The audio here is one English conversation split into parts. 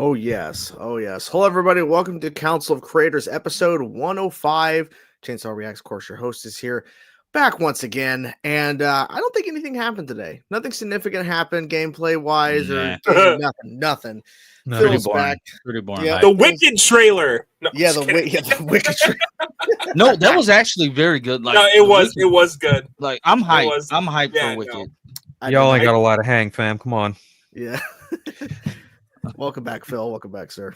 Oh, yes. Oh, yes. Hello, everybody. Welcome to Council of Creators, episode 105. Chainsaw Reacts, of course, your host is here. Back once again. And I don't think anything happened today. Nothing significant happened gameplay-wise or nothing. No, Phil's back. Pretty boring. Yeah, hype. The Wicked trailer. No, the Wicked trailer. No, that was actually very good. Like, no, it was good. Like, I'm hyped. was- I'm hyped yeah, for Wicked. Y'all ain't got a lot of hang, fam. Come on. Yeah. Welcome back, Phil. Welcome back, sir.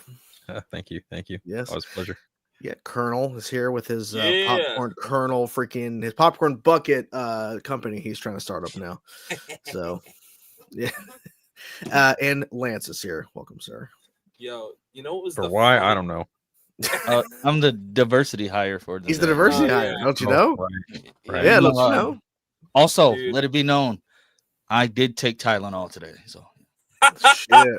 Thank you. Yes. Always a pleasure. Yeah, Colonel is here with his Yeah. popcorn Colonel freaking his popcorn bucket company he's trying to start up now. So yeah. And Lance is here. Welcome, sir. Yo, you know what was For the why? funny- I don't know. I'm the diversity hire for He's the diversity Oh, hire, yeah. don't you know? Right. Yeah, You don't know, you know? Also, Dude. let it be known, I did take Tylenol today. So Shit.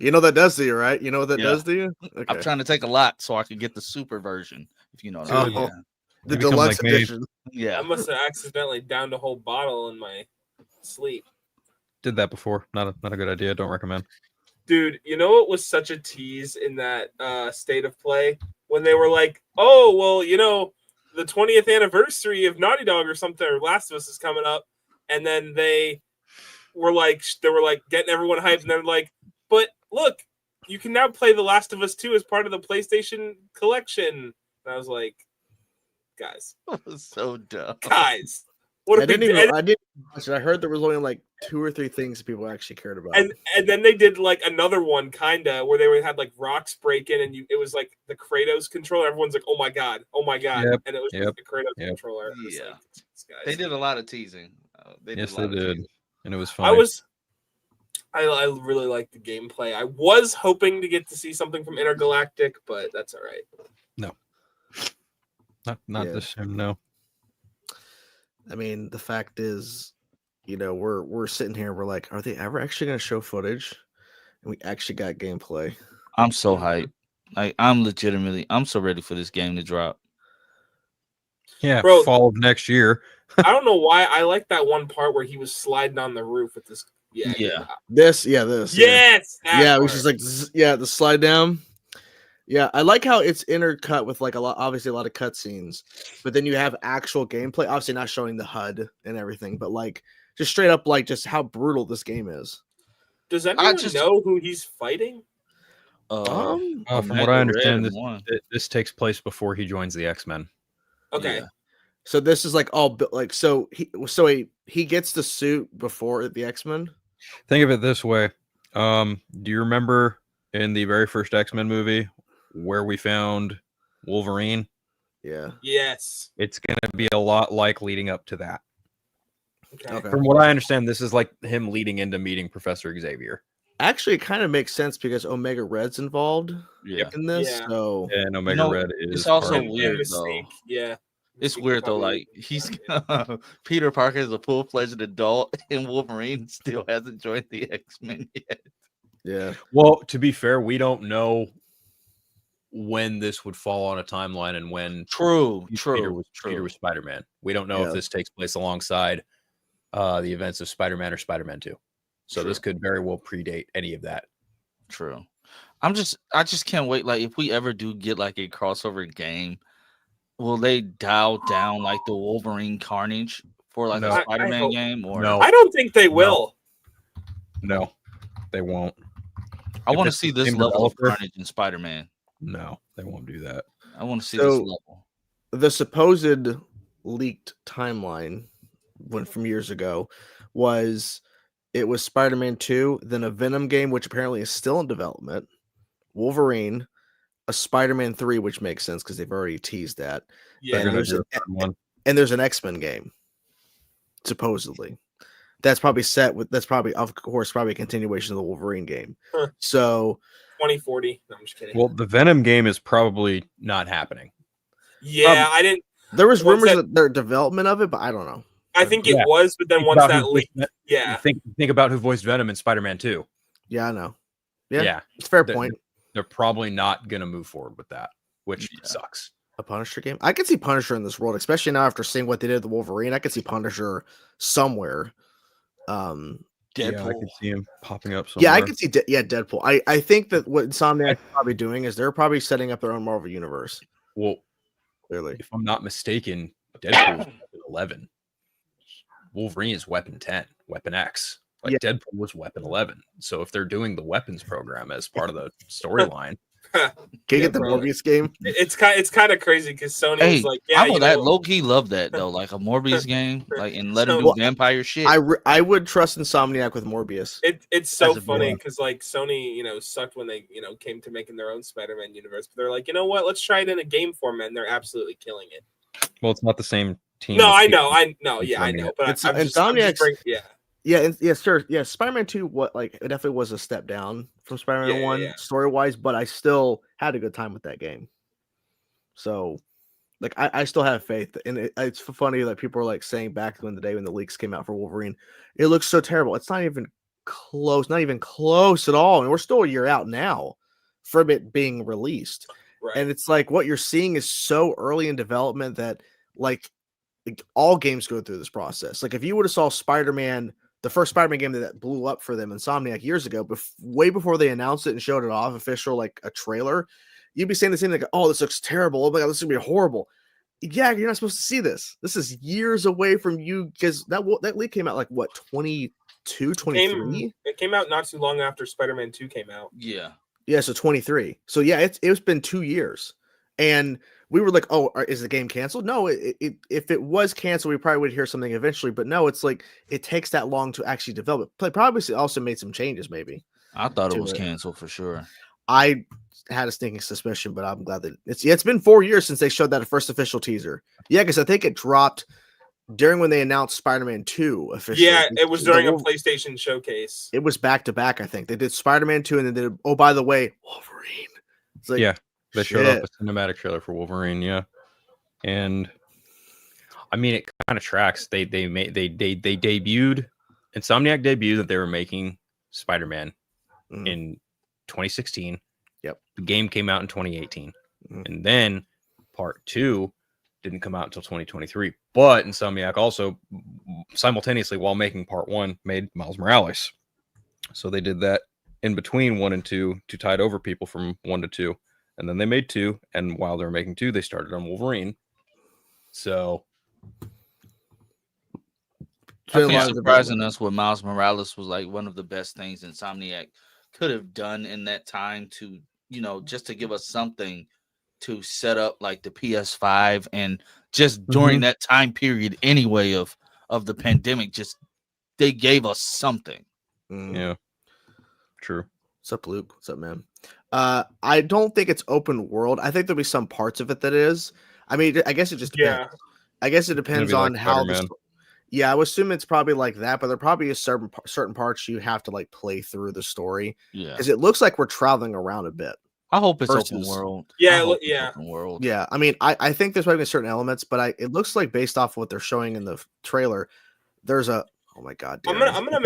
You know what that does to you, right? You know what that Yeah. does to you? Okay. I'm trying to take a lot so I could get the super version. If you know what I mean. Oh. The You become deluxe like me. edition. Yeah. I must have accidentally downed a whole bottle in my sleep. Did that before. Not a good idea. Don't recommend. Dude, you know what was such a tease in that state of play? When they were like, oh, well, you know, the 20th anniversary of Naughty Dog or something, or Last of Us is coming up. And then they were like getting everyone hyped. And they're like, but look, you can now play The Last of Us 2 as part of the PlayStation collection. And I was like, guys, That was so dumb. what I a big didn't watch it. I heard there was only like 2 or 3 things people actually cared about. and then they did like another one kinda where they had like rocks break in and it was like the Kratos controller. Everyone's like, oh my god, Yep, and it was just the Kratos controller. It was Yeah. like, "These guys." They did a lot of teasing. Yes, they did. And it was fun. I really liked the gameplay. I was hoping to get to see something from Intergalactic, but that's all right. Not Yeah. this soon. No. I mean, the fact is, you know, we're sitting here, we're like, are they ever actually going to show footage? And we actually got gameplay. I'm so hyped. Like, I'm so ready for this game to drop. Yeah. Bro. Fall of next year. I don't know why I like that one part where he was sliding on the roof with this. Yeah. This. Yes. that Yeah, part. which is like, the slide down. Yeah, I like how it's intercut with like obviously a lot of cutscenes, but then you have actual gameplay. Obviously, not showing the HUD and everything, but like just straight up, like just how brutal this game is. Does anyone just- know who he's fighting? From Omega what I understand, Red won. this takes place before he joins the X-Men. Okay. Yeah. So this is like all like so he gets the suit before the X-Men. Think of it this way. Do you remember in the very first X-Men movie where we found Wolverine? Yeah. Yes. It's going to be a lot like leading up to that. Okay. From what I understand, this is like him leading into meeting Professor Xavier. Actually, it kind of makes sense because Omega Red's involved Yeah. in this. Yeah. So And Omega know, Red is it's also part of- And weird, Mystique, yeah. It's Mystique weird though. probably- Like, he's Peter Parker is a full-fledged adult, and Wolverine still hasn't joined the X-Men yet. yeah. Well, to be fair, we don't know when this would fall on a timeline and when Peter was Spider-Man. We don't know Yeah. if this takes place alongside the events of Spider-Man or Spider-Man 2. So True. this could very well predate any of that. True. I just can't wait. Like, if we ever do get like a crossover game, will they dial down like the Wolverine Carnage for like No. a I Spider-Man hope- game? Or No. I don't think they will. No, they won't. I if want to it's see the this same level of developer- Carnage in Spider-Man. No, they won't do that. I want to see So- this level. The supposed leaked timeline from years ago was it was Spider-Man 2, then a Venom game, which apparently is still in development, Wolverine, a Spider-Man 3, which makes sense because they've already teased that. Yeah. And They're there's gonna do a third one. And there's an X-Men game, supposedly. That's probably of course probably a continuation of the Wolverine game. Huh. So 2040. No, I'm just kidding. Well, the Venom game is probably not happening. Yeah, I didn't. there was What's rumors that- that their development of it, but I don't know. I think it Yeah. was, but then Think once about that who leaked, voiced yeah. Think about who voiced Venom in Spider-Man 2. Yeah, I know. Yeah, Yeah. it's a fair They're- point. They're probably not going to move forward with that, which Yeah. sucks. A Punisher game. I could see Punisher in this world, especially now after seeing what they did with the Wolverine. I could see Punisher somewhere. Deadpool. Yeah, I could see him popping up somewhere. Yeah, I could see. Deadpool. I think that what Insomniac is probably doing is they're probably setting up their own Marvel universe. Well, clearly, if I'm not mistaken, Deadpool is weapon 11. Wolverine is weapon 10, weapon X. Like Deadpool was weapon 11. So if they're doing the weapons program as part of the storyline, can you get the Morbius game? It's kind of crazy because Sony was like, "Yeah, I know that Loki loved that though, like a Morbius game, like and let him do vampire shit." I would trust Insomniac with Morbius. It's so funny because like Sony, sucked when they came to making their own Spider-Man universe, but they're like, you know what? Let's try it in a game format, and they're absolutely killing it. Well, it's not the same team. No, I know, I know, but it's Insomniac. Yeah, Spider-Man 2, it definitely was a step down from Spider-Man 1 story-wise, but I still had a good time with that game. So, like, I still have faith, and it's funny that people are like saying back in the day when the leaks came out for Wolverine, it looks so terrible. It's not even close at all, and we're still a year out now from it being released. Right. And it's like what you're seeing is so early in development that like all games go through this process. Like if you would have saw Spider-Man, the first Spider-Man game that blew up for them, Insomniac, years ago, way before they announced it and showed it off, official, like a trailer, you'd be saying the same thing, like, oh, this looks terrible. Oh my God, this is going to be horrible. Yeah, you're not supposed to see this. This is years away from you because that leak came out like, what, 22, 23? It came out not too long after Spider-Man 2 came out. Yeah. Yeah, so 23. So yeah, it's been 2 years. And we were like, oh, is the game canceled? No, if it was canceled, we probably would hear something eventually. But no, it's like it takes that long to actually develop it. Probably also made some changes, maybe. I thought it was canceled for sure. I had a stinking suspicion, but I'm glad that it's been 4 years since they showed that first official teaser. Yeah, because I think it dropped during when they announced Spider-Man 2 officially. Yeah, it was during a PlayStation showcase. It was back to back, I think. They did Spider-Man 2 and then did, oh, by the way, Wolverine. It's like, yeah. They showed up a cinematic trailer for Wolverine, yeah, and I mean it kind of tracks. They debuted. Insomniac debuted that they were making Spider-Man in 2016. Yep, the game came out in 2018, and then Part 2 didn't come out until 2023. But Insomniac also simultaneously, while making Part 1, made Miles Morales. So they did that in between 1 and 2 to tide over people from 1 to 2. And then they made 2, and while they were making 2, they started on Wolverine. So, I think surprising us with Miles Morales was like one of the best things Insomniac could have done in that time to, just to give us something to set up like the PS5 and just during that time period anyway of the pandemic, just they gave us something. Yeah, true. What's up, Luke? What's up, man? I don't think it's open world. I think there'll be some parts of it that is. I mean, I guess it just depends. Yeah. I guess it depends on like how. Yeah, I would assume it's probably like that, but there probably is certain parts you have to like play through the story. Yeah, because it looks like we're traveling around a bit. I hope it's open world. Yeah, open world. Yeah, I mean, I think there's probably certain elements, but it looks like based off what they're showing in the trailer, there's a. Oh my God! I'm gonna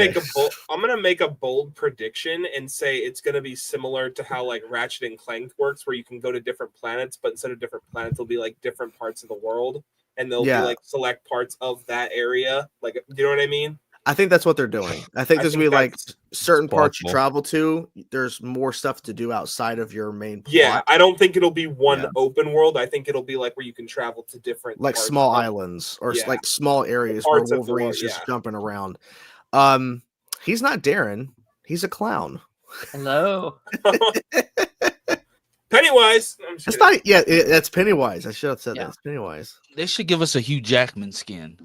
make a bold prediction and say it's gonna be similar to how like Ratchet and Clank works, where you can go to different planets, but instead of different planets, it'll be like different parts of the world, and they'll be like select parts of that area. Like, you know what I mean? I think that's what they're doing. I think there's gonna be like certain parts you travel to. There's more stuff to do outside of your main plot. Yeah, I don't think it'll be one open world. I think it'll be like where you can travel to different like small islands or like small areas where Wolverine's just jumping around. He's not Darren. He's a clown. Hello. Pennywise. It's not. Yeah, that's Pennywise. I should have said that. It's Pennywise. They should give us a Hugh Jackman skin.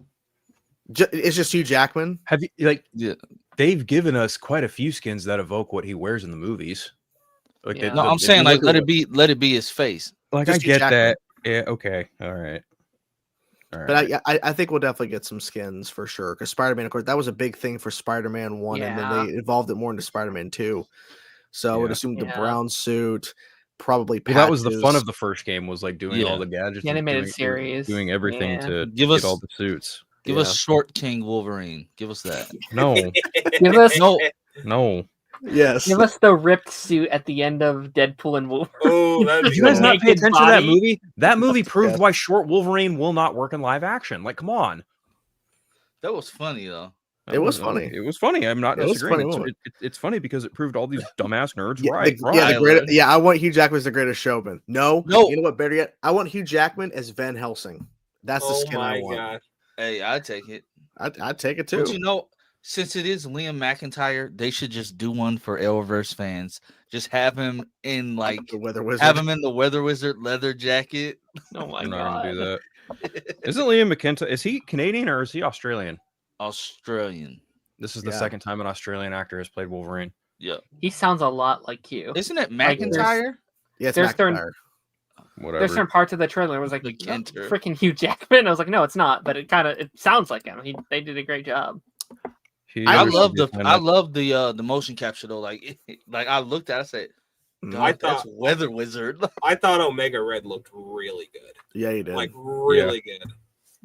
It's just Hugh Jackman. Have you they've given us quite a few skins that evoke what he wears in the movies. Like I'm saying like let it be his face. Like just I get that. Yeah. Okay. All right. But I think we'll definitely get some skins for sure. Because Spider-Man, of course, that was a big thing for Spider-Man 1, and then they evolved it more into Spider-Man 2. So I would assume the brown suit, probably patches. Well, that was the fun of the first game, was like doing all the gadgets, the animated series, doing everything to get all the suits. Give us Short King Wolverine. Give us that. No. Give us no. Yes. Give us the ripped suit at the end of Deadpool and Wolverine. Oh, did you guys not pay attention to that movie? That movie proved why short Wolverine will not work in live action. Like, come on. That was funny though. It was funny. It was funny. I'm not It was a funny disagreeing. moment. It's funny because it proved all these dumbass nerds Yeah, right. I want Hugh Jackman as the greatest showman. No, you know what? Better yet, I want Hugh Jackman as Van Helsing. That's the skin I want. God. Hey, I'd take it. I'd take it too. But you know, since it is Liam McIntyre, they should just do one for Arrowverse fans. Just have him in like the Weather Wizard. Have him in the Weather Wizard leather jacket. Oh my I'm not god. gonna do that. Isn't Liam McIntyre? Is he Canadian or is he Australian? Australian. This is the second time an Australian actor has played Wolverine. Yeah. He sounds a lot like you. Isn't it McIntyre? Yeah, it's there's McIntyre. Whatever. There's certain parts of the trailer. It was like McIntyre. freaking Hugh Jackman. I was like, no, it's not. But it sounds like him. They did a great job. I love the motion capture though. Like I looked at it, I said, I thought that's Weather Wizard. I thought Omega Red looked really good. Yeah, he did. Like really good.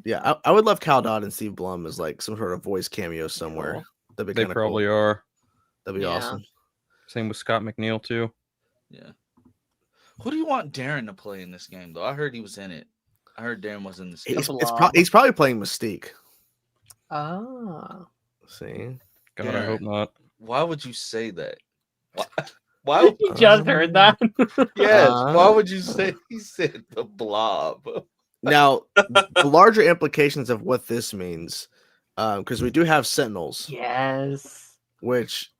Yeah, I would love Cal Dodd and Steve Blum as like some sort of voice cameo somewhere. Cool. That'd be They probably cool. are. That'd be awesome. Same with Scott McNeil too. Yeah. Who do you want Darren to play in this game though? I heard he was in it. I heard Darren was in this game. He's probably playing Mystique. Ah. See? God, Darren, I hope not. Why would you say that? Why You just heard that? Yes. Why would you say he said the Blob? Now, the larger implications of what this means, because we do have Sentinels. Yes. Which,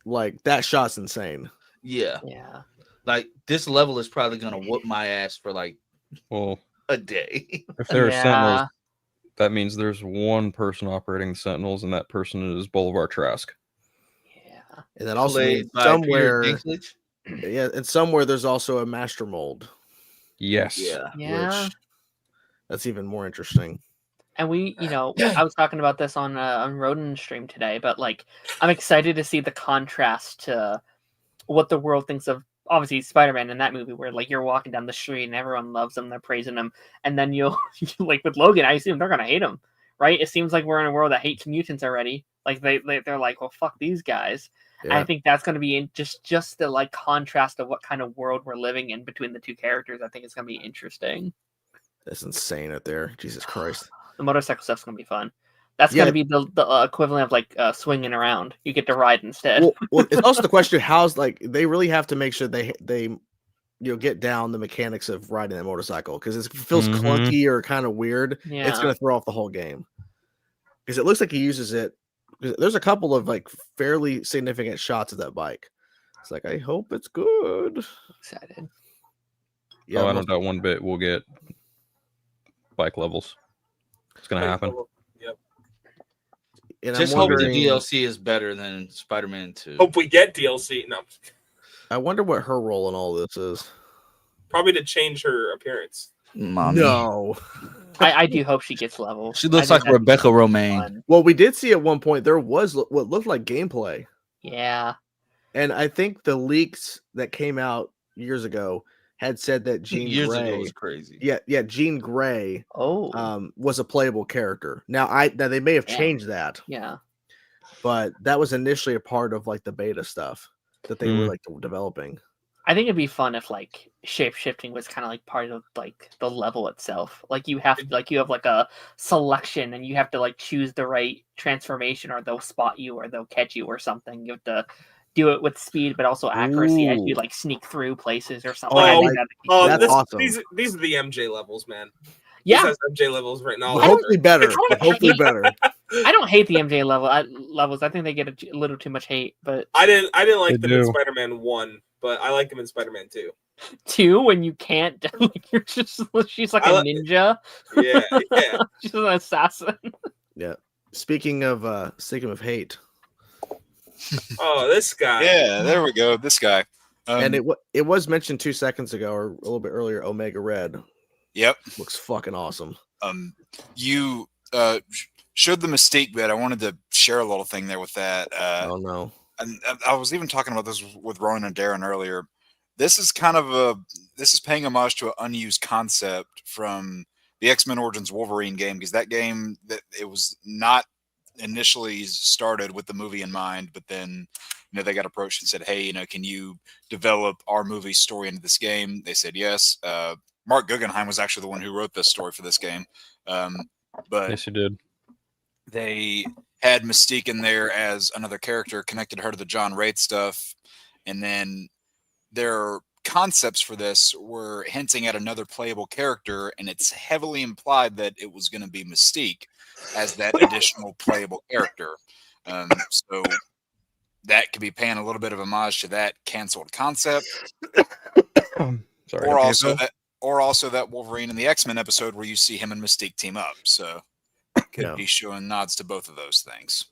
like, that shot's insane. Yeah. Yeah. Like, this level is probably going to whoop my ass for, like, a day. If there are Sentinels, that means there's one person operating the Sentinels, and that person is Boulevard Trask. Yeah. And then also somewhere, and somewhere there's also a Master Mold. Yes. Yeah. That's even more interesting. And we, I was talking about this on Rodin stream today, but like, I'm excited to see the contrast to what the world thinks of, obviously, Spider-Man in that movie, where like you're walking down the street and everyone loves him, they're praising him, and then you'll like with Logan, I assume they're gonna hate him, right? It seems like we're in a world that hates mutants already. Like they're like, well, fuck these guys. Yeah. I think that's gonna be just the like contrast of what kind of world we're living in between the two characters. I think it's gonna be interesting. That's insane out there. Jesus Christ. The motorcycle stuff's gonna be fun. That's gonna be the equivalent of like swinging around. You get to ride instead. Well, it's also the question: how's like they really have to make sure they get down the mechanics of riding that motorcycle, because it feels clunky or kind of weird. Yeah. It's gonna throw off the whole game, because it looks like he uses it. There's a couple of like fairly significant shots of that bike. It's like, I hope it's good. Excited. Yeah, I don't doubt one bit we'll get bike levels. It's gonna happen. Yep. And just hope the DLC is better than Spider-Man 2. Hope we get DLC. No. I wonder what her role in all this is. Probably to change her appearance. Mommy. No. I do hope she gets level. She looks like Rebecca Romaine. Well, we did see at one point there was what looked like gameplay. Yeah. And I think the leaks that came out years ago had said that Jean Grey was crazy. Yeah, Jean Grey was a playable character. Now they may have changed that. Yeah. But that was initially a part of like the beta stuff that they were like developing. I think it'd be fun if like shape shifting was kind of like part of like the level itself. Like you have like a selection and you have to like choose the right transformation, or they'll spot you or they'll catch you or something. You have to do it with speed but also accuracy as you like sneak through places or something. That's awesome. These are the MJ levels, man. Yeah, this has MJ levels right now. Hopefully better. Hopefully better. I don't hate the MJ levels. I think they get a little too much hate, but I didn't like them in Spider-Man 1, but I like them in Spider-Man 2. 2 when you can't, like she's like a ninja. Yeah. She's an assassin. Yeah. Speaking of hate. Oh, this guy. Yeah, there we go. This guy. And it was mentioned 2 seconds ago or a little bit earlier. Omega Red. Yep. Looks fucking awesome. You showed the Mystique bit. I wanted to share a little thing there with that. Oh no. And I was even talking about this with Rowan and Darren earlier. This is paying homage to an unused concept from the X-Men Origins Wolverine game, because that game it was not initially started with the movie in mind, but then they got approached and said, hey, can you develop our movie story into this game? They said yes. Mark Guggenheim was actually the one who wrote this story for this game. But yes, he did. had Mystique in there as another character, connected her to the John Wraith stuff, and then their concepts for this were hinting at another playable character, and it's heavily implied that it was going to be Mystique as that additional playable character. So that could be paying a little bit of homage to that canceled concept. Sorry, or also that Wolverine in the X-Men episode where you see him and Mystique team up. So could be showing nods to both of those things.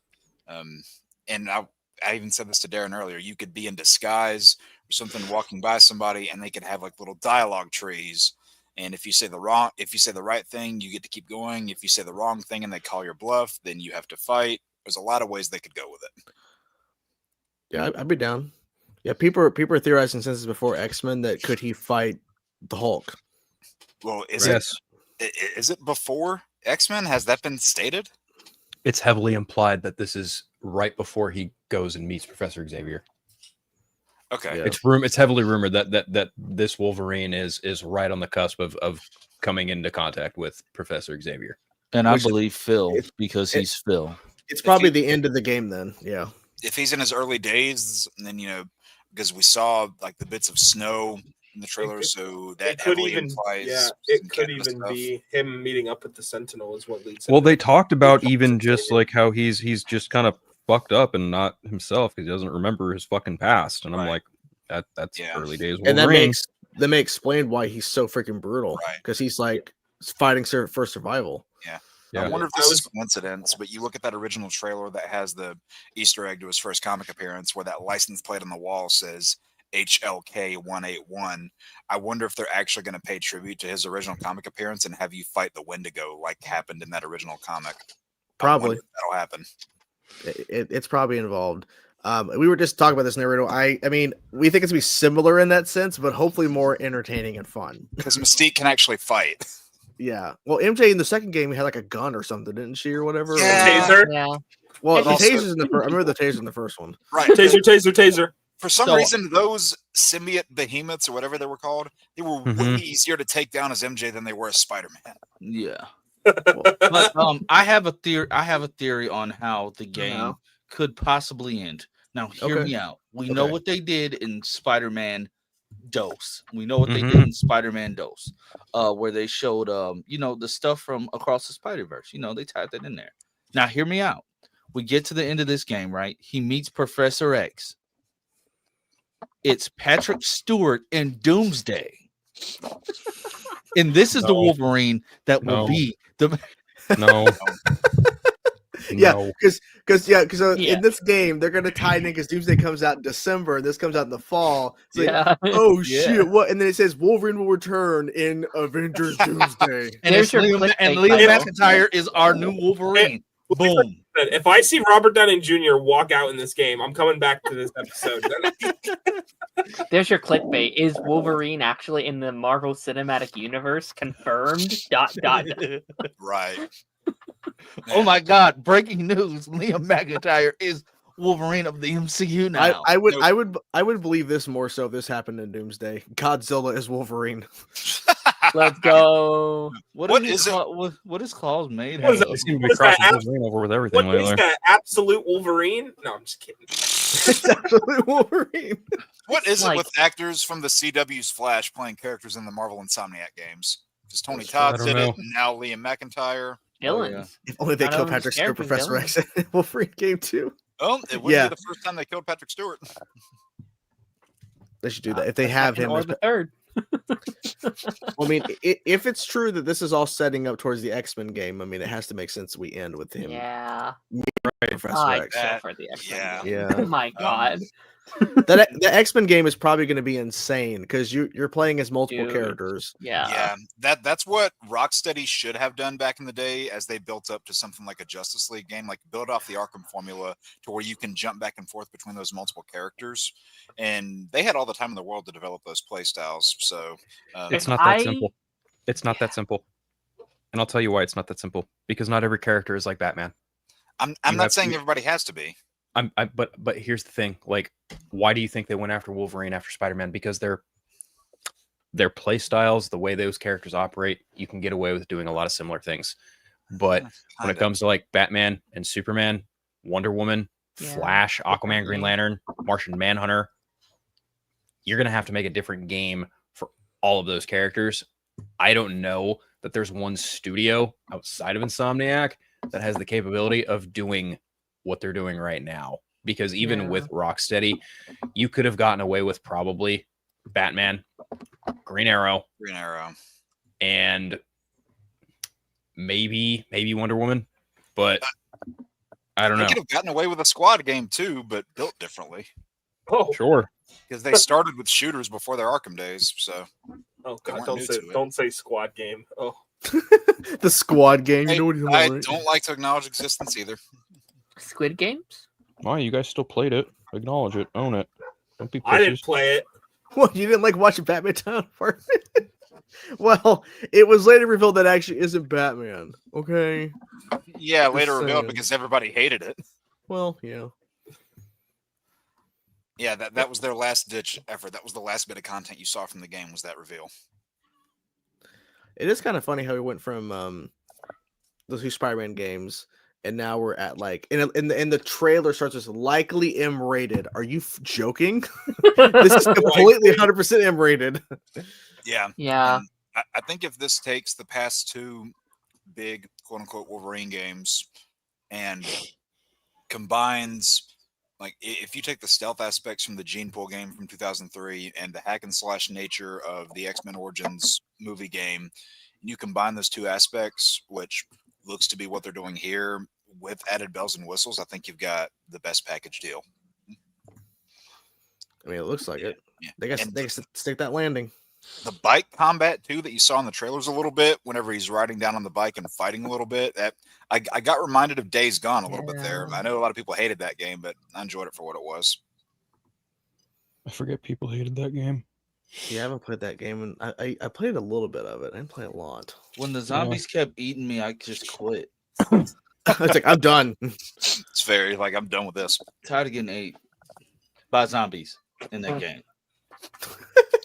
And I even said this to Darren earlier. You could be in disguise or something, walking by somebody, and they could have like little dialogue trees. And if you say the right thing, you get to keep going. If you say the wrong thing and they call your bluff, then you have to fight. There's a lot of ways they could go with it. Yeah, I'd be down. Yeah, people are theorizing since before X-Men that could he fight the Hulk? Well, is it before X-Men? Has that been stated? It's heavily implied that this is right before he goes and meets Professor Xavier. Okay. Yeah. It's heavily rumored that this Wolverine is right on the cusp of coming into contact with Professor Xavier. And I believe Phil, because he's Phil. It's probably the end of the game then. Yeah. If he's in his early days, and then because we saw like the bits of snow in the trailer, so that could heavily even implies it could even be him meeting up with the Sentinel is what leads. Well, they talked about even just like how he's just kind of fucked up and not himself because he doesn't remember his fucking past, and I'm like, that's early days Wolverine. And that may explain why he's so freaking brutal, because he's like fighting for survival. I wonder if this is coincidence, but you look at that original trailer that has the Easter egg to his first comic appearance where that license plate on the wall says HLK 181. I wonder if they're actually going to pay tribute to his original comic appearance and have you fight the Wendigo like happened in that original comic. Probably. That'll happen. It's probably involved. We were just talking about this, Naruto. I mean, we think it's going to be similar in that sense, but hopefully more entertaining and fun. Because Mystique can actually fight. Yeah. Well, MJ in the second game had like a gun or something, didn't she, or whatever? Yeah. Taser. Yeah. Well, the taser's in the first. I remember the taser in the first one. Right. Taser. For some reason, those symbiote behemoths or whatever they were called, they were way easier to take down as MJ than they were as Spider-Man. Yeah. But I have a theory on how the game could possibly end. Now, hear me out. We know what they did in Spider-Man Dose. We know what they did in Spider-Man Dose, where they showed the stuff from across the Spider-Verse. They tied that in there. Now, hear me out. We get to the end of this game, right? He meets Professor X. It's Patrick Stewart in Doomsday. And this is the Wolverine that will be the because in this game they're gonna tie in because Doomsday comes out in December and this comes out in the fall. It's shit, what? And then it says Wolverine will return in Avengers Doomsday. And Liam McIntyre is our new Wolverine. Boom. If I see Robert Downey Jr. walk out in this game, I'm coming back to this episode. There's your clickbait. Is Wolverine actually in the Marvel Cinematic Universe? Confirmed. ... Right. Oh my God! Breaking news: Liam McIntyre is Wolverine of the MCU now. I would believe this more so if this happened in Doomsday. Godzilla is Wolverine. Let's go. What is Claus made? What is that? It seems to be crossing Wolverine over with everything. What is that? Absolute Wolverine? No, I'm just kidding. It's absolute Wolverine. What is it with actors from the CW's Flash playing characters in the Marvel Insomniac games? Because Tony Todd did it, and now Liam McIntyre. Villains. If only they killed Patrick Stewart, Professor X in Wolverine game 2. Oh, it wouldn't be the first time they killed Patrick Stewart. They should do that. If they have him or the third. I mean, if it's true that this is all setting up towards the X-Men game, I mean, it has to make sense we end with him. Yeah. Professor X. For the X-Men. Yeah. Oh my God. The X-Men game is probably going to be insane because you're playing as multiple characters. Yeah. That's what Rocksteady should have done back in the day as they built up to something like a Justice League game, like build off the Arkham formula to where you can jump back and forth between those multiple characters. And they had all the time in the world to develop those play styles. So it's not that simple. It's not that simple. And I'll tell you why it's not that simple. Because not every character is like Batman. I'm not saying everybody has to be. But here's the thing. Like, why do you think they went after Wolverine after Spider-Man? Because their play styles, the way those characters operate, you can get away with doing a lot of similar things. But when it comes to like Batman and Superman, Wonder Woman, Yeah. Flash, Aquaman, Green Lantern, Martian Manhunter. You're going to have to make a different game for all of those characters. I don't know that there's one studio outside of Insomniac that has the capability of doing what they're doing right now. Because even with Rocksteady, you could have gotten away with probably Batman, Green Arrow, and maybe Wonder Woman, but I don't know. They could have gotten away with a squad game too, but built differently. Oh, Sure. Because they started with shooters before their Arkham days, so. oh They God! weren't Don't say squad game. Oh, The squad game. Hey, You know what he's I about, right? don't like to acknowledge existence either. Squid Games? Why, you guys still played it. Acknowledge it. Own it. Don't be I didn't pussies. play it. What, you didn't like watching Batman Town part? Well, it was later revealed that actually isn't Batman. Okay. Yeah, later Just revealed saying. because everybody hated it. Well, yeah. Yeah, that was their last ditch effort. That was the last bit of content you saw from the game, was that reveal. It is kind of funny how we went from those two Spider-Man games, and now we're at like in the trailer starts as likely M-rated. Are you joking? This is completely 100% M-rated. Yeah. Yeah. And I think if this takes the past two big quote unquote Wolverine games and combines, like, if you take the stealth aspects from the Gene Pool game from 2003 and the hack and slash nature of the X-Men Origins movie game, and you combine those two aspects, which looks to be what they're doing here with added bells and whistles, I think you've got the best package deal. I mean, it looks like it. Yeah. They got to stick that landing. The bike combat too that you saw in the trailers a little bit, whenever he's riding down on the bike and fighting a little bit, that I got reminded of Days Gone a little bit there. I know a lot of people hated that game, but I enjoyed it for what it was. I forget people hated that game. Yeah, I haven't played that game, and I played a little bit of it. I didn't play a lot. When the zombies kept eating me, I just quit. It's like, I'm done. It's very like, I'm done with this. Tired of getting ate by zombies in that game.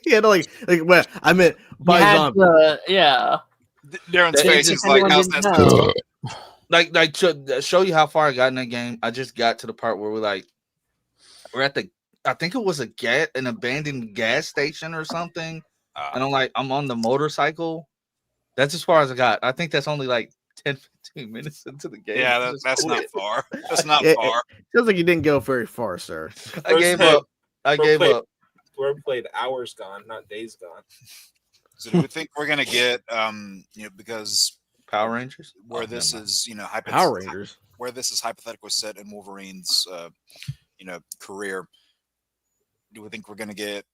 Yeah, no, like well, I meant by zombies. Yeah. Darren's That face is is like, how's that anyone supposed didn't to Like to show you how far I got in that game, I just got to the part where we're at the, I think it was an abandoned gas station or something, and I'm on the motorcycle. That's as far as I got. I think that's only like 10-15 minutes into the game. Yeah, that's not far. That's not far. It feels like you didn't go very far, sir. I gave up. I gave up. We played Hours Gone, not Days Gone. So do we think we're gonna get because Power Rangers, where this is, Power Rangers, where this is hypothetically set in Wolverine's career, do we think we're gonna get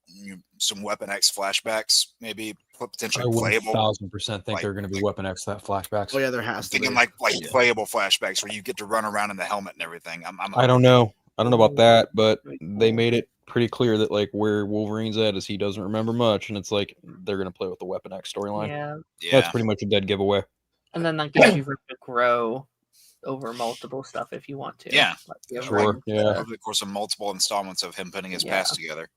some Weapon X flashbacks, maybe potentially I would playable? 1000% think they're going to be Weapon X that flashbacks. Oh yeah, there has to Thinking be. like playable flashbacks where you get to run around in the helmet and everything. I don't know. I don't know about that, but they made it pretty clear that like where Wolverine's at is he doesn't remember much, and it's like they're going to play with the Weapon X storyline. Yeah. Yeah. That's pretty much a dead giveaway. And then that gives you room to grow over multiple stuff if you want to. Yeah. Like, Sure. Yeah. Over the course of multiple installments of him putting his past together.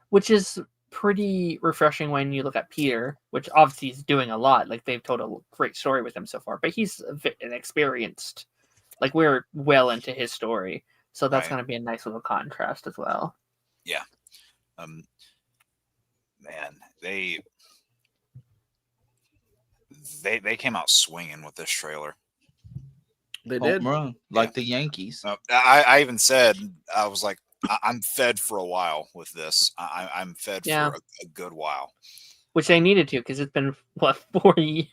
Which is pretty refreshing when you look at Peter, which obviously he's doing a lot. Like they've told a great story with him so far, but he's an experienced. Like we're well into his story, so that's going to be a nice little contrast as well. Yeah. Man, they came out swinging with this trailer. They Home did. run, like the Yankees. I even said, I was like, I'm fed for a while with this. I'm fed for a good while. Which they needed to, because it's been, 4 years?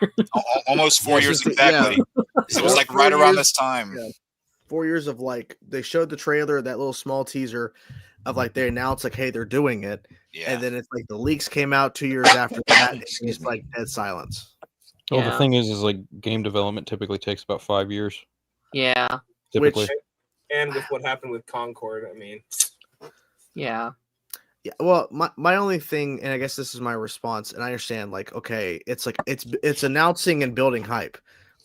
Almost 4 years exactly. It was like right around this time. Yeah. 4 years of like, they showed the trailer, that little small teaser of like, they announced like, hey, they're doing it. Yeah. And then it's like the leaks came out 2 years after that. And it's like dead silence. Well, the thing is like game development typically takes about 5 years. Yeah. Typically. And with what happened with Concord, I mean. Yeah. Yeah, well, my only thing, and I guess this is my response, and I understand, like, okay, it's like it's announcing and building hype.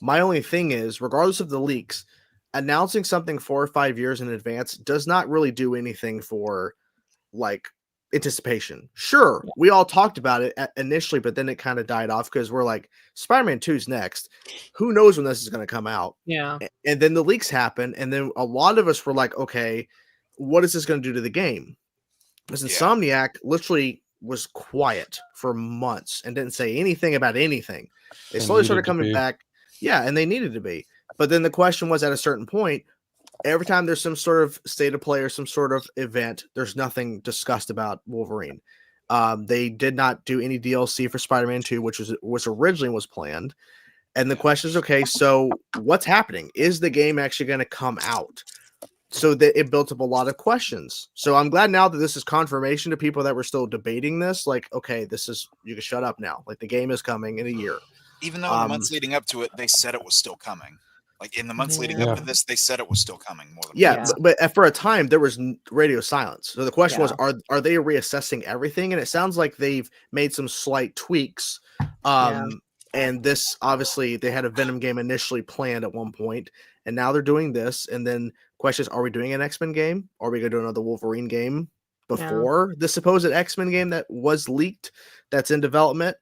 My only thing is, regardless of the leaks, announcing something 4 or 5 years in advance does not really do anything for like anticipation. Sure, we all talked about it initially, but then it kind of died off because we're like, Spider-Man 2's next. Who knows when this is going to come out? Yeah. And then the leaks happen, and then a lot of us were like, okay, what is this going to do to the game? Because Insomniac literally was quiet for months and didn't say anything about anything. They slowly started coming back. Yeah, and they needed to be. But then the question was, at a certain point, every time there's some sort of state of play or some sort of event, there's nothing discussed about Wolverine. They did not do any DLC for Spider-Man 2, which originally was planned. And the question is, okay, so what's happening? Is the game actually going to come out? So that it built up a lot of questions. So I'm glad now that this is confirmation to people that were still debating this. Like, okay, you can shut up now. Like, the game is coming in a year. Even though in the months leading up to it, they said it was still coming. Like, in the months leading up to this, they said it was still coming. More than but for a time, there was radio silence. So the question was, are they reassessing everything? And it sounds like they've made some slight tweaks. And this, obviously, they had a Venom game initially planned at one point, and now they're doing this. And then questions: are we doing an X-Men game? Are we going to do another Wolverine game before the supposed X-Men game that was leaked, that's in development?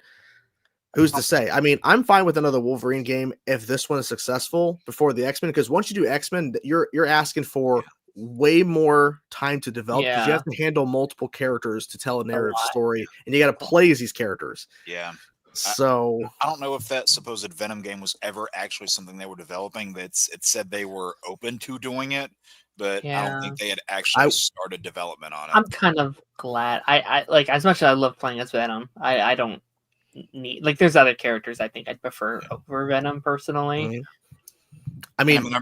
Who's to say? I mean, I'm fine with another Wolverine game if this one is successful before the X-Men, because once you do X-Men, you're asking for way more time to develop, because you have to handle multiple characters to tell a narrative story, and you got to play as these characters. Yeah. So I don't know if that supposed Venom game was ever actually something they were developing. It said they were open to doing it, but I don't think they had actually started development on it. I'm kind of glad. I like, as much as I love playing as Venom, I don't need, like, there's other characters I think I'd prefer over Venom personally. I mean,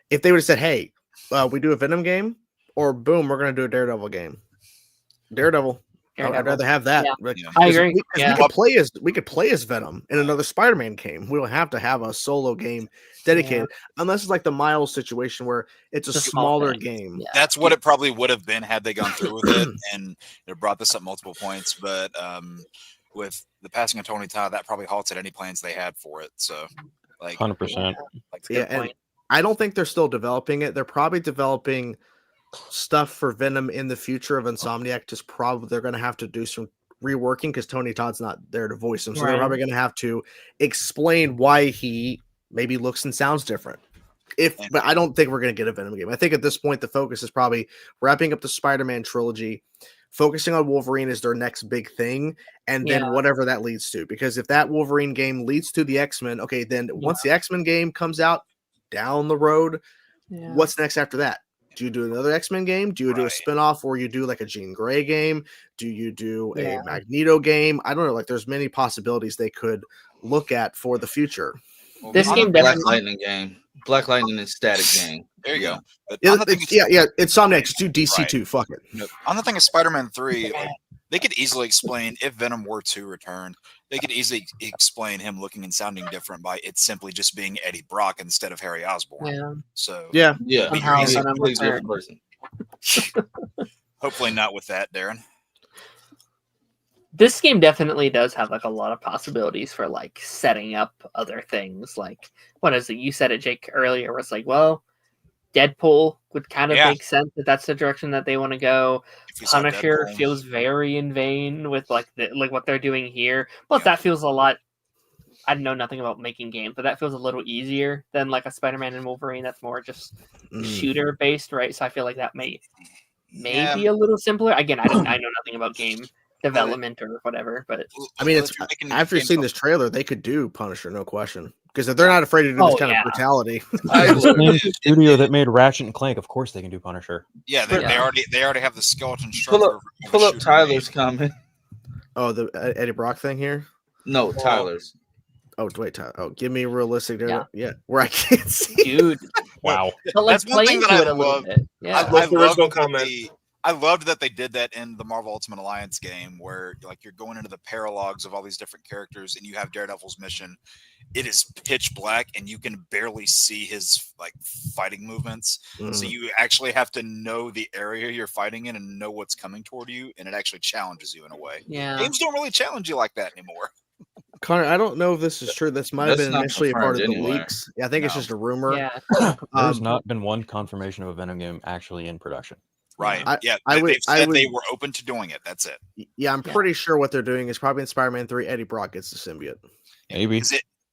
if they would have said, hey, we do a Venom game, or boom, we're going to do a Daredevil game. Daredevil. I'd rather have that. I agree. We could play as Venom in another Spider-Man game. We don't have to have a solo game dedicated, unless it's like the Miles situation where it's a smaller game. That's what it probably would have been had they gone through with it, and they brought this up multiple points. But with the passing of Tony Todd, that probably halted any plans they had for it. So, like, 100%. And I don't think they're still developing it. They're probably developing stuff for Venom in the future of Insomniac. They're going to have to do some reworking because Tony Todd's not there to voice him, so they're probably going to have to explain why he maybe looks and sounds different. But I don't think we're going to get a Venom game. I think at this point the focus is probably wrapping up the Spider-Man trilogy, focusing on Wolverine as their next big thing, and then whatever that leads to. Because if that Wolverine game leads to the X-Men, okay, then once the X-Men game comes out down the road, what's next after that? Do you do another X-Men game? Do you do a spinoff, or you do like a Jean Grey game? Do you do a Magneto game? I don't know. Like, there's many possibilities they could look at for the future. Well, this game, Black Lightning game, Black Lightning and Static game. There you go. But it's Insomniac. Just do DC2. Fuck it. On the thing of Spider-Man 3, they could easily explain, if Venom were to return, they could easily explain him looking and sounding different by it simply just being Eddie Brock instead of Harry Osborn. So hopefully not with that, Darren. This game definitely does have like a lot of possibilities for like setting up other things. Like, what is it? You said it, Jake, earlier. Where it's like, well, Deadpool would kind of make sense that that's the direction that they want to go. Punisher feels very in vain with like what they're doing here. But that feels a lot. I know nothing about making games, but that feels a little easier than like a Spider-Man and Wolverine. That's more just shooter based, right? So I feel like that may be a little simpler. Again, I know nothing about game development or whatever, but I mean, it's after seeing this trailer, they could do Punisher, no question, because if they're not afraid to do this kind of brutality. The studio that made Ratchet and Clank, of course they can do Punisher. Yeah, they already have the skeleton structure. Pull up Tyler's comment. Oh, the Eddie Brock thing here? No, Tyler's. Oh, wait, Tyler. Oh, give me a realistic. Yeah, where I can't see. Dude, wow. But let's play into it a little bit. Yeah, I love the original comment. I loved that they did that in the Marvel Ultimate Alliance game, where like you're going into the paralogs of all these different characters, and you have Daredevil's mission. It is pitch black, and you can barely see his like fighting movements. So you actually have to know the area you're fighting in and know what's coming toward you, and it actually challenges you in a way. Yeah, games don't really challenge you like that anymore. Connor, I don't know if this is true. This might have been initially a part of the leaks. Yeah, I think it's just a rumor. Yeah, there's not been one confirmation of a Venom game actually in production. Right. I- yeah. I would- They've I said would- they were open to doing it. That's it. Yeah, I'm pretty sure what they're doing is probably in Spider-Man 3, Eddie Brock gets the symbiote. Maybe.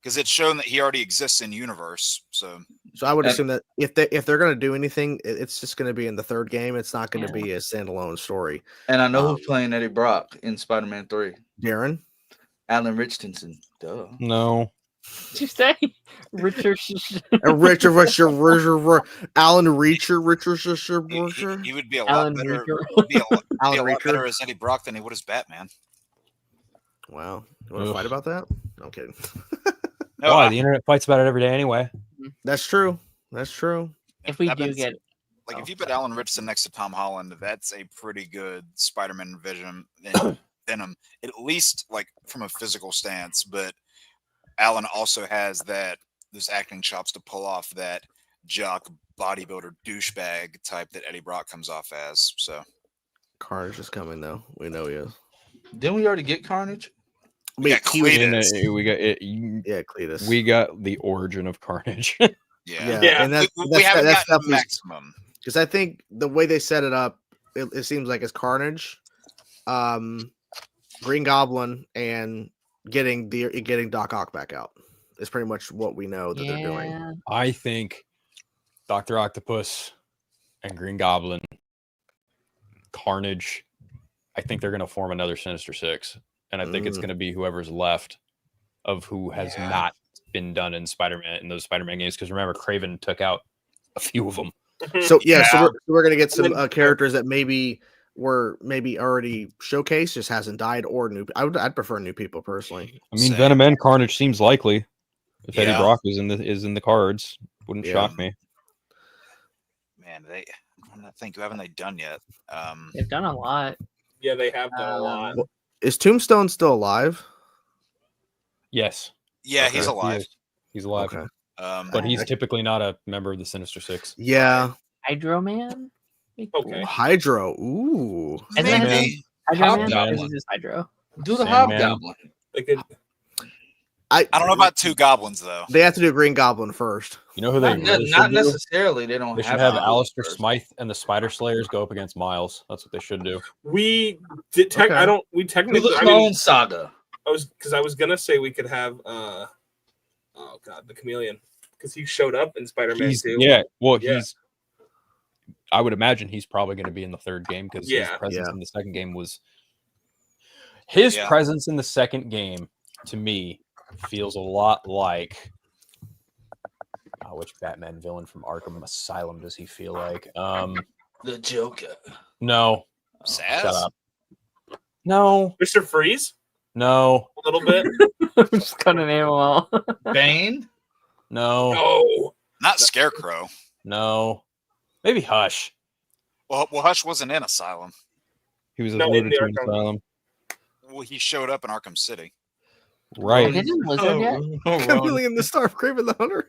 Because it's shown that he already exists in universe. So So I would And- assume that if they're going to do anything, it's just going to be in the third game. It's not going to be a standalone story. And I know who's playing Eddie Brock in Spider-Man 3. Darren? Alan Richardson. Duh. No. Did you say Richard? Alan Reacher, he would be a lot Alan better. Reacher. He'd be a lot Alan better Reacher. as Eddie Brock than he would as Batman. Wow. You want to fight about that? No, I'm kidding. No, Why? The internet fights about it every day anyway. That's true. That's true. If we That do means- get Like Oh, if you put Alan Richardson next to Tom Holland, that's a pretty good Spider-Man Venom, at least like from a physical stance. But Alan also has those acting chops to pull off that jock bodybuilder douchebag type that Eddie Brock comes off as. So Carnage is coming though. We know he is. Didn't we already get Carnage? I mean, Yeah, he was- Cletus. We got it. yeah, Cletus. We got the origin of Carnage. yeah, Yeah. and that's we haven't that's gotten the definitely maximum. because I think the way they set it up, it seems like it's Carnage, Green Goblin, and getting Doc Ock back out is pretty much what we know that they're doing. yeah, I think Dr. Octopus and Green Goblin, Carnage, I think they're going to form another Sinister Six. And I think it's going to be whoever's left of who has not been done in Spider-Man, in those Spider-Man games. Because remember, Craven took out a few of them. So so we're gonna get some characters that were already showcased, just hasn't died, or new. I'd prefer new people personally. I mean, Same. Venom and Carnage seems likely. If Eddie Yeah. Brock is in the cards, wouldn't Yeah. shock me. Man, I'm not thinking, who haven't they done yet? they've done a lot. Yeah, they have done a lot. Is Tombstone still alive? Yes, Yeah, Okay. he's alive. he's alive, Okay. but he's typically not a member of the Sinister Six. Yeah. Hydro Man. Be cool. Okay. Hydro. Ooh. Isn't that Maybe. his- Hydro Man? Hobgoblin. Or is it just Hydro? Do the Sandman. Hobgoblin. They could. I don't know about two goblins though. They have to do Green Goblin first. You know who they Not, really not should do? necessarily. They don't They should have have Hobgoblin Alistair first. Smythe and the Spider Slayers go up against Miles. That's what they should do. We did. Okay. I don't. We Do technically. the I Clone mean, Saga. I was gonna say we could have. Oh God, the Chameleon, because he showed up in Spider-Man He's, 2. yeah, well, Yeah. he's. I would imagine he's probably going to be in the third game because his Yeah. presence Yeah. in the second game was. His Yeah. presence in the second game, to me, feels a lot like. Which Batman villain from Arkham Asylum does he feel like? The Joker. No, Saz? shut up. No, Mr. Freeze, no, a little bit. I'm just gonna name them all. Bane. no, Oh, Not Scarecrow. no. Maybe Hush. Well, Hush wasn't in Asylum. He was No, alluded in the to in Arkham. Asylum. Well, he showed up in Arkham City. Right. Didn't Lizard yet? Chameleon the Star of Craven the Hunter.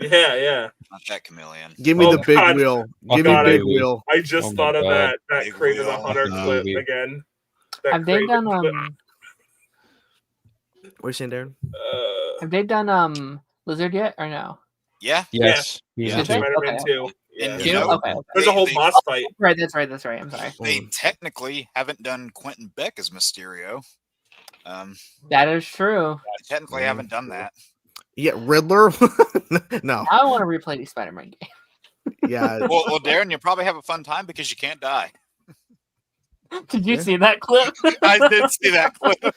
yeah. Not that chameleon. Give me Oh, the big God. wheel. Oh, Give me God, big I- wheel. I just Oh my thought of God. that Big Craven the wheel. Hunter Fucking clip movie. again. That Have they Kraven done clip. What are you saying, Darren? Have they done Lizard yet or no? Yeah. Yes. He was Yeah. in two. Spider-Man Okay. 2. Yeah. And, you know, Okay. There's a whole they- boss fight. Right, that's right. That's right. I'm sorry. They technically haven't done Quentin Beck as Mysterio. That is true. They technically haven't done that. Yeah, Riddler. No. I want to replay the Spider-Man game. Yeah. Well, Darren, you'll probably have a fun time because you can't die. Did you Yeah. see that clip? I did see that clip.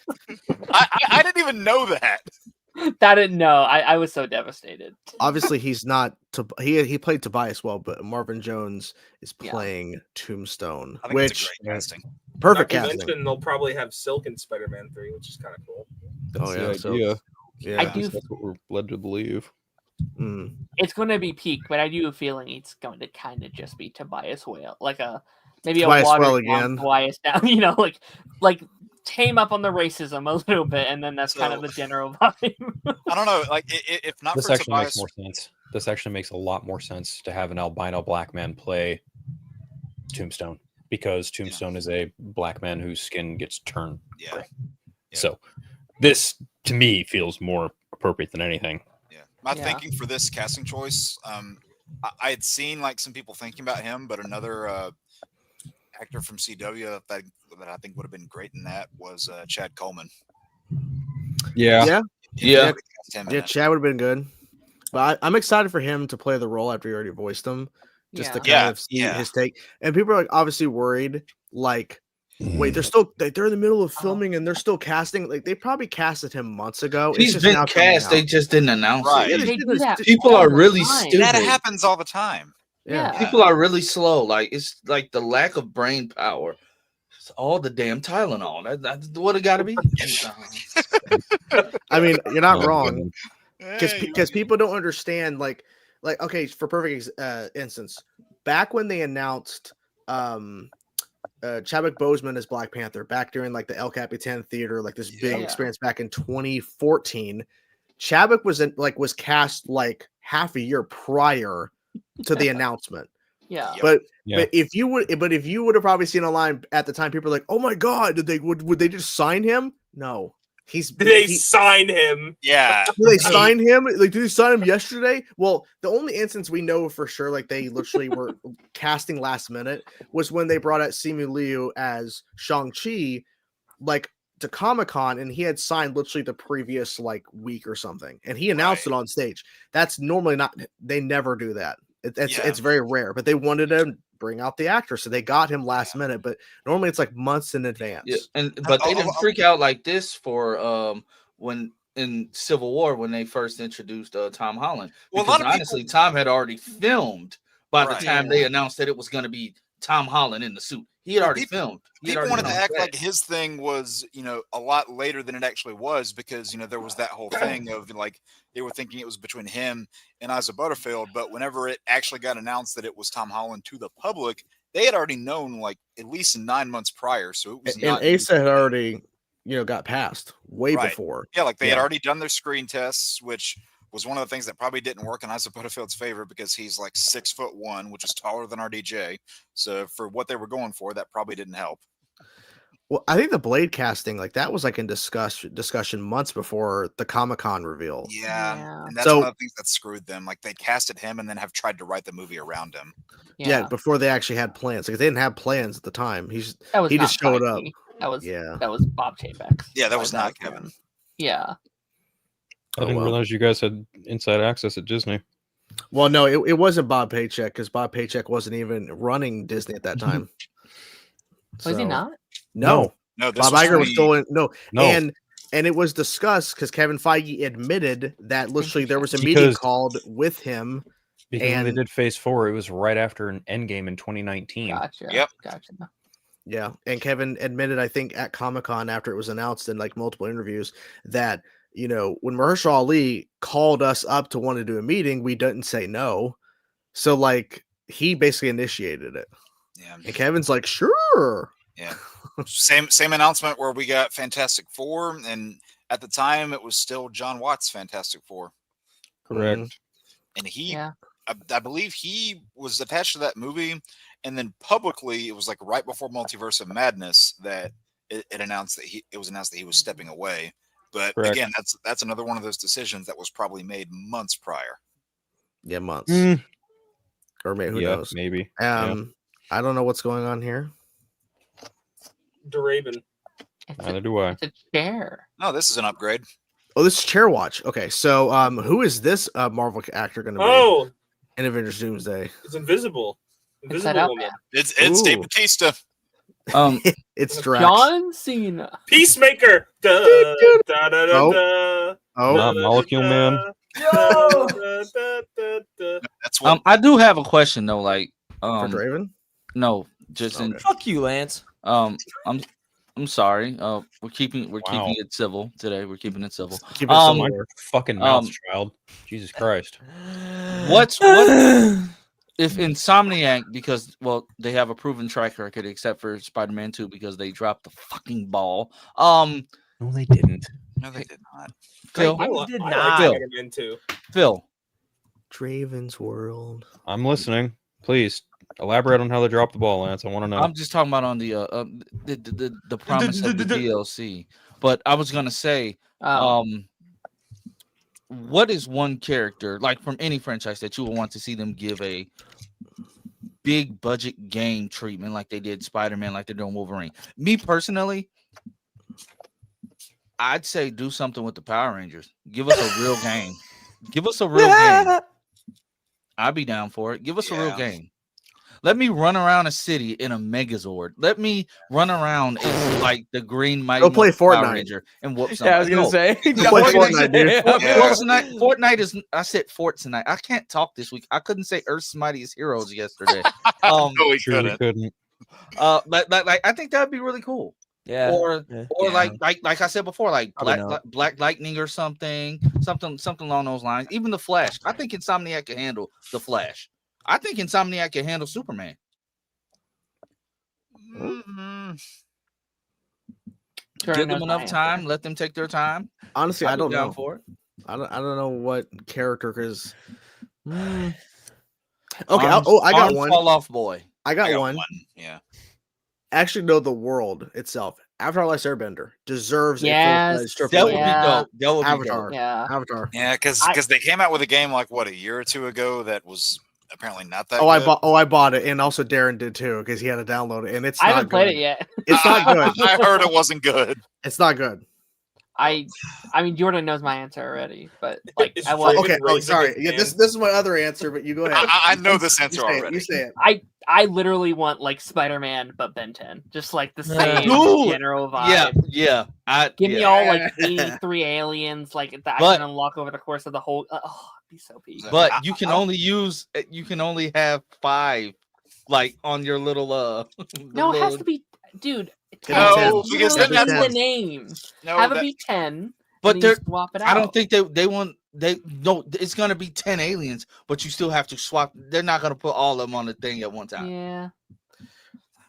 I didn't even know that. That didn't know. I was so devastated. Obviously, he's not. He played Tobias well, but Marvin Jones is Yeah. playing Tombstone, I think it's which a great casting. perfect Not to casting. mention, they'll probably have Silk in Spider-Man 3, which is kind of cool. Oh yeah, That's the so idea. yeah. I do- That's what we're led to believe. Mm. It's going to be peak, but I do have a feeling it's going to kind of just be Tobias Whale, like maybe Tobias a watered Whale down again. Tobias down. Like tame up on the racism a little bit, and then that's kind of So- the general vibe. I don't know. Like, if not This for actually makes Tobias, more sense. This actually makes a lot more sense to have an albino black man play Tombstone because Tombstone is a black man whose skin gets turned. yeah, gray. Yeah. So this to me feels more appropriate than anything. yeah. My Yeah. thinking for this casting choice, I had seen like some people thinking about him, but another actor from CW that I think would have been great in that was Chad Coleman. Yeah. Yeah. Chad would have been good. But I'm excited for him to play the role after he already voiced him, just to kind of see his take. And people are like obviously worried, like, wait, they're in the middle of filming and they're still casting. Like they probably casted him months ago. He's just been now coming cast. out. They just didn't announce Right. it. Yeah, They do that People all are the really time. stupid. That happens all the time. Yeah. People are really slow. Like it's like the lack of brain power. It's all the damn Tylenol. That's what it got to be. I mean, you're not Oh, wrong. goodness. Because people don't understand, like okay, for perfect instance, back when they announced Chadwick Boseman as Black Panther, back during like the El Capitan Theater, like this big experience back in 2014, Chadwick was cast like half a year prior to the announcement. Yeah. But if you would have probably seen online at the time, people were like, "Oh my god, would they just sign him?" No. Did they sign him? Yeah. Did they sign him? Like, did they sign him yesterday? Well, the only instance we know for sure, like they literally were casting last minute, was when they brought out Simu Liu as Shang-Chi, like to Comic-Con, and he had signed literally the previous like week or something, and he announced it on stage. That's normally not. They never do that. It's very rare, but they wanted to bring out the actor, so they got him last minute. But normally it's like months in advance. Yeah, but they didn't freak out like this for when in Civil War when they first introduced Tom Holland. Well, because honestly, Tom had already filmed by the time they announced that it was going to be Tom Holland in the suit. He had already filmed. People wanted to act like his thing was, a lot later than it actually was because, there was that whole thing of like they were thinking it was between him and Asa Butterfield. But whenever it actually got announced that it was Tom Holland to the public, they had already known like at least 9 months prior. So it was and Asa had already, got passed way before. Yeah, like they had already done their screen tests, which was one of the things that probably didn't work in Asa Butterfield's favor because he's like 6'1", which is taller than RDJ. So for what they were going for, that probably didn't help. Well, I think the Blade casting, like that was like in discussion months before the Comic-Con reveal. Yeah. And that's one of the things that screwed them. Like they casted him and then have tried to write the movie around him. Yeah, before they actually had plans. Like they didn't have plans at the time. He just showed up. That was Bob Chapek. Yeah, that was not Kevin. Yeah. I didn't realize you guys had inside access at Disney. Well, no, it wasn't Bob Paycheck because Bob Paycheck wasn't even running Disney at that time. Was he not? No. Bob Iger was still in. No. And it was discussed because Kevin Feige admitted that literally there was a meeting called with him. Because when they did Phase 4, it was right after an Endgame in 2019. Gotcha. Yep. Gotcha. Yeah, and Kevin admitted, I think, at Comic-Con after it was announced in like multiple interviews that when Mahershala Ali called us up to want to do a meeting, we didn't say no. So like he basically initiated it. Yeah. And Kevin's like, sure. Yeah. Same announcement where we got Fantastic Four, and at the time it was still John Watts' Fantastic Four. Correct. And he I believe he was attached to that movie, and then publicly it was like right before Multiverse of Madness that it announced that it was announced that he was stepping away. But again, that's another one of those decisions that was probably made months prior. Yeah, months. Or maybe who knows? Maybe. I don't know what's going on here. DeRaven. Neither do I. It's a chair. No, this is an upgrade. Oh, this is Chair Watch. Okay, so who is this Marvel actor going to be? Oh, in Avengers Doomsday. It's Invisible. Invisible Woman. It's Dave Bautista. It's Drax. John Cena. Peacemaker. Oh, not Molecule Man. That's what I do have a question though. Like, for Draven? No, just in. Fuck you, Lance. I'm sorry. We're keeping it civil today. We're keeping it civil. Keep it civil. Your fucking mouth, child. Jesus Christ. What if Insomniac, because they have a proven track record except for Spider-Man 2 because they dropped the fucking ball. No, they didn't. No, they did not. Phil, I did like not. Spider-Man too. Phil, Draven's World. I'm listening. Please elaborate on how they dropped the ball, Lance. I want to know. I'm just talking about on the promise of the DLC. But I was gonna say, what is one character like from any franchise that you would want to see them give a big budget game treatment like they did Spider-Man, like they're doing Wolverine. Me personally, I'd say do something with the Power Rangers. Give us a real game. Give us a real game. I'd be down for it. Give us a real game. Let me run around a city in a Megazord. Let me run around as like the Green Mighty Go play Power Fortnite. Ranger and whoop something. Yeah, I was gonna say. Play Fortnite, dude. Fortnite is. I said Fortnite. I can't talk this week. I couldn't say Earth's Mightiest Heroes yesterday. No, we couldn't. Like I think that'd be really cool. Yeah. Or like I said before, like Black Lightning or something along those lines. Even the Flash. I think Insomniac can handle the Flash. I think Insomniac can handle Superman. Mm-hmm. Give them enough time. Let them take their time. Honestly, I don't know. For it. I don't know what character because. Okay. Arms I got one. Fall off boy. I got one. Yeah. Actually, no, the world itself. Avatar: Last Airbender deserves Yes, a full-fledged That would AAA. be dope. That would be Avatar. dope. Yeah. Avatar. Yeah, because they came out with a game like what, a year or two ago that was apparently not that. Oh, good. I bought it, and also Darren did too because he had to download it, and it's. I not haven't played good. it yet. It's not good. I heard it wasn't good. It's not good. I mean, Jordan knows my answer already, but like, It's I want. Okay. Oh, Raising sorry. his Yeah, hand. this is my other answer, but you go ahead. I know this You answer say it, already. You say it. I literally want like Spider-Man, but Ben 10, just like the same Dude! general vibe. Yeah. Give me all like 83 aliens, like that I But- can unlock over the course of the whole. Oh, it'd be so peak. But you can only have 5, like on your little No, it has to be, dude. No, 10. because Literally then in that's- the name. No, Have it that- be 10. But and then you they're swap it out. I don't think they want no. It's gonna be 10 aliens, but you still have to swap. They're not gonna put all of them on the thing at one time. Yeah.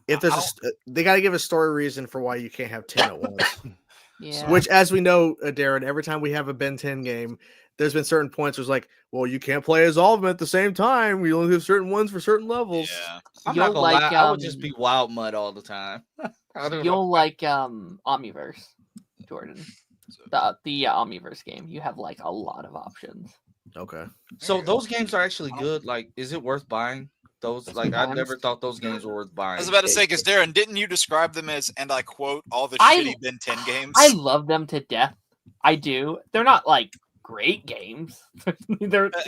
If there's they got to give a story reason for why you can't have 10 at once. Yeah. Which, as we know, Darren, every time we have a Ben 10 game, there's been certain points where it's like, well, you can't play as all of them at the same time. We only have certain ones for certain levels. Yeah. I'm You'll not gonna like, lie. I would just be Wild Mud all the time. I don't know. You'll like Omniverse, Jordan. The Omniverse game. You have like a lot of options. Okay. So those games are actually good. Like, is it worth buying? Those like I never thought those games were worth buying. I was about to say, because Darren, didn't you describe them as, and I quote, all the I- shitty Ben 10 games? I love them to death. I do. They're not like great games. They're but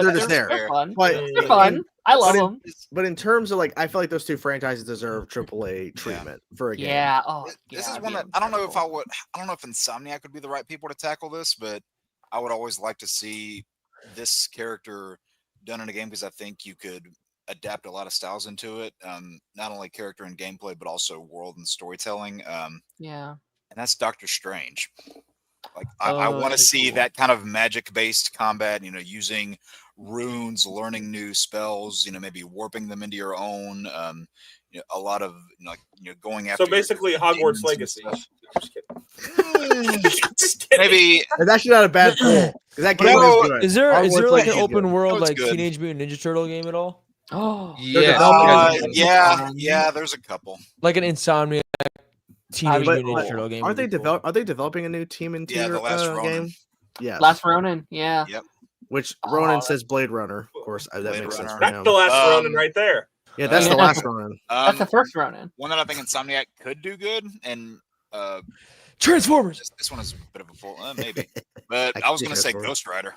they're just there. They're fun. But They're fun. I love but them. But in terms of like, I feel like those two franchises deserve AAA treatment for a game. Yeah. Oh, This yeah, is one that I don't know if Insomniac would be the right people to tackle this, but I would always like to see this character done in a game because I think you could adapt a lot of styles into it. Not only character and gameplay, but also world and storytelling. Yeah. And that's Doctor Strange. Like I Oh, want to that'd be see cool. that kind of magic-based combat. Using runes, learning new spells. Maybe warping them into your own. A lot of going after. So basically, Hogwarts demons and Legacy. stuff. Just kidding. Just kidding. Maybe It's actually not a bad poll because that game No, is good. Is there Hogwarts like an Legacy is open good. world it's like good. Teenage Mutant Ninja Turtle game at all? Oh. yeah. There's a couple. Like an Insomniac Teenage But- Mutant Ninja but Turtle game? Aren't they would be cool. Are they developing a new team in Yeah, the Last Ronin. game? Yeah. Last Ronin. Yeah. Yep. Which Oh, Ronin that's- says Blade Runner. Of course, that Blade makes sense Runner. for That's him. the last Um, Ronin right there. Yeah, that's the Yeah. last Ronin. That's the first Ronin. One that I think Insomniac could do good, and Transformers. this one is a bit of a full, maybe. But I I was can going to see say Transformers. Ghost Rider.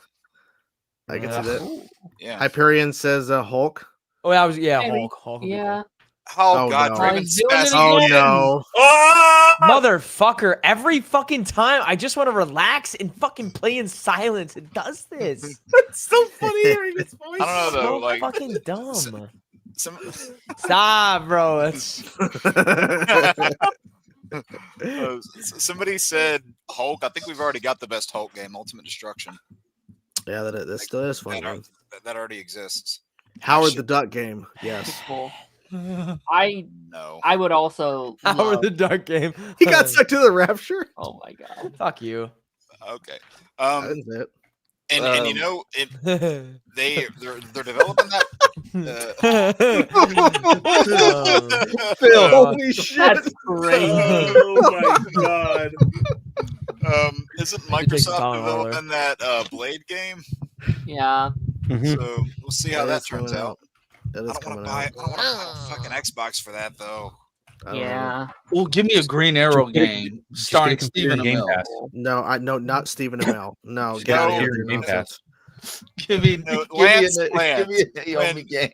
I can see that. Yeah. Hyperion says Hulk. Oh, I was Maybe. Hulk. would be Yeah. Oh, Oh, God, no. Draven He's doing it Spasm. Oh again. no! Oh! cool. Motherfucker! Every fucking time, I just want to relax and fucking play in silence. It does this. It's so funny hearing his voice. I don't know, though. So Like, fucking dumb. some, Stop, bro. It's somebody said Hulk. I think we've already got the best Hulk game, Ultimate Destruction. Yeah, that still is fun. man. That already exists. Howard Shit. the Duck game. Yes. It's cool. I No. would also. Howard love- the Dark game. He got stuck to the rapture. Oh my god. Fuck you. Okay. I didn't say it. And they're developing that. Phil, Uh, holy shit! That's great. Oh my god. Isn't takes Microsoft Don Waller. developing that Blade game? Yeah. So we'll see how that That's turns coming out. That is I don't coming want to buy. out. I don't want to buy a fucking Xbox for that though. I don't know. Yeah. Well, give me a Green Arrow Just get a- game just starring get a computer Stephen Game Amell. Pass. No, not Stephen Amell. No, Just get go out of here. here with in your Game Pass. nonsense. Give me, No, give me Lance, a Lance, Naomi game.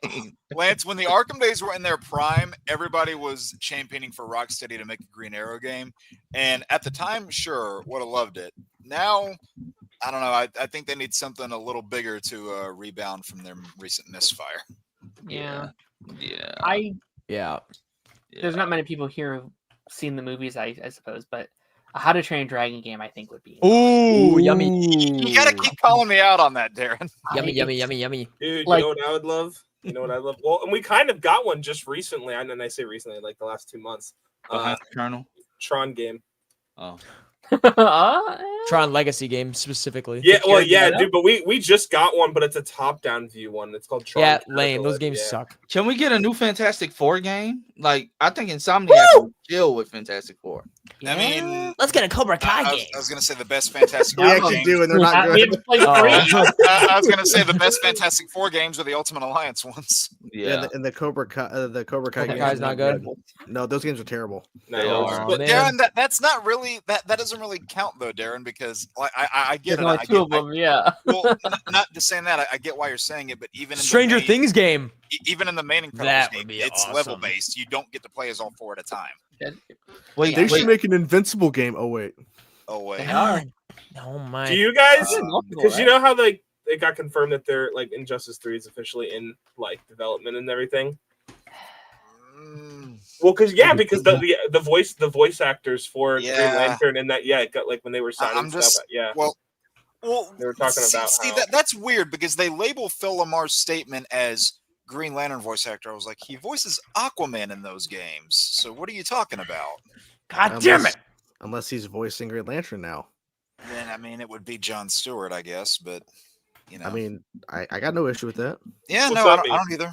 Lance, when the Arkham days were in their prime, everybody was championing for Rocksteady to make a Green Arrow game, and at the time, sure, would have loved it. Now, I don't know. I think they need something a little bigger to rebound from their recent misfire. Yeah. Yeah. Yeah. There's not many people here who've seen the movies, I suppose, but a How to Train Dragon game, I think, would be. Ooh, yummy. You gotta keep calling me out on that, Darren. Yummy, yummy, yummy, yummy. Dude, Like- you know what I would love? You know what I love? Well, and we kind of got one just recently. I say recently, like the last 2 months. Behind the Colonel. Tron game. Oh. Tron Legacy game specifically. Yeah, well, Care to yeah, get dude. But we just got one, but it's a top-down view one. It's called Tron. Yeah, Capital. lame. Those games Yeah. suck. Can we get a new Fantastic Four game? Like, I think Insomniac would chill with Fantastic Four. I mean, Let's get a Cobra Kai I game. was gonna say the best Fantastic We Four actually games. do, and they're not We good. haven't played Oh. three. I was gonna say the best Fantastic Four games are the Ultimate Alliance ones. Yeah. And the Cobra Kai, Cobra games Kai's are not good. No, those games are terrible. No, They are. But man. Darren, that's not really that doesn't really count though, Darren, because like I get There's it. only I two get, of them, yeah. well, not just saying that. I get why you're saying it, but even in Stranger the main, Things game. even in the main Incredibles That game, would be it's awesome. level based. You don't get to play as all four at a time. Wait, They wait. should make an Invincible game. Oh wait, Oh wait, They are. Oh my. Do you guys? Multiple, Because you right? know how like it got confirmed that they're like Injustice 3 is officially in like development and everything. Mm, Well, because the voice actors for Green Yeah. Lantern and that it got like when they were signing I'm stuff. just- Yeah, well, they were talking see, about see how- that's weird because they label Phil Lamar's statement as Green Lantern voice actor. I was like, he voices Aquaman in those games. So what are you talking about? God damn it. Unless he's voicing Green Lantern now. Then I mean, it would be Jon Stewart, I guess. But you know, I mean, I got no issue with that. yeah, what's no, that I don't either.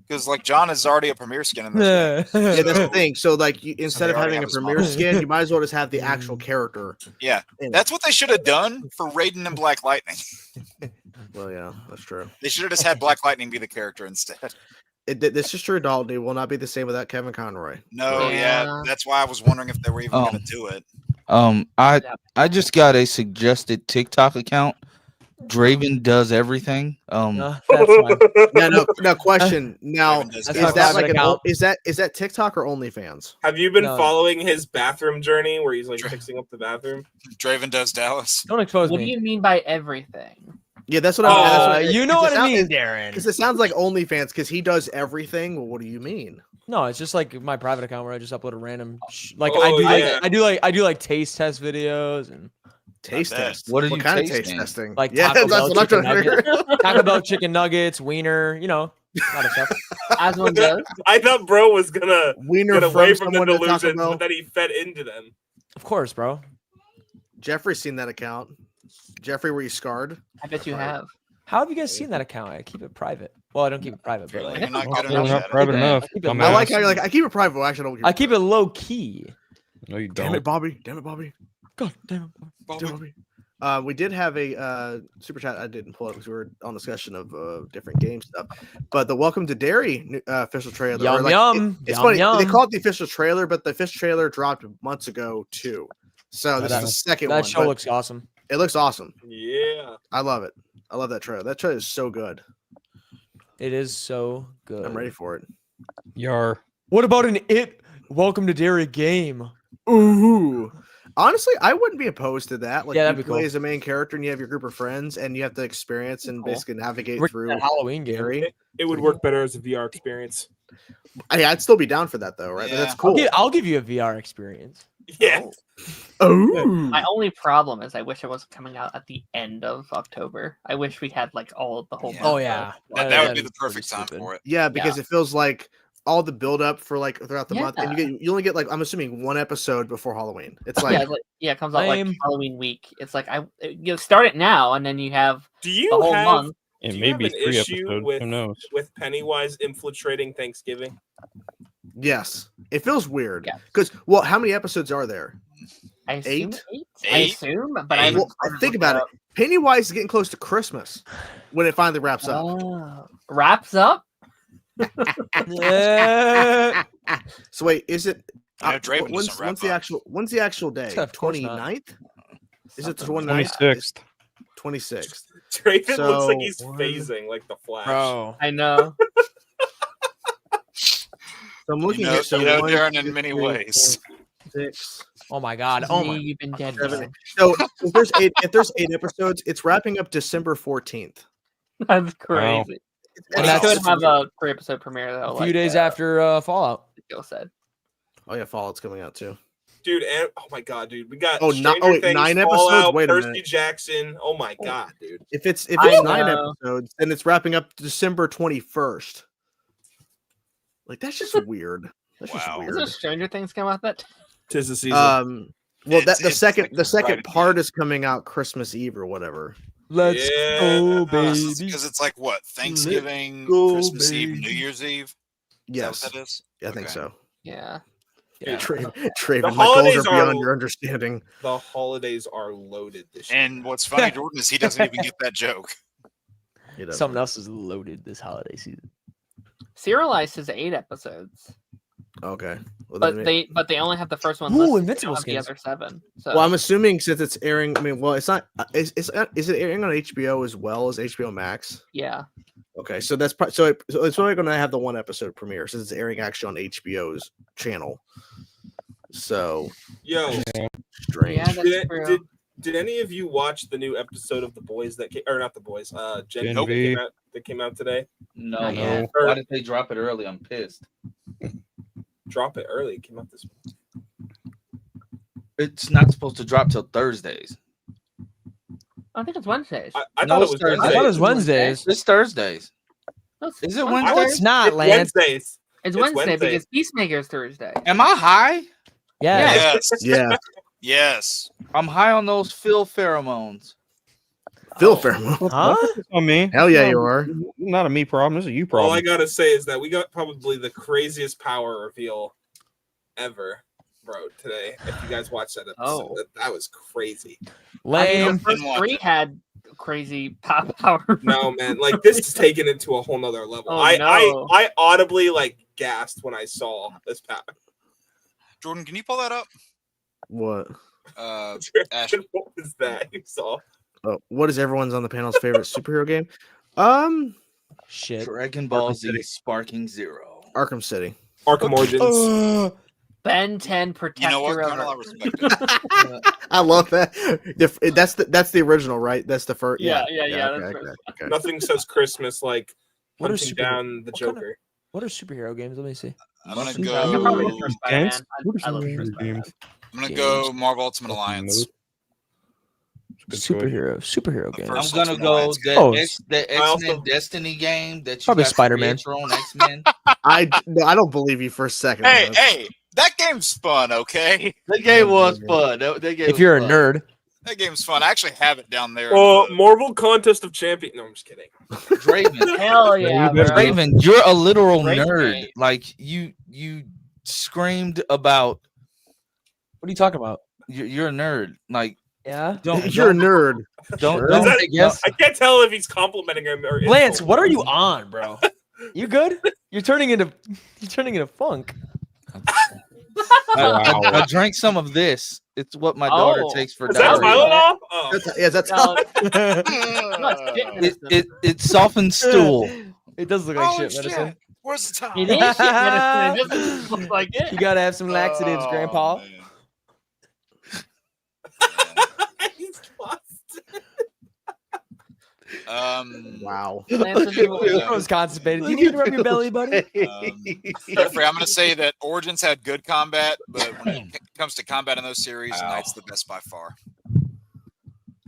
Because like John is already a premiere skin in this. game. Yeah, that's the thing. So like, instead of already having have a his premiere model. skin, you might as well just have the actual character. Yeah, in it. that's what they should have done for Raiden and Black Lightning. Well, yeah, that's true. They should have just had Black Lightning be the character instead. This is true. Dalton will not be the same without Kevin Conroy. No, Yeah. yeah, that's why I was wondering if they were even going to do it. I just got a suggested TikTok account. Draven does everything. No, that's fine. No question. Now, Draven does is That's that my like account. is that TikTok or OnlyFans? Have you been No. following his bathroom journey where he's like Dra- fixing up the bathroom? Draven does Dallas. Don't expose What do me. you mean by everything? Yeah, that's what Oh, I'm. You know what I mean, Darren. Because it sounds like OnlyFans because he does everything. Well, what do you mean? No, it's just like my private account where I just upload a random like Oh, I yeah. do like taste test videos and Taste bad. test. What are you kind of tasting? taste testing? Like yeah, Taco that's Bell what I'm chicken trying to figure. Taco Bell chicken nuggets, wiener, you know, a lot of stuff. As one does. I thought bro was gonna Wiener get away from from the someone to Taco delusion, Bell. but then he fed into them. Of course, bro. Jeffrey's seen that account. Jeffrey, were you scarred? I bet you have. How have you guys seen that account? I keep it private. Well, I don't keep it private, but Really? like, You're not Well, good we're enough not at private it. enough. keep it dumbass. I like how you're like I keep it private. Well, actually, I don't. I keep it low key. No, you Damn don't. it, Bobby. Damn it, Bobby. God damn. Damn it, Bobby. We did have a super chat. I didn't pull it because we were on discussion of different game stuff. But the Welcome to Derry official trailer. Yum, or, yum, it's yum, funny. They yum. call it the official trailer, but the official trailer dropped months ago too. So this is the second one. That show but looks awesome. it looks awesome. Yeah. I love it. I love that trailer. That trailer is so good. It is so good. I'm ready for it. Yar. What about an Welcome to Derry game? Ooh. Honestly, I wouldn't be opposed to that. Like, Yeah, you that'd be play cool. as a main character and you have your group of friends and you have to experience and Cool. basically navigate We're through that Halloween game. Derry. It would work better as a VR experience. I'd still be down for that though, right? But that's Yeah. cool. I'll give you a VR experience. Yeah. Oh, My only problem is I wish it wasn't coming out at the end of October. I wish we had like all of the whole Yeah. month. Oh yeah, That That'd would be the pretty perfect time stupid. for it. yeah, because it feels like all the build up for like throughout the month, and Yeah. you only get like I'm assuming one episode before Halloween. It's like It comes out like Lame. Halloween week. It's like you start it now and then you have Do the you whole have month. It Do you may have be an 3 issue episodes. with- Who knows? with Pennywise infiltrating Thanksgiving? yes, it feels weird Yeah. because well, how many episodes are there? I assume Eight? eight. I Eight? assume, but I Well, think about it. Pennywise is getting close to Christmas when it finally wraps up. Wraps up. So wait, is it? I know Draven doesn't wrap When's the actual day? Of course not. 29th? Is it the Something 29th? 26th. 26th. Draven looks like he's So, phasing like the Flash. Bro. I know. So I'm looking You know, at so you know one, Darren, two, in many three, ways. 4, 6. Oh my god. Oh my. You've been dead. Seven. bro. So if there's 8 episodes, it's wrapping up December 14th. That's crazy. And They that's could have a 3-episode premiere though. A few days after Fallout. Gil said. Oh yeah, Fallout's coming out too. Dude, and oh my god, dude, we got wait, Things, 9 episodes? Fallout, Wait a Percy minute. Jackson. Oh my god, dude. If it's I 9 know. episodes, then it's wrapping up December 21st. Like that's just weird. That's Wow. just Is weird. there Stranger Things come out that? Tis the season. Well, It's- the it's second like right part is coming out Christmas Eve or whatever. Let's Yeah. go, baby. Because it's like what? Thanksgiving, go, Christmas Eve, baby. New Year's Eve? Is Yes, that what that is? I think Okay. so. Yeah. Yeah. Traven, The my goals holidays are beyond are- your understanding. The holidays are loaded this year. And what's funny, Jordan, is he doesn't even get that joke. You know. Something else is loaded this holiday season. Serialized is 8 episodes, Okay. Well, but then they only have the first one. Ooh, listed. They Invincible don't have the skins. other 7. So well, I'm assuming since it's airing. I mean, well, it's not. Is it airing on HBO as well as HBO Max? yeah. Okay, so that's so it's only going to have the 1 episode premiere since it's airing actually on HBO's channel. So Yo, strange. Yeah, that's did, true. did, did any of you watch the new episode of The Boys that came, or not The Boys, Gen Gen V. that came out today? No, Not man. yet. Why did they drop it early? I'm pissed. Drop it early. It came out this week. It's not supposed to drop till Thursdays. I think it's Wednesdays. I No, thought it was it's Thursday. I thought it was Wednesday. Wednesdays. It's Thursdays. No, it's Is it Wednesday. No, Wednesday? it's not, It's Lance. Wednesdays. It's It's Wednesday Wednesday. because Peacemaker is Thursday. Am I high? Yeah. Yes. Yeah, Yes. I'm high on those Phil pheromones. Phil Fairmont. Huh? On me. Hell yeah, you are. Not a me problem. This is a you All problem. I gotta say is that we got probably the craziest power reveal ever, bro. Today, if you guys watched that episode, Oh. that was crazy. I Lame. mean, the first Didn't watch 3 it. had crazy power. No, man, like this is taken it to a whole nother level. Oh, I audibly like gasped when I saw this power. Jordan, can you pull that up? What? Ash. What was that you saw? What is everyone's on the panel's favorite superhero game? Shit. Dragon Ball Arkham Z City. Sparking Zero. Arkham City. Arkham Origins. Ben 10 Protector You know what, of Colonel? I Earth. respect it. I love that. That's the original, right? That's the first. Yeah, Okay, that's okay. Nothing says Christmas like What are hunting super- down the what kind of- Joker. What are superhero games? Let me see. I'm gonna Nothing- I probably go. prefer Spider-Man. Games? I love the first Spider-Man. I'm gonna go Marvel Ultimate Alliance. Good choice. Superhero The games. first I'm gonna Ultimate go Alliance the, Oh, the I also- X-Men Destiny game that you Probably got to Spider-Man. create your own X-Men. I don't believe you for a second. Hey, man. hey, that game's fun. Okay, The game was fun. That game If was you're a fun. nerd, that game's fun. I actually have it down there. Oh, Marvel Contest of Champions. No, I'm just kidding. Draven, Hell yeah, you better bro. Draven, you're a literal Great nerd. game. Like you screamed about. what are you talking about? You're a nerd. Like Yeah. You're a nerd. don't Sure. don't Is that- say yes. I can't tell if he's complimenting him or Lance, insulting what are him. you on, bro? You good? You're turning into funk. I drank some of this. It's what my daughter Oh. takes for Is that diarrhea. Tylenol? Oh, That's No, It softens stool. It does look like Holy shit medicine. shit. Where's the time? It is shit medicine. It doesn't look like You it. gotta have some laxatives, Oh, Grandpa. man. he's lost. wow. Lance is evil. I was constipated. You need to rub your belly, buddy. Jeffrey, I'm going to say that Origins had good combat, but when it comes to combat in those series, Knight's the best by far.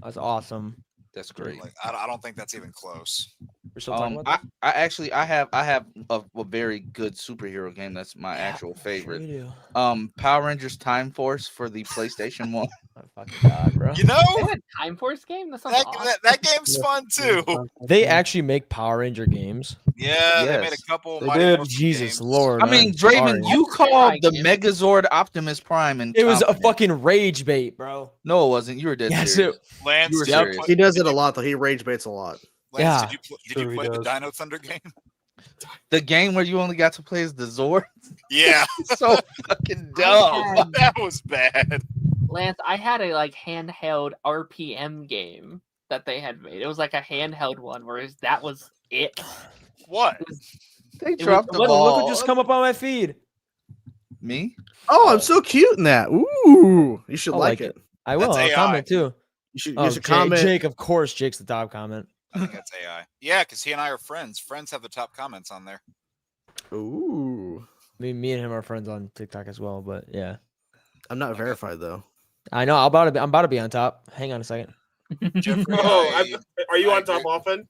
That's awesome. That's great. Like, I don't think that's even close. We're still talking about I actually I have a very good superhero game that's my actual that? favorite. We do. Power Rangers Time Force for the PlayStation 1. Oh, fucking God, bro. You know, They had Time Force game? That sounds that, awesome. that game's fun too. They actually make Power Ranger games. Yeah, they made Yes. a couple. They Mighty did. Morphin Jesus games. Lord. I mean, I'm Draven, sorry. you That's called right, the yeah. Megazord Optimus Prime and It was a fucking rage bait, bro. No, it wasn't. You were dead Yes, serious. Lance, You were did you serious. play- He does it a lot, though. He rage baits a lot. Lance, Yeah. did you Sure he play the does. Dino Thunder game? The game where you only got to play as the Zord. Yeah, So fucking dumb. that was bad. Lance, I had a like handheld RPM game that they had made. It was like a handheld one, whereas that was it. What? They was- dropped the Look ball. what just come up on my feed. Me? Oh, I'm so cute in that. Ooh, you should I'll like like it. I will. That's I'll AI. comment too. You should, Oh, comment. Jake, of course, Jake's the top comment. I think that's AI. Yeah, because he and I are friends. Friends have the top comments on there. Ooh, Me and him are friends on TikTok as well, but yeah. I'm not verified though. I know. I'm about to be on top. Hang on a second. Jeffrey, Are you I on top agree. often?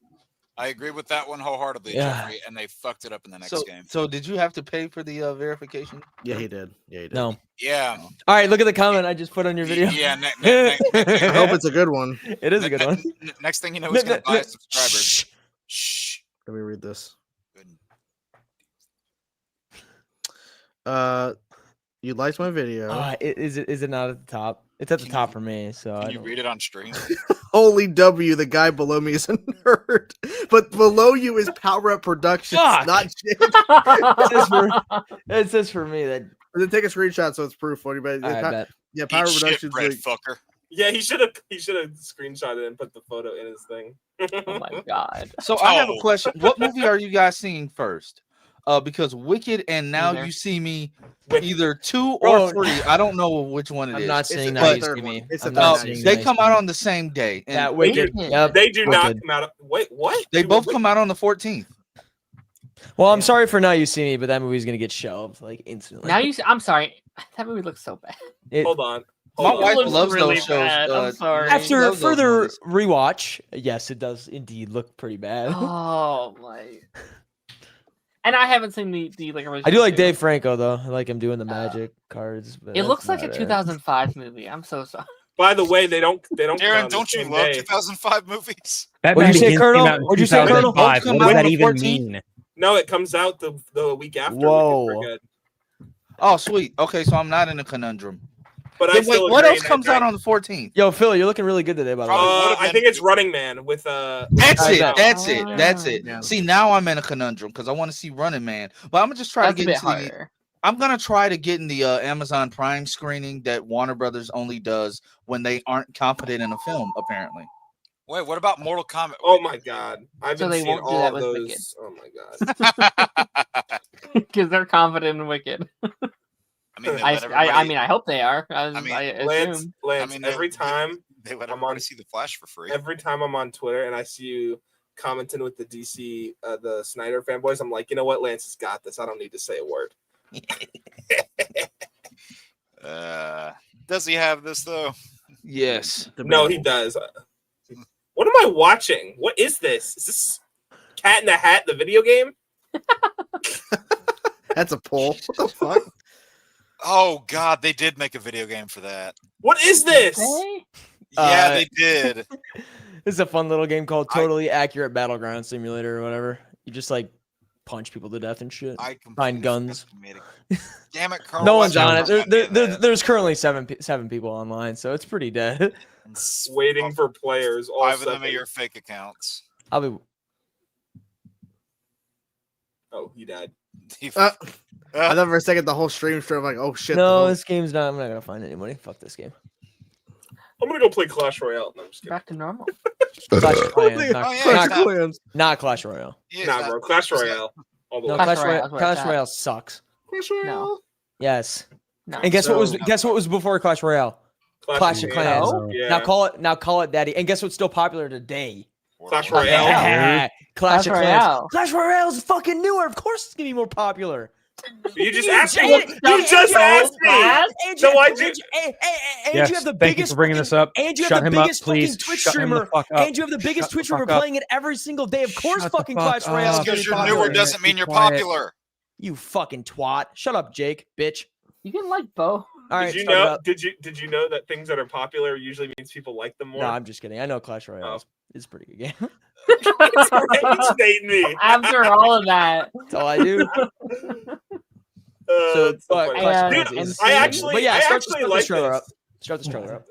I agree with that one wholeheartedly, Yeah. Jeffrey, and they fucked it up in the next game. So did you have to pay for the verification? Yeah, he did. Yeah, he did. No. Yeah. All right, look at the comment I just put on your video. Yeah. I hope it's a good one. It is a good one. Next thing you know, he's going to buy subscribers. Shh. Shh. Let me read this. Good. You liked my video. Is it not at the top? It's at the Can top you- for me. So Can you read it on stream? Holy W, the guy below me is a nerd. But below you is Power Up Productions, Fuck. not Jake. it says for me that. Then take a screenshot so it's proof for anybody. I bet. Yeah, Power Eat shit, Productions. bread like- fucker. Yeah, he should have screenshotted it and put the photo in his thing. Oh my god. So I have a Oh. question. What movie are you guys seeing first? Because Wicked and Now Either. You See Me, With- either 2 or Bro. 3. I don't know which one it I'm is. not It's seeing the Now You third See one. Me. It's I'm the not third seeing one. They Now You come See out Me. on the same day. And That Wicked. Wicked. Yep. They do not Wicked. come out. Wait, what? they both come out on the 14th. Well, I'm sorry for Now You See Me, but that movie's gonna get shelved like instantly. Now I'm sorry. That movie looks so bad. Hold on. My Hold on. wife looks loves really those shows. bad. I'm sorry. she After loves those further movies. rewatch, yes, it does indeed look pretty bad. Oh my. And I haven't seen the like original. I do like two. Dave Franco though. I like him doing the magic cards. But It that's looks like a about it. 2005 movie. I'm so sorry. By the way, they don't. come out Darren, on don't the you same love day. 2005 movies? What'd you say, Begins Colonel? came out in What'd you say, Colonel? 2005. Come What out does on that the even 14th? mean? No, it comes out the week after. Whoa. Wicked for Good. Oh, sweet. Okay, so I'm not in a conundrum. But I Then still wait, what agree else that comes out guy- on the 14th? Yo, Phil, you're looking really good today, by the way. Probably would've I been- think it's Running Man with That's I it. bet. That's it. That's it. Yeah. See, now I'm in a conundrum because I want to see Running Man, but I'm gonna just try That's to a get bit into the, harder. I'm gonna try to get in the Amazon Prime screening that Warner Brothers only does when they aren't confident in a film. Apparently, Wait, what about Mortal Kombat? Oh my god, I've So been they seeing won't do all that of with those. Wicked. Oh my god. Because they're confident in Wicked. I mean, they I let everybody, mean, I hope they are. I Lance, assume. every time they let I'm everybody on- see the Flash for free. every time I'm on Twitter and I see you commenting with the DC, the Snyder fanboys, I'm like, you know what, Lance has got this. I don't need to say a word. Does he have this though? yes. No, he does. What am I watching? What is this? Is this Cat in the Hat, the video game? That's a poll. What the fuck? Oh God, they did make a video game for that. What is this? Hey? Yeah, they did. This is a fun little game called Totally Accurate Battleground Simulator or whatever. You just like punch people to death and shit. I Find guns. Damn it, Colonel. No one's why on did it. you not do that? There's currently seven people online, so it's pretty dead. Waiting for players. All 5 of them seven. are your fake accounts. I'll be. Oh, he died. I thought for a second the whole stream straight. I'm like, oh shit. the No, whole- this game's not. I'm not gonna find anybody. Fuck this game. I'm gonna go play Clash Royale. No, I'm just kidding. Back to normal. Clash of Clans, Oh, yeah, not, it's not- Clans. not Clash Royale. Yeah, it's Nah, not- bro. Clash it's not- Royale. All the No, way. Clash Clash Royale, Royale. that's where Clash it's at. Royale sucks. Clash Royale. Yes. No. And guess what was So- guess what was before Clash Royale? Clash of Clans. Yeah. Now call it Daddy. And guess what's still popular today? Clash Warlord. Royale. Yeah. Clash of Clans. Royale. Clash Royale is fucking newer. Of course, it's gonna be more popular. You just You asked me. just- You just asked me. And So you, why'd and you- you Yes, have the thank you biggest for bringing this up. And you Shut have the him up, biggest please. fucking Twitch Shut him the streamer. fuck up. And you have the biggest Shut the Twitch fuck streamer up. playing it every single day. Of course, Shut the fucking fuck Clash Royale is up. gonna Because be you're popular. newer doesn't mean Be you're quiet. popular. You fucking twat. Shut up, Jake, bitch. You can like Bo. All right, Did you talk know? about- Did you know that things that are popular usually means people like them more? No, I'm just kidding. I know Clash Royale Oh. is a pretty good game. It's dating me. After all of that, That's all I do. So, but Clash Yeah, Royale dude, is- I actually, but yeah, I start, actually start like this trailer this. up. Start this trailer up.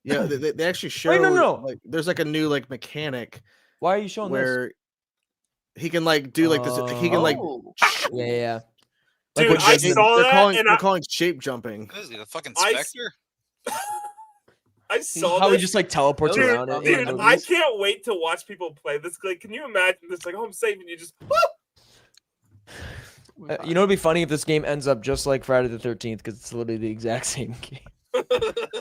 Yeah, they actually show. Wait, no. Like, there's like a new like mechanic Why are you showing this? where He can like do like this. He can like. Oh. Yeah. Dude, what I Jason- saw they're that, calling, and they're calling shape jumping. What is he, the fucking I- Spectre? I saw How he this. just like teleports Dude, around it. Dude, I can't wait to watch people play this. Like, can you imagine this? Like, oh, I'm safe, and you just. You know, it'd be funny if this game ends up just like Friday the 13th because it's literally the exact same game.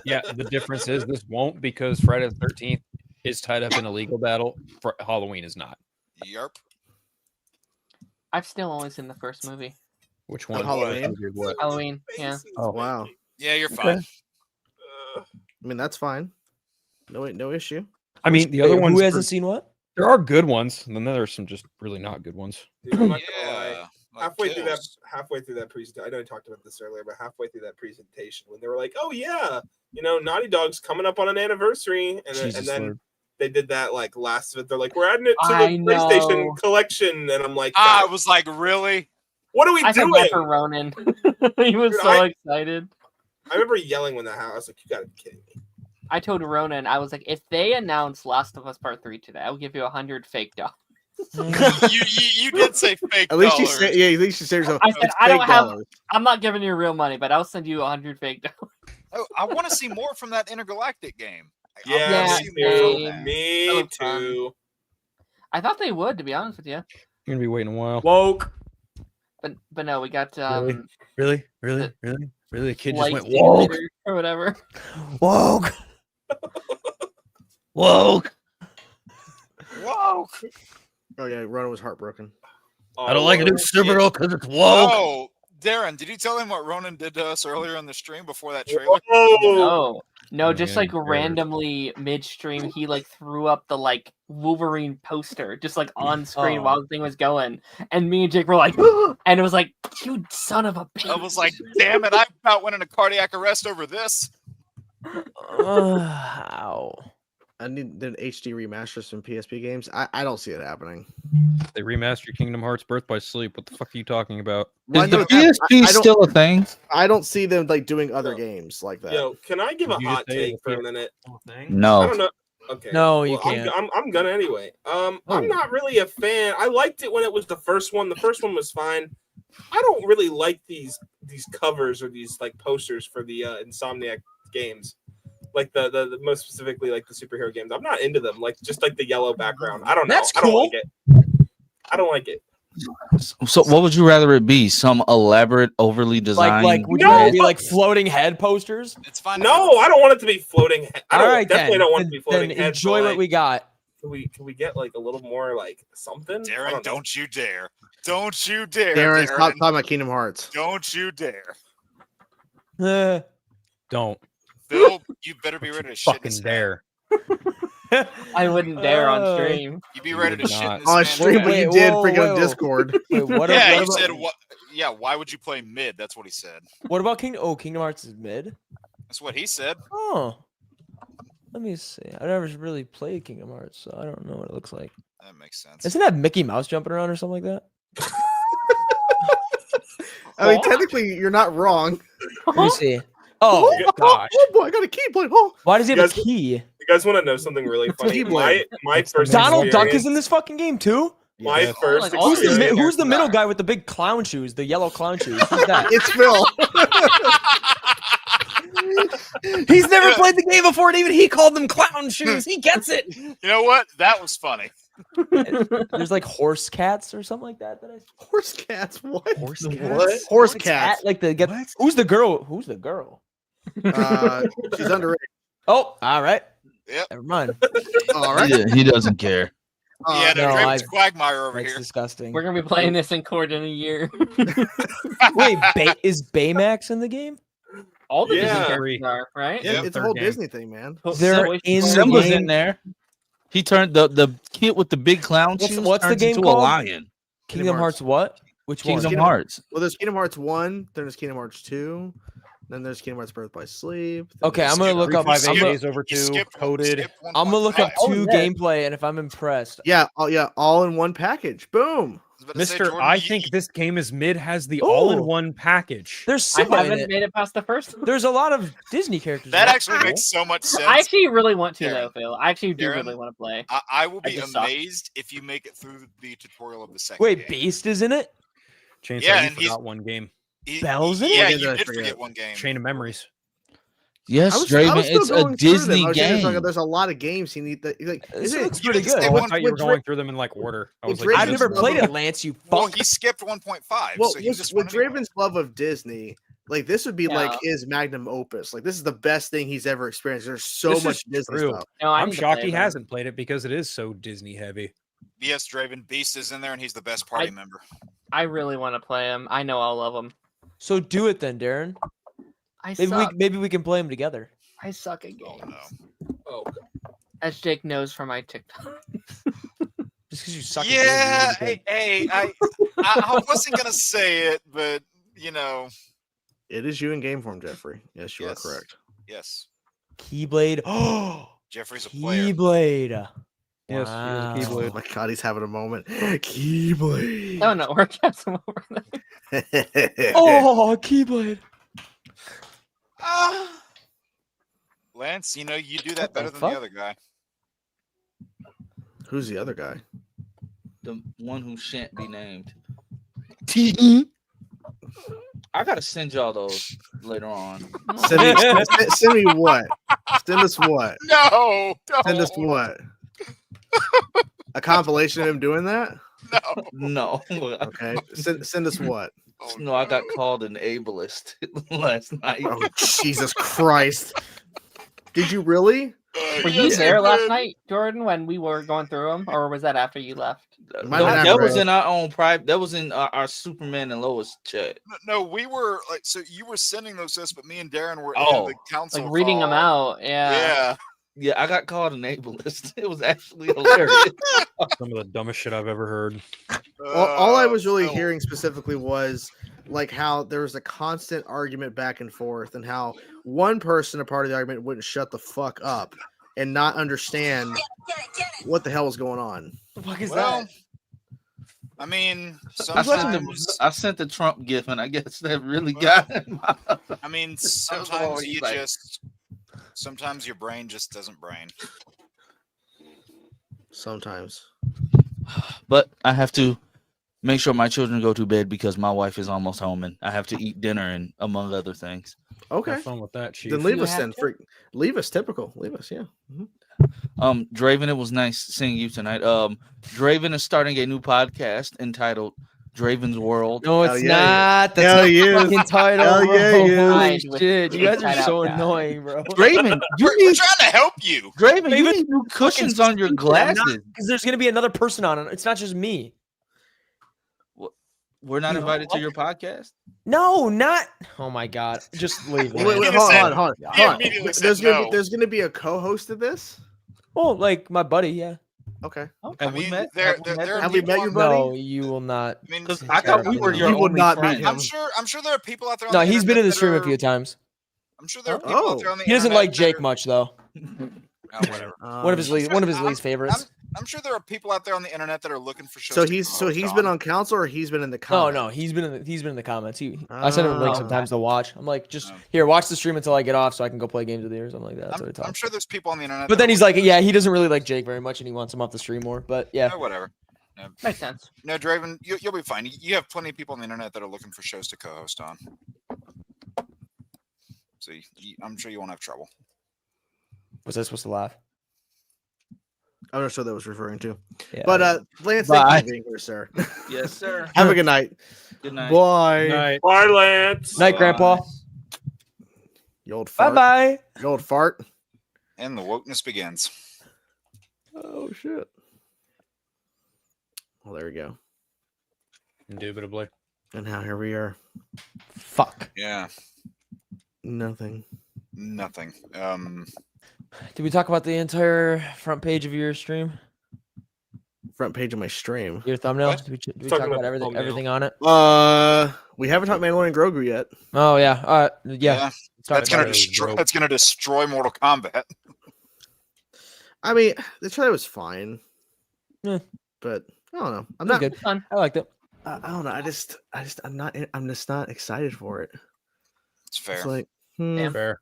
Yeah, the difference is this won't because Friday the 13th is tied up in a legal battle. Halloween is not. Yarp. I've still only seen the first movie. Which one? Halloween? What? Halloween, yeah. Oh. Wow. Yeah, you're fine. I mean, that's fine. No issue. I mean, the other Wait, ones. who hasn't seen what? There are good ones, and then there's some just really not good ones. Dude, I'm not gonna lie. Yeah. like Halfway through that kills. presentation, I know I talked about this earlier, but halfway through that presentation, when they were like, "Oh yeah, you know, Naughty Dog's coming up on an anniversary," and then Lord. they did that like last of it. They're like, "We're adding it to I the know. PlayStation collection," and I'm like, I "God, was like, really? what are we I felt doing?" bad for Ronan. He was Dude, so excited. I remember yelling when that happened. I was like, "You gotta be kidding me!" I told Ronan, I was like, if they announce Last of Us Part 3 today, I'll give you 100 fake dollars. you did say fake At least dollars. you say, yeah. At least you say yourself. I said, "It's I don't fake have- dollars." I'm not giving you real money, but I'll send you 100 fake dollars. Oh, I want to see more from that intergalactic game. I Yeah, wanna Yeah, see more from same. that. That me looks fun. too. I thought they would, to be honest with you. You're gonna be waiting a while. Woke. But no, we got Really? The kid just Flight went woke. Simulator or whatever. Woke. Woke. Whoa! Oh yeah, Ronan was heartbroken. I don't like a new Lord. Supergirl because it's woke. Oh, Darren, did you tell him what Ronan did to us earlier on the stream before that trailer? Whoa. No, just Yeah, like fair. randomly midstream, he like threw up the like Wolverine poster just like on screen Oh. while the thing was going, and me and Jake were like, and it was like, you son of a bitch. I was like, damn it, I about went into cardiac arrest over this. Ow. I need the HD remasters from PSP games. I don't see it happening. They remastered Kingdom Hearts Birth by Sleep. What the fuck are you talking about? Well, I Is the know that- PSP I don't- still a thing? I don't see them like doing other games like that. Yo, can I give a Did you just hot say take the for a PS minute? I No. don't know. Okay. No, you Well, can't. I'm gonna anyway. Oh. I'm not really a fan. I liked it when it was the first one. The first one was fine. I don't really like these covers or these like posters for the Insomniac games. Like the most specifically like the superhero games. I'm not into them. Like just like the yellow background. I don't know. That's I don't cool. like it. I don't like it. So what would you rather it be? Some elaborate, overly designed? Like would No, you rather be but- like floating head posters? It's fine. No, I don't want it to be floating. I don't, All right, definitely then. don't want it to be floating. Then head, enjoy but, what like, we got. Can we get like a little more like something? I Darren, know. don't you dare. Don't you dare. Darren, stop Darren. talking about Kingdom Hearts. Don't you dare. Eh. Don't Phil, you better be ready to shit in fucking his dare. I wouldn't dare on Oh. stream. You be ready to would shit in not. his On man's stream, but bed. you Wait, did whoa, freaking whoa. on Discord. Wait, what, Yeah, what he about, said what? Yeah, why would you play mid? That's what he said. what about Kingdom? Oh, Kingdom Hearts is mid. That's what he said. Oh, let me see. I never really played Kingdom Hearts, so I don't know what it looks like. That makes sense. Isn't that Mickey Mouse jumping around or something like that? I mean, technically, you're not wrong. Let me see. Oh gosh, Oh boy, I got a keyblade. Oh, why does he have a You guys- key? You guys want to know something really funny? Keyblade. My first Donald Duck is experience- in this fucking game too. My yes. first Like, all Who's the experience- who's the middle guy with the big clown shoes? The yellow clown shoes. Who's that? It's Phil. He's never played the game before, and even he called them clown shoes. He gets it. You know what? That was funny. There's like horse cats or something like that. Horse cats. What? Horse What? Horse Cat, cats. like the get. Who's the girl? Who's the girl? She's underage. Oh, all right. Yep. Never mind. All right. He doesn't care. Yeah, no, Draven's I- Quagmire over That's here. disgusting. We're gonna be playing this in court in a year. Wait, is Baymax in the game? All the Disney Yeah. characters are, right? Yeah, Yep, it's a third whole game. Disney thing, man. They're Toy in the Story. Simba's game. in there. He turned the kid with the big clown shoes. What's the turns game into called? a lion? Kingdom Hearts. What? Which one? Kingdom Hearts. Well, there's Kingdom Hearts 1, then there's Kingdom Hearts 2, then there's Kingdom Hearts Birth by Sleep. then Okay, there's I'm gonna Skip- look up. 358 I'm gonna, days over You 2 skipped one- coded. skipped I'm gonna look up 1.5. Oh, two yeah. gameplay, and if I'm impressed, Yeah, yeah, all in one package. Boom. was about to say, Mister, Jordan, I you- think this game is mid has the Ooh. all-in-one package. There's I Simba in haven't it. made it past the first one. There's a lot of Disney characters. that in it. actually makes so much sense. I actually really want to, though, Darren. Phil. I actually do Darren, really want to play. I will I be just suck. amazed if you make it through the tutorial of the second Wait, game. Beast is in it? Chainsaw, Yeah, you and he's- forgot one game. Bell's in it? Yeah, What you game did I did forget? forget one game. Chain of Memories. Yes, Draven, still it's a going through them. Disney I was just game. like, there's a lot of games he needs. Like, This is it? looks pretty You good. skip Oh, I one- thought you were with going through them in like order. I was with like, I've Draven's never love played of- it, Lance. You Well, fuck. he skipped 1.5, Well, so he with, just with went anyway. Draven's love of Disney, like this would be like Yeah. his magnum opus. Like this is the best thing he's ever experienced. There's so This much is Disney true. stuff. No, I I'm need to shocked play he it, then. hasn't played it because it is so Disney heavy. Yes, Draven Beast is in there, and he's the best party member. I really want to play him. I know I'll love him. So do it then, Darren. I Maybe suck. maybe we can play them together. I suck at Oh games. no. Oh, As Jake knows from my TikTok. Just because you suck. at Yeah, games, you're hey, I wasn't gonna say it, but you know, It is you in game form, Jeffrey. Yes, you Yes. are correct. yes, Keyblade. Oh, Jeffrey's a player. Keyblade. Yes, Wow. he was a Oh Keyblade. my god, he's having a moment. Keyblade. Oh no, we're casting over there. Oh, Keyblade. Ah. Lance, you know you do that What the better than fuck? the other guy. Who's the other guy? The one who shan't be named. I gotta send y'all those later on. Send me, send me what? Send us what? No, Send us what? A compilation of him doing that? No. No, Okay. Send us what? Oh, no, I got called an ableist last night. Oh, Jesus Christ. Did you really? Were you there last night, Jordan, when we were going through them, or was that after you left? Might have That been was right. in our own private. That was in our Superman and Lois chat. No, we were like, so you were sending those to us, but me and Darren were Oh, in the council. Like reading them call. out. Yeah. Yeah. Yeah, I got called an ableist. It was actually hilarious. Some of the dumbest shit I've ever heard. All I was really no. hearing specifically was like how there was a constant argument back and forth, and how one person, a part of the argument, wouldn't shut the fuck up and not understand what the hell was going on. The fuck is Well, that? I mean, I sometimes. sent the Trump gif, and I guess that really got him. I mean, all sometimes he's you like. just. Sometimes your brain just doesn't brain. Sometimes. But I have to make sure my children go to bed because my wife is almost home, and I have to eat dinner, and among other things. Okay. Have fun with that, Chief. Then leave You us have then. to? Leave us typical. Leave us, yeah. Draven, it was nice seeing you tonight. Draven is starting a new podcast entitled Draven's World. No, Hell it's yeah, not. That's Hell not the yeah. fucking title. Hell bro. yeah, yeah. Holy Tied with shit. You guys are Inside so Out Cast. annoying, bro. Draven, We're you need trying to help you. Draven, you Even need new cushions on your glasses. Because there's going to be another person on it. It's not just me. We're not invited to your podcast. No, not. Oh my god. Just leave it. Wait, gonna hold say- on, hold he on. Hold on. immediately said There's no. gonna be a co-host of this. Oh, like my buddy, yeah. Okay. Have we mean, met? there- Have we there- met there them? are Have we people met your on- buddy? No, you will not. I mean, Because I thought we were your You will only not meet friend. him. I'm sure there are people out there. On No, the he's been in internet the that stream a are- few times. I'm sure there are Oh. people out there on the He doesn't internet like Jake that are- much though. Oh, whatever. One of his least favorites. I'm sure there are people out there on the internet that are looking for shows. So to he's co-host been on council, or he's been in the No, comments? no, he's been in the comments. I send him a link Oh. sometimes to watch. I'm like, just Oh. here, watch the stream until I get off, so I can go play games with you or something like that. That's what I I'm talk. sure there's people on the internet. But that then are he's like, looking yeah, he doesn't really like Jake very much, and he wants him off the stream more. But yeah, for- whatever. Makes sense. No, Draven, you'll be fine. You have plenty of people on the internet that are looking for shows to co-host on. So I'm sure you won't have trouble. was I supposed to laugh? I'm not sure that was referring to. Yeah. But Lance, Bye. thank you for being here, sir. Yes, sir. Have a good night. Good night. Bye. Right. Bye, Lance. Night, Grandpa. You old Bye fart. bye. You old fart. And the wokeness begins. Oh shit. Well, there we go. Indubitably. And now here we are. Fuck. Yeah, Nothing. nothing. Did we talk about the entire front page of your stream? Front page of my stream. Your thumbnail? What? Did we Talking talk about about the everything? thumbnail. Everything on it? We haven't talked Mandalorian Grogu yet. Oh yeah. Yeah. Let's talk That's about gonna it. destroy. bro. That's gonna destroy Mortal Kombat. I mean, the trailer was fine. Yeah. But I don't know. I'm It was not good. Fun. I liked it. I don't know. I'm just not excited for it. It's fair. It's like, Yeah. Fair.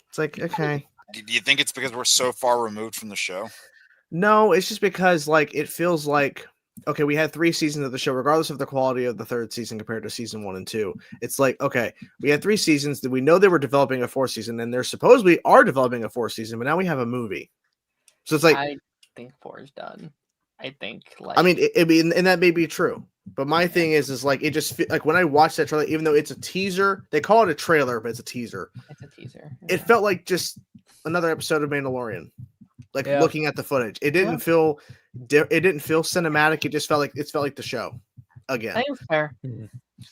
it's like, okay. Do you think it's because we're so far removed from the show? No, it's just because like it feels like okay, we had 3 seasons of the show, regardless of the quality of the 3rd season compared to season 1 and 2. It's like, okay, we had 3 seasons that we know they were developing a 4th season, and they're supposedly are developing a 4th season, but now we have a movie. So it's like I think 4 is done. I think like I mean, and that may be true. But my thing is like it just like when I watched that trailer, even though it's a teaser, they call it a trailer, but it's a teaser. it's a teaser. It felt like just another episode of Mandalorian. Like Yeah. looking at the footage, it didn't feel cinematic. It just felt like the show again. I think it's fair. Mhm.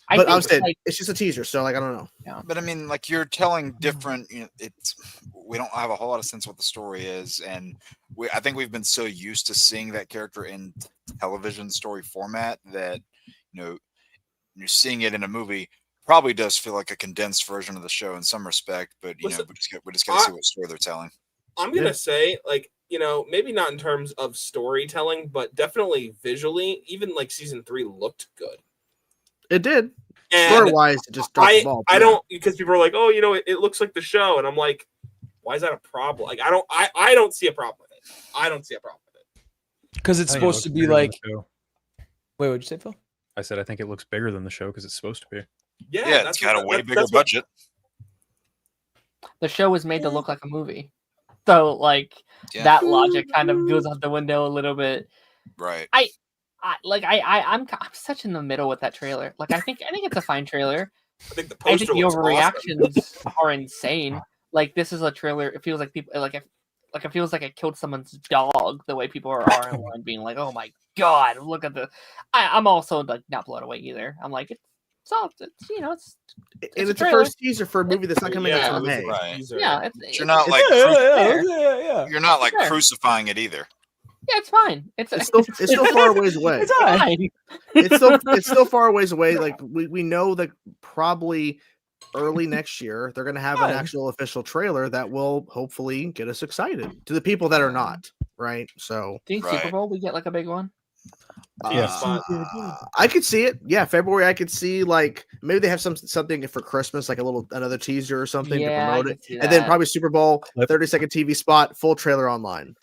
But I was think, saying like, it's just a teaser, so like I don't know. But I mean, like you're telling different. We don't have a whole lot of sense what the story is, and I think we've been so used to seeing that character in television story format that you're seeing it in a movie probably does feel like a condensed version of the show in some respect. But Listen, we just got to see what story they're telling. I'm gonna say, like, maybe not in terms of storytelling, but definitely visually, even like season 3 looked good. It did. And Story wise, it just dropped the ball. I don't, because people are like, oh, it looks like the show, and I'm like, why is that a problem? Like, I don't see a problem with it. I don't see a problem with it. Because it's I think it supposed to looks be bigger than like. the show. Wait, what'd you say, Phil? I said I think it looks bigger than the show because it's supposed to be. Yeah, it's got a way bigger budget. the show was made to look like a movie. So like Yeah. that logic kind of goes out the window a little bit. Right. I'm such in the middle with that trailer. Like I think it's a fine trailer. I think the I poster think the looks awesome. overreactions are insane. Like this is a trailer. It feels like people it feels like I killed someone's dog. The way people are online being like, "Oh my god, look at the." I'm also like not blown away either. I'm like, it's soft. It's And it's the trailer. first teaser for a movie that's not coming out until May. Right. Yeah, You're not like fair. you're not like fair. crucifying it either. Yeah, it's fine. It's still far ways away. It's fine. It's still far ways away. Like we know that probably early next year they're going to have an actual official trailer that will hopefully get us excited. To the people that are not, right? So Do you think Super Bowl we get like a big one? I could see it. Yeah, February. I could see like maybe they have something for Christmas, like another teaser or something to promote it, and then probably Super Bowl 30-second TV spot, full trailer online.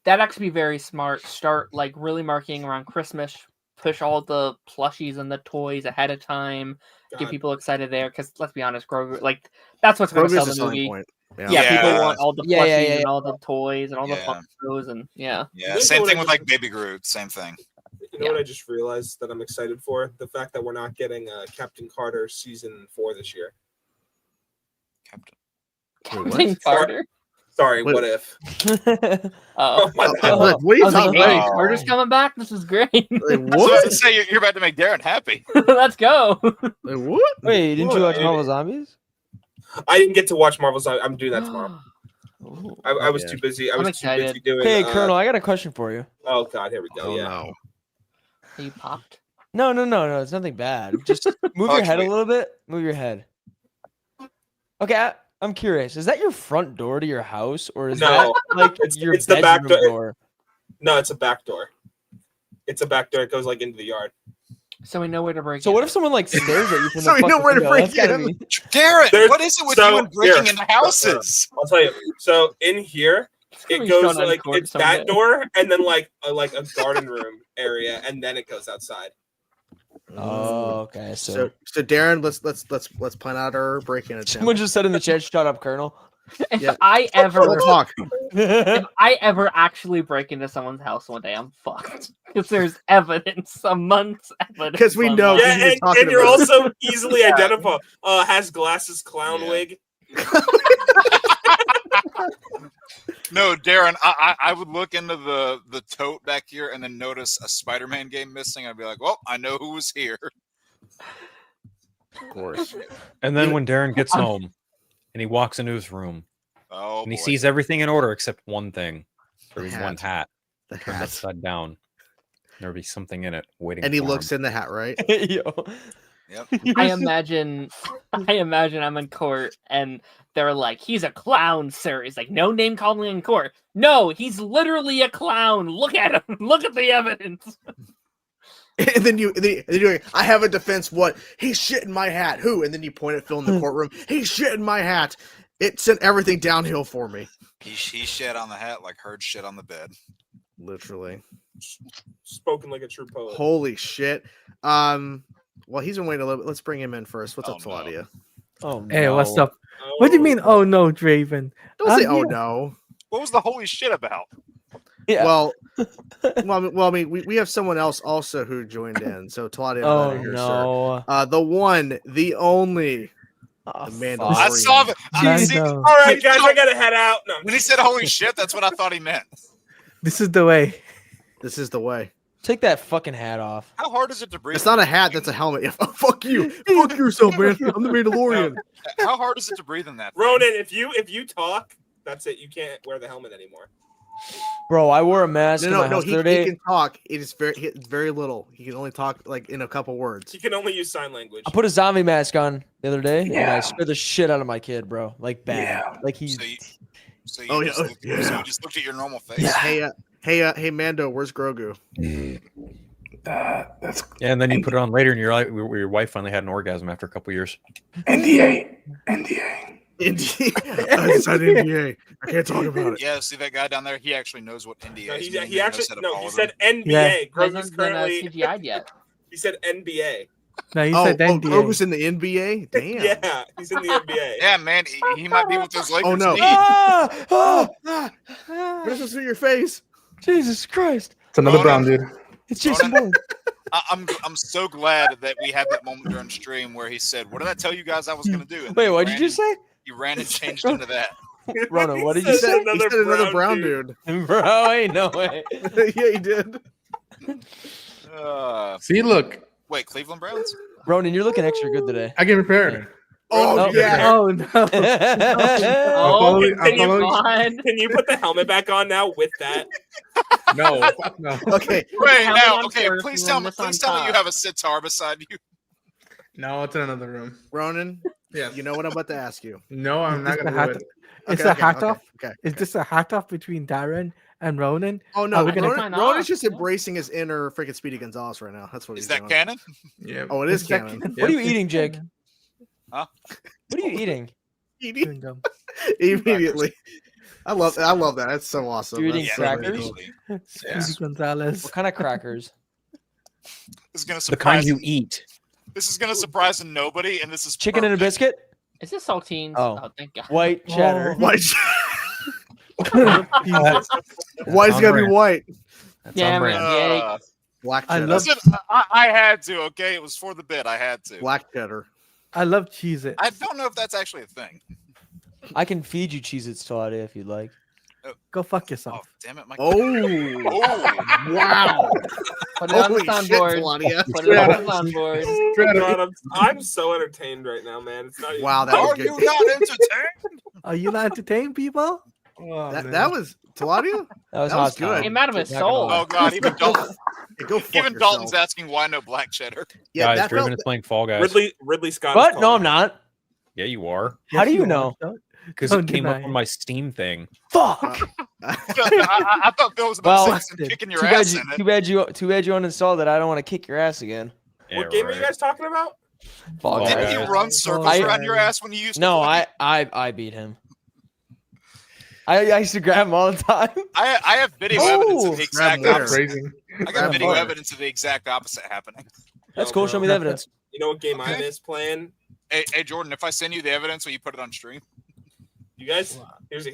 That'd actually be very smart. Start like really marketing around Christmas. Push all the plushies and the toys ahead of time. Get people excited there because let's be honest, Grogu, like that's what's going to sell the movie. Point. Yeah, people want all the plushies and all the toys and all the Yeah. Funkos and yeah. Same thing with like Baby Groot. Same thing. You know what I just realized that I'm excited for? The fact that we're not getting Captain Carter season 4 this year. Captain Carter. Sorry, what if? Oh my God. What are you talking about? Carter's coming back. This is great. I was about to say you're about to make Darren happy. Let's go. What? Wait, didn't you watch Marvel Zombies? I didn't get to watch Marvel Zombies. I'm doing that tomorrow. I was too busy. I was too busy doing. Hey, Colonel, I got a question for you. Oh God, here we go. No. You popped? No. It's nothing bad. Just move your head a little bit. Move your head. Okay, I'm curious. Is that your front door to your house, or is that like it's the back door? No, it's a back door. It's a back door. It goes like into the yard. So we know where to break. So what if someone like stares at you from So the we know where to break in? Darren, what is it with you and breaking into houses? I'll tell you. So in here, it goes like it's that door, and then like a garden room area, and then it goes outside. Oh, okay. So Darren, let's plan out our break-in attempt. Someone just said in the chat, "Shut up, Colonel." If I ever talk, if I ever actually break into someone's house one day, I'm fucked because there's evidence, a month's evidence. Because we know. Yeah, and you're also easily identifiable. Has glasses, clown wig. No, Darren, I would look into the tote back here and then notice a Spider-Man game missing. I'd be like, well, I know who was here. Of course. And then when Darren gets home and he walks into his room and he sees everything in order except one thing. There's one hat. The turned upside down. There'll be something in it waiting. And he for looks him. in the hat, right? Yo. Yep. I imagine I'm in court and they're like, he's a clown, sir. He's like, no name calling in court. No, he's literally a clown. Look at him. Look at the evidence. And then you're like, I have a defense. What? He's shit in my hat. Who? And then you point at Phil in the courtroom. He's shit in my hat. It sent everything downhill for me. He shed on the hat like Herd shit on the bed. Literally. Spoken like a true poet. Holy shit. Well, he's been waiting a little bit. Let's bring him in first. What's up, Claudia? Oh, no. Hey, what's up? What do you mean? Oh no, Draven. Don't say, I'm oh here. no. What was the holy shit about? Yeah. Well, I mean, we have someone else also who joined in. So, Claudia, Oh here, no. sir. The one, the only, Oh, the fuck. Mandalorian. I saw it. I See, know. All right, guys, I gotta head out. No, when he said holy shit, that's what I thought he meant. This is the way. This is the way. Take that fucking hat off. How hard is it to breathe? It's not a hat. That's a helmet. Oh, fuck you. Fuck yourself, man. I'm the Mandalorian. How hard is it to breathe in that thing? Ronan, if you talk, that's it. You can't wear the helmet anymore. Bro, I wore a mask in my No. house He the other day. can talk. It's very little. He can only talk like in a couple words. You can only use sign language. I put a zombie mask on the other day, and Yeah. I scared the shit out of my kid, bro. Like bad. Yeah. Like he's. So you Oh, just yeah. looked, Yeah. so you just looked at your normal face. Yeah. Hey, Mando, where's Grogu? That's Yeah, and then you put it on later, and your wife finally had an orgasm after a couple years. NDA. India. I said NBA. I can't talk about it. Yeah, see that guy down there? He actually knows what NDA No, is. he actually he said it. NBA. Yeah. Grogu's Hasn't been currently CGI'd yet. he said NBA. No, he Oh, said NDA. Grogu's in the NBA? Damn. Yeah, he's in the NBA. Yeah, man, he might be with those Lakers. Oh, no. knee. Ah! Oh, Ah! what is this in your face? Jesus Christ! It's another Oh, brown no. dude. It's Jason Bourne. I'm so glad that we had that moment during stream where he said, "What did I tell you guys I was going to do?" And Wait, then what did you just say? He ran and changed into that. Ronan, what did He you said say? He said another brown dude. Bro, ain't no way. Yeah, he did. See, look, Wait, Cleveland Browns? Ronan, you're looking extra good today. I get prepared. Oh, Oh, yeah. Oh no. Oh, follow you- I'll Can you, follow on. can you put the helmet back on now with that? No, fuck no. Okay. Wait, helmet now, on okay, first please and tell then me, this on please tell me you top. have a sitar beside you. No, it's in another room. Ronan, Yeah. you know what I'm about to ask you. No, I'm not It's gonna a hat- do it. It's Okay, a okay, hat okay, off. Okay. Is this a hat off between Darren and Ronan? Oh, no. Are we gonna sign Ronan's off? just Yeah. embracing his inner freaking Speedy Gonzalez right now. That's what Is he's that doing. canon? Yeah. Oh, it is Is that canon. What are you eating, Jake? Huh? What are you eating? Chewing gum. Immediately. I love that. That's so awesome. You're That's eating so crackers? immediately. Speedy Gonzalez. What kind of crackers? This is gonna The kind surprise you eat. This is gonna surprise nobody, and this is Chicken and a perfect. biscuit? Is this saltines? Oh. Thank God. White cheddar. White. That's- Why's it gotta be brand. white? That's Yeah, on brand. Uh, Black I cheddar. love- listen, I had to. Okay, it was for the bit. I had to. Black cheddar. I love Cheez-It. I don't know if that's actually a thing. I can feed you Cheez-Its, Claudia, if you'd like. Go fuck Oh, yourself. damn it, my. Oh. Oh. Wow. Put it on the Holy shit, soundboard. Claudia. Put it on the soundboard. Oh, God, I'm so entertained right now, man. It's not even, Wow, that was Are good. you not entertained? Are you not entertained, people? Oh, man. That was Claudia? That was, That was hostile. good. Came out of his Not gonna soul. lie. Oh God, even Dalton. Hey, go fuck Even yourself. Dalton's asking why no black cheddar. Yeah, Guys, that Draven felt, is playing Fall Guys. Ridley Scott. is What? No, calling. I'm not. Yeah, you are. How do you are. know? Because Don't it came up deny on my Steam thing. Fuck. I thought Bill was about Well, to say kicking your Too bad ass you, in it. too bad you uninstalled it. I don't want to kick your ass again. Yeah, What game are you right. guys talking about? Fall Fall Didn't Guys. you Guys. run circles I- around your ass when you used to No, play? I beat him. I used to grab him all the time. I have video Oh! evidence of the exact Grab opposite. Phrasing. I got Grab video butter. evidence of the exact opposite happening. That's Oh, cool. bro. Show me the evidence. You know what game I Okay. miss playing? Hey, Jordan, if I send you the evidence, will you put it on stream? You guys, here's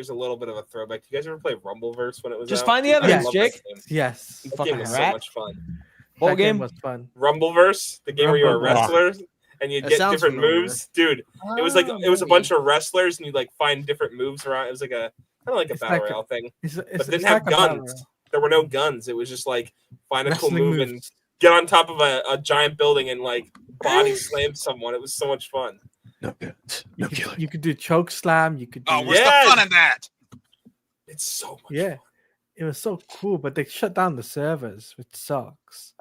a little bit of a throwback. You guys ever play Rumbleverse when it was Just out? find the I evidence, love Jake. That game, Yes. that Fucking game was rat. so much fun. What That game? was fun. Rumbleverse, the game where you were a Rumbleverse. wrestler and you That get sounds different familiar. moves, dude. It was like Oh, it was a maybe. bunch of wrestlers and you like find different moves around. It was like a kind of like a It's battle like a- royale thing, It's, but it didn't have like a battle guns. royale. There were no guns. It was just like find a cool Wrestling move and moves. get on top of a giant building and like body slam someone. It was so much fun. No guns. You No could, killing. you could do choke slam. You could do. Oh, where's Yes! the fun in that? It's so much Yeah. It was so cool, but they shut down the servers, which sucks.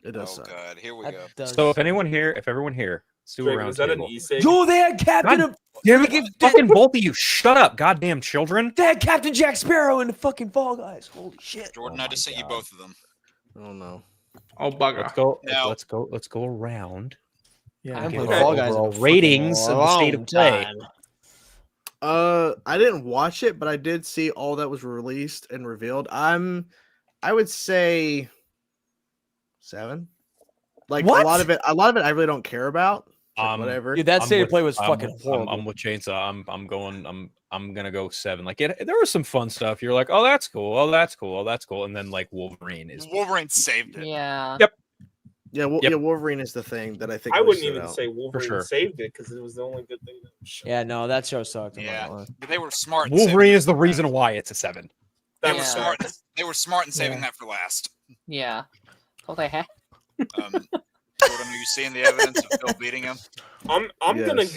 It does Oh suck. god, here we That go. does So if suck. everyone here, let's do a Draven, round is that an table. e-sig? Yo, they had Captain. God damn it, fucking both of you, shut up, goddamn children. They had Captain Jack Sparrow in the fucking Fall Guys. Holy shit! Jordan, Oh I my just sent you God. both of them. Oh no. Oh bugger. Let's go around. Yeah, I I haven't Give played our Fall Guys in a overall fucking ratings of the state of long play. time. I didn't watch it, but I did see all that was released and revealed. I would say 7. Like What? a lot of it I really don't care about. It's like, whatever. Dude, that I'm state of with- play was I'm fucking with- horrible. I'm with Chainsaw. I'm gonna go 7. Like there was some fun stuff. You're like, oh, that's cool. Oh, that's cool. Oh, that's cool. And then like Wolverine is. Wolverine saved it. Yeah. Yep. Yeah, Yep. yeah, Wolverine is the thing that I think I really wouldn't stood even out. say Wolverine sure. saved it because it was the only good thing that was shown. Yeah, no, that show sucked. I'm not Yeah. gonna lie. But they were smart. in Wolverine saving is the that. reason why it's a 7. They That were was Yeah. smart. They were smart in saving Yeah. that for last. Yeah. Oh, they have. Jordan, are you seeing the evidence of Phil beating him? I'm Yes.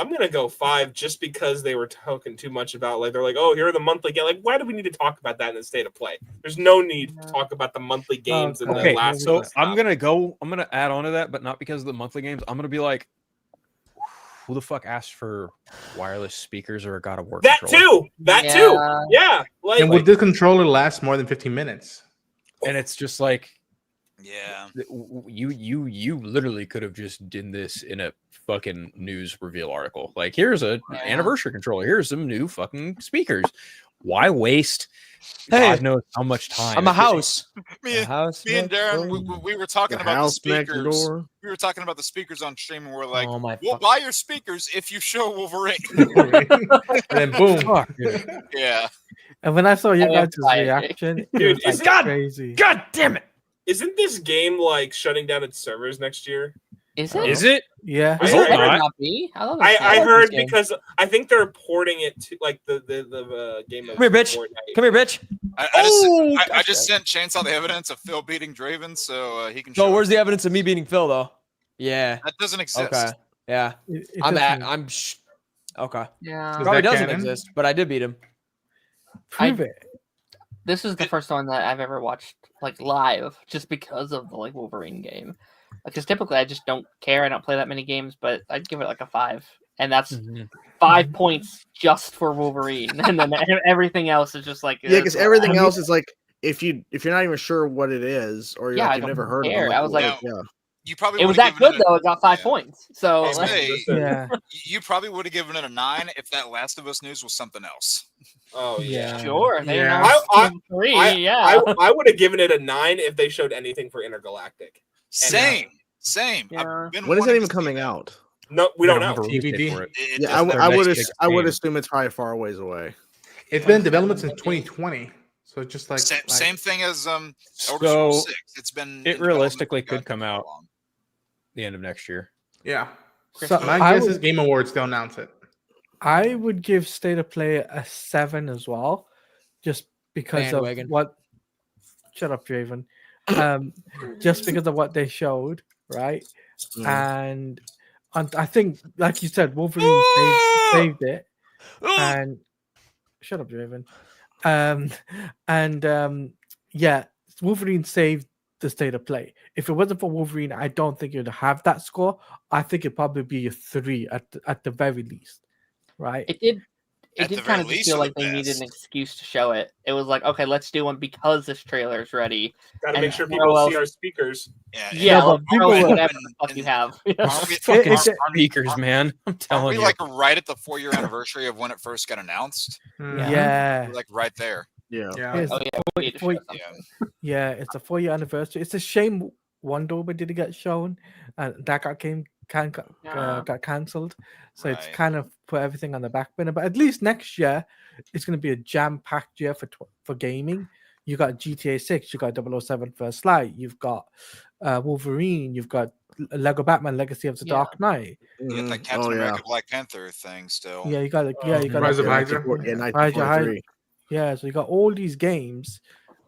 gonna go 5 just because they were talking too much about they're like, oh, here are the monthly games. Like, why do we need to talk about that in the state of play? There's no need to talk about the monthly games and Okay, the last. so stuff. I'm gonna add on to that, but not because of the monthly games. I'm gonna be like, who the fuck asked for wireless speakers or a God of War that controller? too. That Yeah. too. Yeah. Like, And would the controller last more than 15 minutes? And it's just like Yeah. you literally could have just done this in a fucking news reveal article. Like, here's a Yeah. anniversary controller. Here's some new fucking speakers. Why waste? Hey, God knows how much time. I'm a it takes. house. Me A and, house. me and next Darren, door. we were talking The about the house next speakers. door. We were talking about the speakers on stream, and we're like, Oh my "We'll fuck. buy your speakers if you show Wolverine." And then boom. Fuck, dude. Yeah. And when I saw your I am guys' tired. reaction, it Dude, was like God- crazy. God damn it! isn't this game like shutting down its servers next year? Is it? Is it? Yeah. I It hope better not. not be. I love I heard game. because I think they're porting it to like the game. Come here, bitch. Come here, bitch. I just sent Chainsaw the evidence of Phil beating Draven, so he can. So show where's it. the evidence of me beating Phil though? Yeah. That doesn't exist. Okay. Yeah. It I'm doesn't okay. Yeah. Is Probably that doesn't canon? exist, but I did beat him. prove it. This is the first one that I've ever watched like live, just because of the like Wolverine game. Because typically I just don't care. I don't play that many games, but I'd give it like a 5, and that's Mhm. 5 points just for Wolverine, and then everything else is just like Yeah, because uh, everything else is like if you're not even sure what it is or Yeah, I you've don't never heard care. of it. I was like, yeah. You probably It was would've that given good it though. It got 5 yeah. points. So Hey, like, hey, Yeah. you probably would have given it a 9 if that Last of Us news was something else. Oh yeah. Yeah. sure, they Yeah. announced I- Team 3. I- Yeah, I would have given it a 9 if they showed anything for Intergalactic. Same. Yeah. I've been When is that wanting even to see coming that. out? No, we don't They know. have a release date TBD. for it. It Yeah, doesn't- their I next would big I would game. assume it's probably far ways away. It's been in development since 2020. So it's just like, same thing as Elder So Scrolls 6. It's been it in realistically development could for come God knows how out. long. The end of next year. yeah. So My I guess is would, Game Awards, they'll announce it. I would give State of Play a 7 as well, just because Bandwagon. of what. Shut up, Draven. Just because of what they showed, right? Mm. And I think, like you said, Wolverine saved it. And shut up, Draven. Yeah, Wolverine saved the State of Play. If it wasn't for Wolverine, I don't think you'd have that score. I think it'd probably be a 3 at the very least, right? it did. It At the did very kind of just least, feel or like the they needed best? an excuse to show it. It was like, okay, let's do one because this trailer is ready. Got to And make sure throw people else- see our speakers. Yeah, but like, people throw in were- whatever the fuck you have. Aren't we, Fucking it's- speakers, man. I'm aren't telling we you. like right at the 4-year anniversary of when it first got announced? Yeah. We're like right there. Yeah. Yeah. Yes. Oh yeah, we need to show Wait, something. Yeah. Yeah, it's a 4-year anniversary. It's a shame Wonder Woman didn't get shown, and that got Yeah. got cancelled. So it's Right. kind of put everything on the back burner. But at least next year, it's going to be a jam-packed year for gaming. You got GTA 6, you got 007 First Light, you've got Wolverine, you've got Lego Batman: Legacy of the Yeah. Dark Knight. You get that Mhm. Captain Oh yeah. America Black Panther thing still. Yeah, you got you got Rise of that- Hydra. Yeah, Rise of 1943. Yeah, so you got all these games,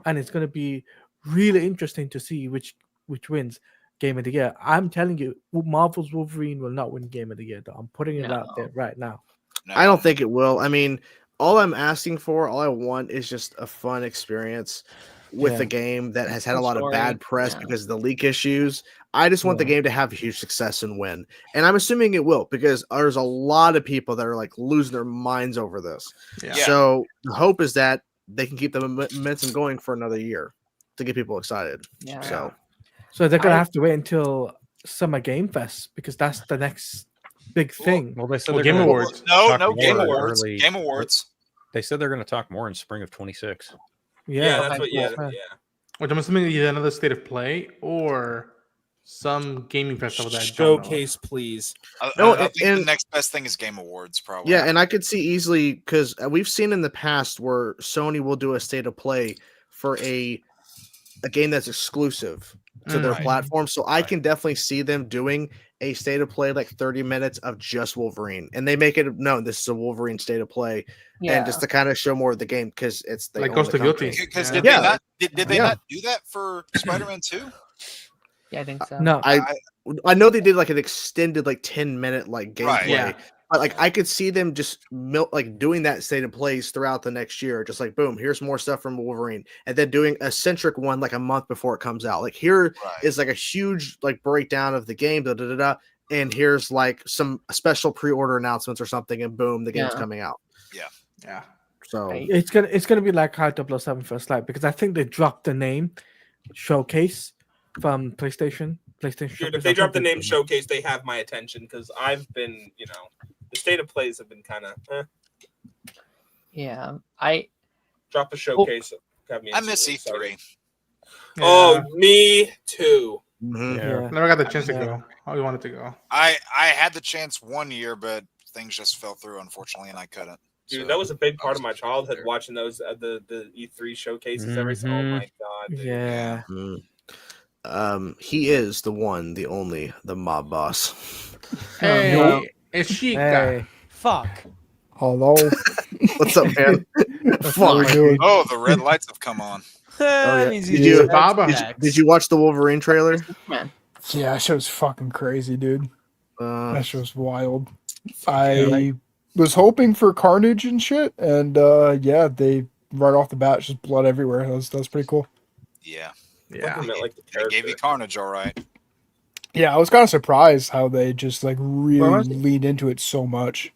and it's going to be really interesting to see which wins Game of the Year. I'm telling you, Marvel's Wolverine will not win Game of the Year. Though I'm putting it out there right now. No. I don't think it will. I mean, all I'm asking for, all I want is just a fun experience. with the game that has had a lot of bad press Yeah. because of the leak issues. I just want the game to have huge success and win. And I'm assuming it will, because there's a lot of people that are like losing their minds over this. Yeah. So the hope is that they can keep the momentum going for another year to get people excited. Yeah. So they're gonna have to wait until Summer Game Fest, because that's the next big thing. Well, they said Well, they're Game gonna Awards. talk No, more Game Awards. early- Game Awards. They said they're going to talk more in spring of 26. Yeah, that's Okay, what. Yeah, cool. yeah. Which I'm assuming either another State of Play or some gaming festival that I don't know. Showcase, please. No, I think the and- next best thing is Game Awards, probably. Yeah, and I could see easily, because we've seen in the past where Sony will do a state of play for a game that's exclusive to their Right. platform. So I can definitely see them doing a state of play like 30 minutes of just Wolverine, and they make it known this is a Wolverine state of play, and just to kind of show more of the game, because it's Like Ghost of Guilty. Because Yeah. did they not did they not do that for Spider-Man 2? Yeah, I think so. No, I know they did like an extended like 10-minute like gameplay. Right, yeah. But like I could see them just like doing that state of plays throughout the next year, just like boom, here's more stuff from Wolverine, and then doing a centric one like a month before it comes out. Like here is like a huge like breakdown of the game, and here's like some special pre-order announcements or something, and boom, the game's coming out. Yeah. So Right. it's gonna be like how 007 First Light, because I think they dropped the name Showcase from PlayStation. Dude, Showcase, if I they think drop the name Showcase, they have my attention, because I've been, the state of plays have been kind of. Yeah, Drop a Showcase. Got me I miss instantly E3. excited. Oh, me too. Yeah. Never got the chance to go. I always wanted to go. I had the chance one year, but things just fell through, unfortunately, and I couldn't. Dude, So, that was a big part of my I was childhood, there. watching those the E3 showcases every single. Oh my god. Dude. Yeah. he is the one, the only, the mob boss. Hey, no. it's Chica. Hey. Fuck. Hello. What's up, man? How we Fuck. doing? Oh, the red lights have come on. yeah. Means Did he's you- just Baba. X. Did you watch the Wolverine trailer? man. Yeah, that show's fucking crazy, dude. That show's wild. Yeah. I was hoping for carnage and shit, and yeah, they right off the bat just blood everywhere. That was pretty cool. Yeah. Yeah. I meant like the They gave you character. Carnage, all right. Yeah, I was kind of surprised how they just like really Well, I- leaned into it so much.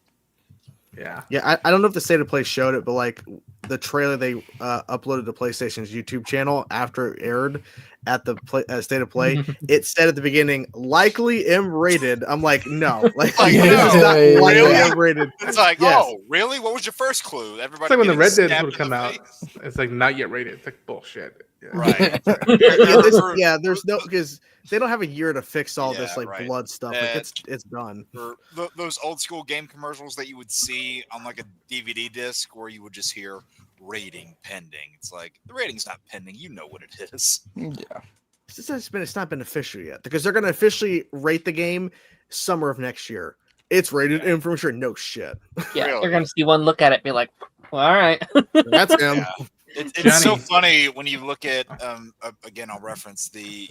Yeah. Yeah, I don't know if the State of Play showed it, but like the trailer they uploaded to PlayStation's YouTube channel after it aired at the State of Play, it said at the beginning, likely M-rated. I'm like, no, like Like, this is no, not yeah, likely yeah. M-rated. It's like, Yes. oh, really? What was your first clue? Everybody It's like when the getting Red Dead stabbed would in come the out. face? It's like not yet rated. It's like bullshit. Yeah. Right. Yeah, there's no, because they don't have a year to fix all this Yeah, like right. blood stuff. Like it's done. For those old school game commercials that you would see on like a DVD disc where you would just hear rating pending. It's like the rating's not pending. You know what it is. Yeah. It's not been official yet, because they're going to officially rate the game summer of next year. It's rated M from sure. No shit. Yeah, Really? you're gonna see one look at it, and be like, well, all right. That's him. Yeah. It's so Johnny. funny when you look at again, I'll reference the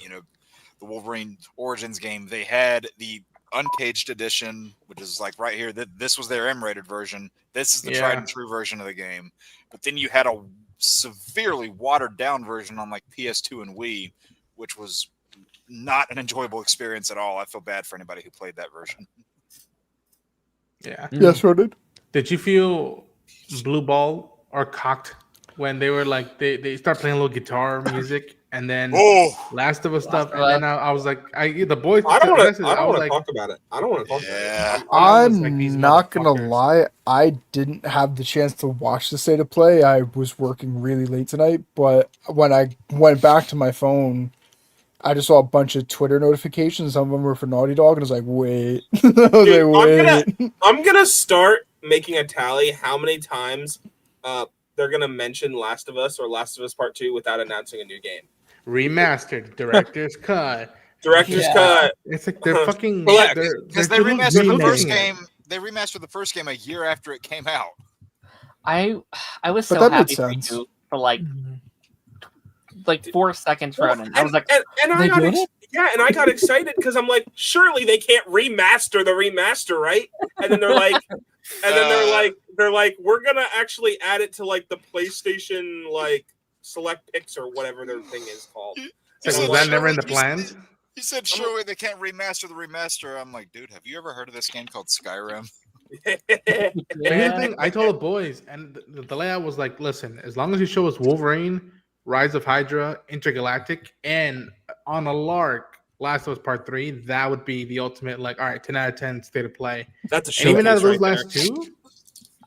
the Wolverine Origins game. They had the uncaged edition, which is like right here. This was their M-rated version. This is the tried and true version of the game. But then you had a severely watered down version on like PS2 and Wii, which was not an enjoyable experience at all. I feel bad for anybody who played that version. Yeah. Yes, I did. Did you feel blue ball or cocked when they were like they start playing a little guitar music and then Last of Us stuff, and then I was like, the boys. I don't want to. I was like, talk about it. I don't want to talk Yeah. about it. I was like, these I'm not gonna motherfuckers. lie. I didn't have the chance to watch the state of play. I was working really late tonight, but when I went back to my phone, I just saw a bunch of Twitter notifications. Some of them were for Naughty Dog, and I was like, "Wait, I was Dude, like, wait." I'm gonna start making a tally how many times they're gonna mention Last of Us or Last of Us Part 2 without announcing a new game. remastered, director's cut. Director's cut. It's like they're fucking. Yeah, they're because they doing remastered the first remaking it. game. They remastered the first game a year after it came out. I was But so that made happy for sense. you for like 4 seconds running. I was like, and I they got doing it? and I got excited because I'm like, surely they can't remaster the remaster, right? And then they're like, they're like, we're gonna actually add it to like the PlayStation like select picks or whatever their thing is called. Was that never in the plans? He said, surely they can't remaster the remaster. I'm like, dude, have you ever heard of this game called Skyrim? Here's the thing, I told the boys, and the layout was like, listen, as long as you show us Wolverine, Rise of Hydra, Intergalactic, and on a lark, Last of Us Part 3, that would be the ultimate, like, all right, 10 out of 10 state of play. That's a showcase. And even out of those right last two,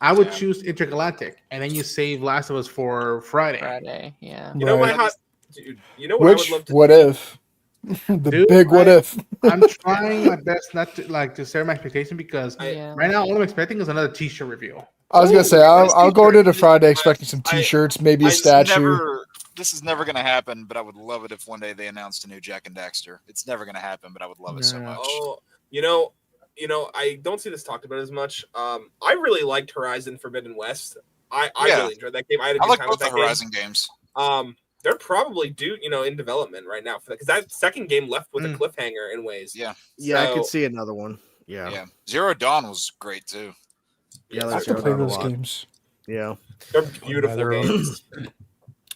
I would choose Intergalactic, and then you save Last of Us for Friday. Yeah. You know my hot dude. You know what I would love to. What if? The big what if. I'm trying my best not to set my expectation because right now all I'm expecting is another T-shirt reveal. I was gonna say I'll go to the Friday expecting some T-shirts, maybe a statue. This is never going to happen, but I would love it if one day they announced a new Jack and Daxter. It's never going to happen, but I would love it so much. Oh, you know, I don't see this talked about as much. I really liked Horizon Forbidden West. I really enjoyed that game. I had a good like time both with the that Horizon games. They're probably in development right now for that because that second game left with a cliffhanger in ways. Yeah, I could see another one. Yeah. Zero Dawn was great too. Yeah, I can play those games. Yeah, they're beautiful games.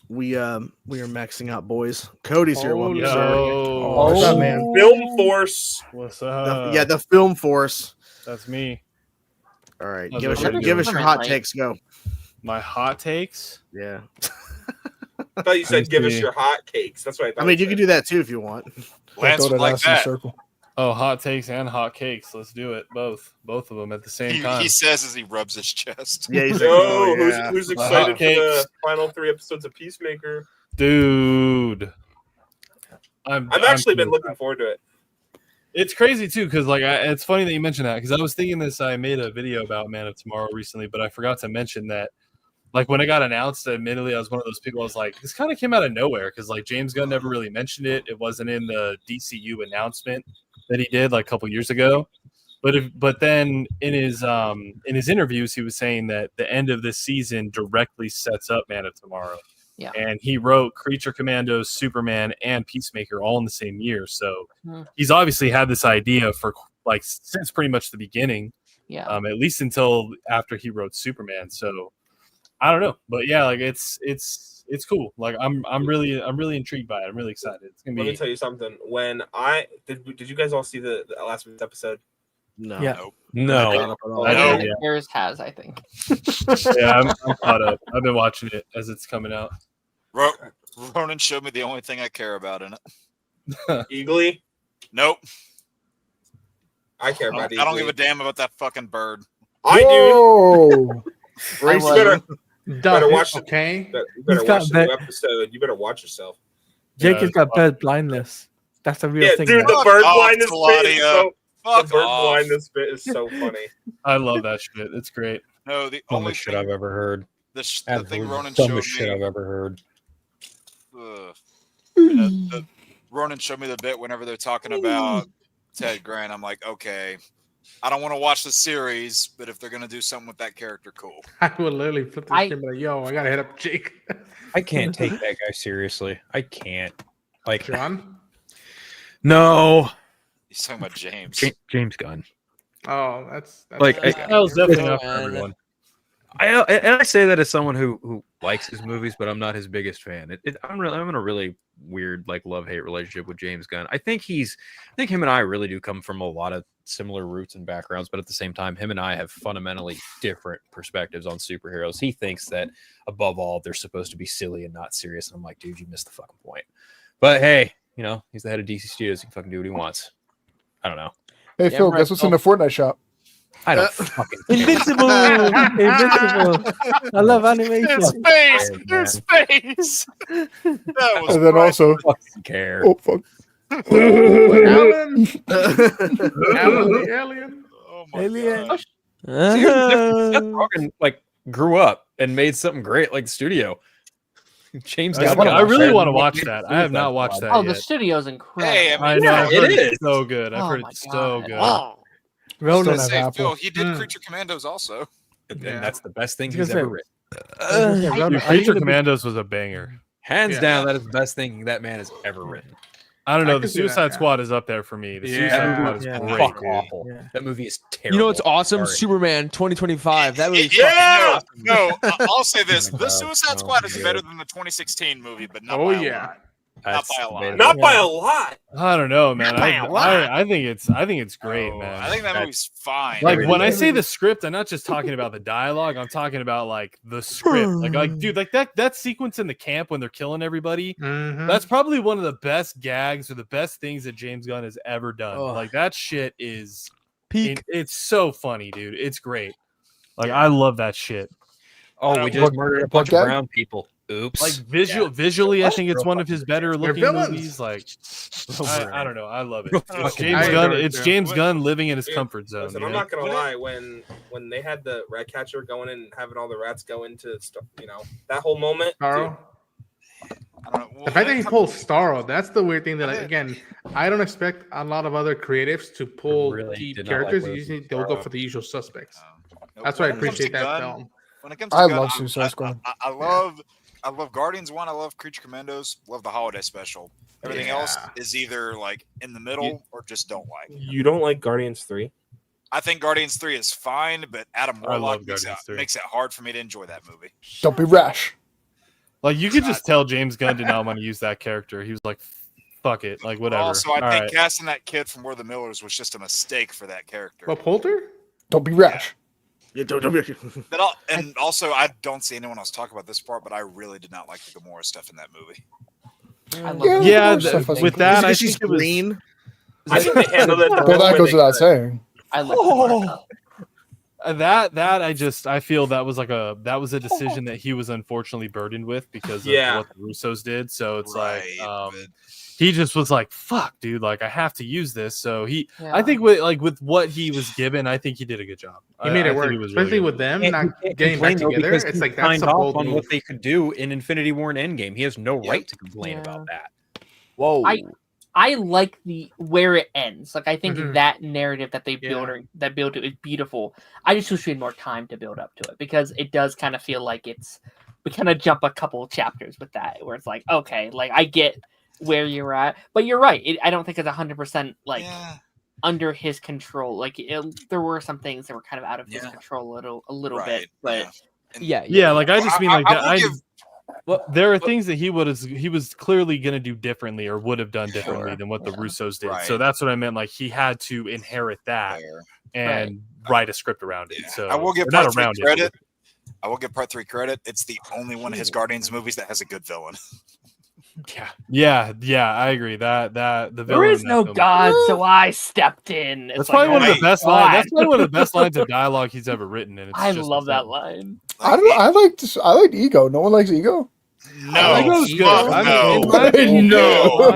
We are maxing out, boys. Cody's here. Welcome, sir. What's up, man? Film Force. What's up? The Film Force. That's me. All right, give us your hot takes. Go. My hot takes. Yeah. I thought you said give us your hot cakes. That's what I thought. I mean, you can do that too if you want. Lance would like that. Oh, hot takes and hot cakes. Let's do it. Both of them at the same time. He says as he rubs his chest. Yeah, he's who's excited for the final 3 episodes of Peacemaker? Dude. I've actually been looking forward to it. It's crazy too, because it's funny that you mentioned that, because I was thinking this. I made a video about Man of Tomorrow recently, but I forgot to mention that. Like when it got announced, admittedly, I was one of those people. I was like, this kind of came out of nowhere because like James Gunn never really mentioned it. It wasn't in the DCU announcement that he did like a couple years ago. But then in his interviews, he was saying that the end of this season directly sets up Man of Tomorrow. Yeah. And he wrote Creature Commandos, Superman, and Peacemaker all in the same year. So he's obviously had this idea for like since pretty much the beginning. Yeah. At least until after he wrote Superman. So I don't know, but yeah, like it's cool. Like I'm really intrigued by it. I'm really excited. It's gonna be. Let me tell you something. When did you guys all see the last week's episode? No. Yeah. No. Yours has, I think. Yeah, I'm caught up. I've been watching it as it's coming out. Ronan showed me the only thing I care about in it. Eagly? Nope. I care about Eagly. I don't give a damn about that fucking bird. I do. You better watch the You better watch the new episode. You better watch yourself. Jake has got bird blindness. That's a real thing. Dude, now. the bird blindness bit is so funny. I love that shit. It's great. No, the only shit I've ever heard. The thing Ronan showed me. Shit I've ever heard. Ronan showed me the bit whenever they're talking about Ted Grant. I'm like, okay, I don't want to watch the series, but if they're gonna do something with that character, cool. I would literally flip this game and be like, yo, I gotta hit up Jake. I can't take that guy seriously. I can't. Like John? No. He's talking about James. James Gunn. Oh, that's like that was definitely enough for everyone. I say that as someone who likes his movies, but I'm not his biggest fan. I'm in a really weird like love-hate relationship with James Gunn. I think him and I really do come from a lot of similar roots and backgrounds, but at the same time, him and I have fundamentally different perspectives on superheroes. He thinks that above all, they're supposed to be silly and not serious. And I'm like, dude, you missed the fucking point. But hey, he's the head of DC Studios. He can fucking do what he wants. I don't know. Hey, Phil, guess what's in the Fortnite shop? I don't fucking Invincible! Invincible! I love animation. In space! That was and then also, fucking care. Oh, fuck. Alan the alien. Oh my Alien. gosh. Seth Rogen like grew up and made something great like the studio. James Gunn. I really want to watch that. I have not watched that Oh, yet. the studio's incredible. Hey, I know. I've heard it it's is. so good. I've heard my it's so God. good. Oh. Ronan Say, Apple. Phil, he did Creature Commandos also. And that's the best thing I he's was gonna ever written. Dude, Creature Commandos was a banger. Hands down, that is the best thing that man has ever written. I don't know. I The can see that, Suicide yeah. Squad is up there for me. The Yeah. Suicide Squad is Yeah. great. Fuck dude. awful. Yeah. That movie is terrible. You know what's awesome? Sorry. Superman 2025. That movie. Yeah! No, I'll say this: Oh my the God. Suicide Oh, Squad is dude. better than the 2016 movie, but not Oh by a yeah. lot. That's by a lot. debatable. Not by a lot. I don't know, man. Not by a lot. I think it's great, Oh, man. I think that movie's fine. Like when I Everything. say the script, I'm not just talking about the dialogue. I'm talking about like the script. Like dude, like that sequence in the camp when they're killing everybody. Mhm. That's probably one of the best gags or the best things that James Gunn has ever done. Ugh. Like that shit is Peak. It's so funny, dude. It's great. Like I love that shit. Oh, we just murdered a bunch of guy? brown people. Oops. Like visually, I think it's one of his better looking villains. movies. Like I don't know, I love it. Real It's villains. James I Gunn. adore it, It's too. James Gunn living in his Dude, comfort zone. Listen, you I'm know? not gonna lie. When they had the rat catcher going in and having all the rats go into stuff, that whole moment. Starro. I don't know. The fact that he pulls Starro, that's the weird thing. That like, again, I don't expect a lot of other creatives to pull really deep did not like characters. Leslie Usually, they'll go Starro. for the usual suspects. Nope. That's why I When it comes to appreciate that Gunn- film. When it comes to I Gunn, love Suicide Squad. I love Guardians 1. I love Creature Commandos. Love the holiday special. Everything else Yeah. is either like in the middle or just don't like. You don't like Guardians 3? I think Guardians 3 is fine, but Adam I love Warlock Guardians 3. makes it hard for me to enjoy that movie. Don't be rash. Like you could just tell James Gunn did not want to use that character. He was like, "Fuck it, like whatever." Also, I All think right. casting that kid from We're the Millers was just a mistake for that character. But Poulter? Don't be rash. Yeah, don't be- And also, I don't see anyone else talk about this part, but I really did not like the Gamora stuff in that movie. I love Yeah, it. Yeah, the stuff was with good. that, I She's think it was. green. I think they handled it. The Well, best that way goes they without could. saying. I love I feel that was a decision that he was unfortunately burdened with because of Yeah. what the Russos did. So it's Right, like but- he just was like, "Fuck, dude! Like I have to use this." So I Yeah. think with what he was given, I think he did a good job. He made I it think work, he was really especially good. with them You not can't getting back complain, though, together. because It's he like that's signed a off bold on move. what they could do in Infinity War and Endgame. He has no Yep. right to complain Yeah. about that. Whoa. I like where it ends. Like I think Mhm. that narrative that they Yeah. build to is beautiful. I just wish we had more time to build up to it because it does kind of feel like we kind of jump a couple of chapters with that where it's like, okay, like I get where you're at, but you're right. I don't think it's 100% like Yeah. under his control. Like there were some things that were kind of out of his Yeah. control a little Right, bit, but yeah. Yeah, like I just mean like that. will I give- there are things that he was clearly going to do differently or would have done differently than what the Russos did. So Right. that's what I meant. Like he had to inherit that Fair. and write a script around it. Yeah. So I will give or not part 3 around it. credit. I will give part 3 credit. It's the only one of his Guardians movies that has a good villain. Yeah, I agree. That the there villain is in that no film- God, so I stepped in. It's That's like, probably one of oh the my best lines. That's God. probably one of the best lines of dialogue he's ever written. And it's I just love that insane. line. I don't know. I liked Ego. No one likes Ego. I think it was good. fuck I no. mean, in my opinion, No.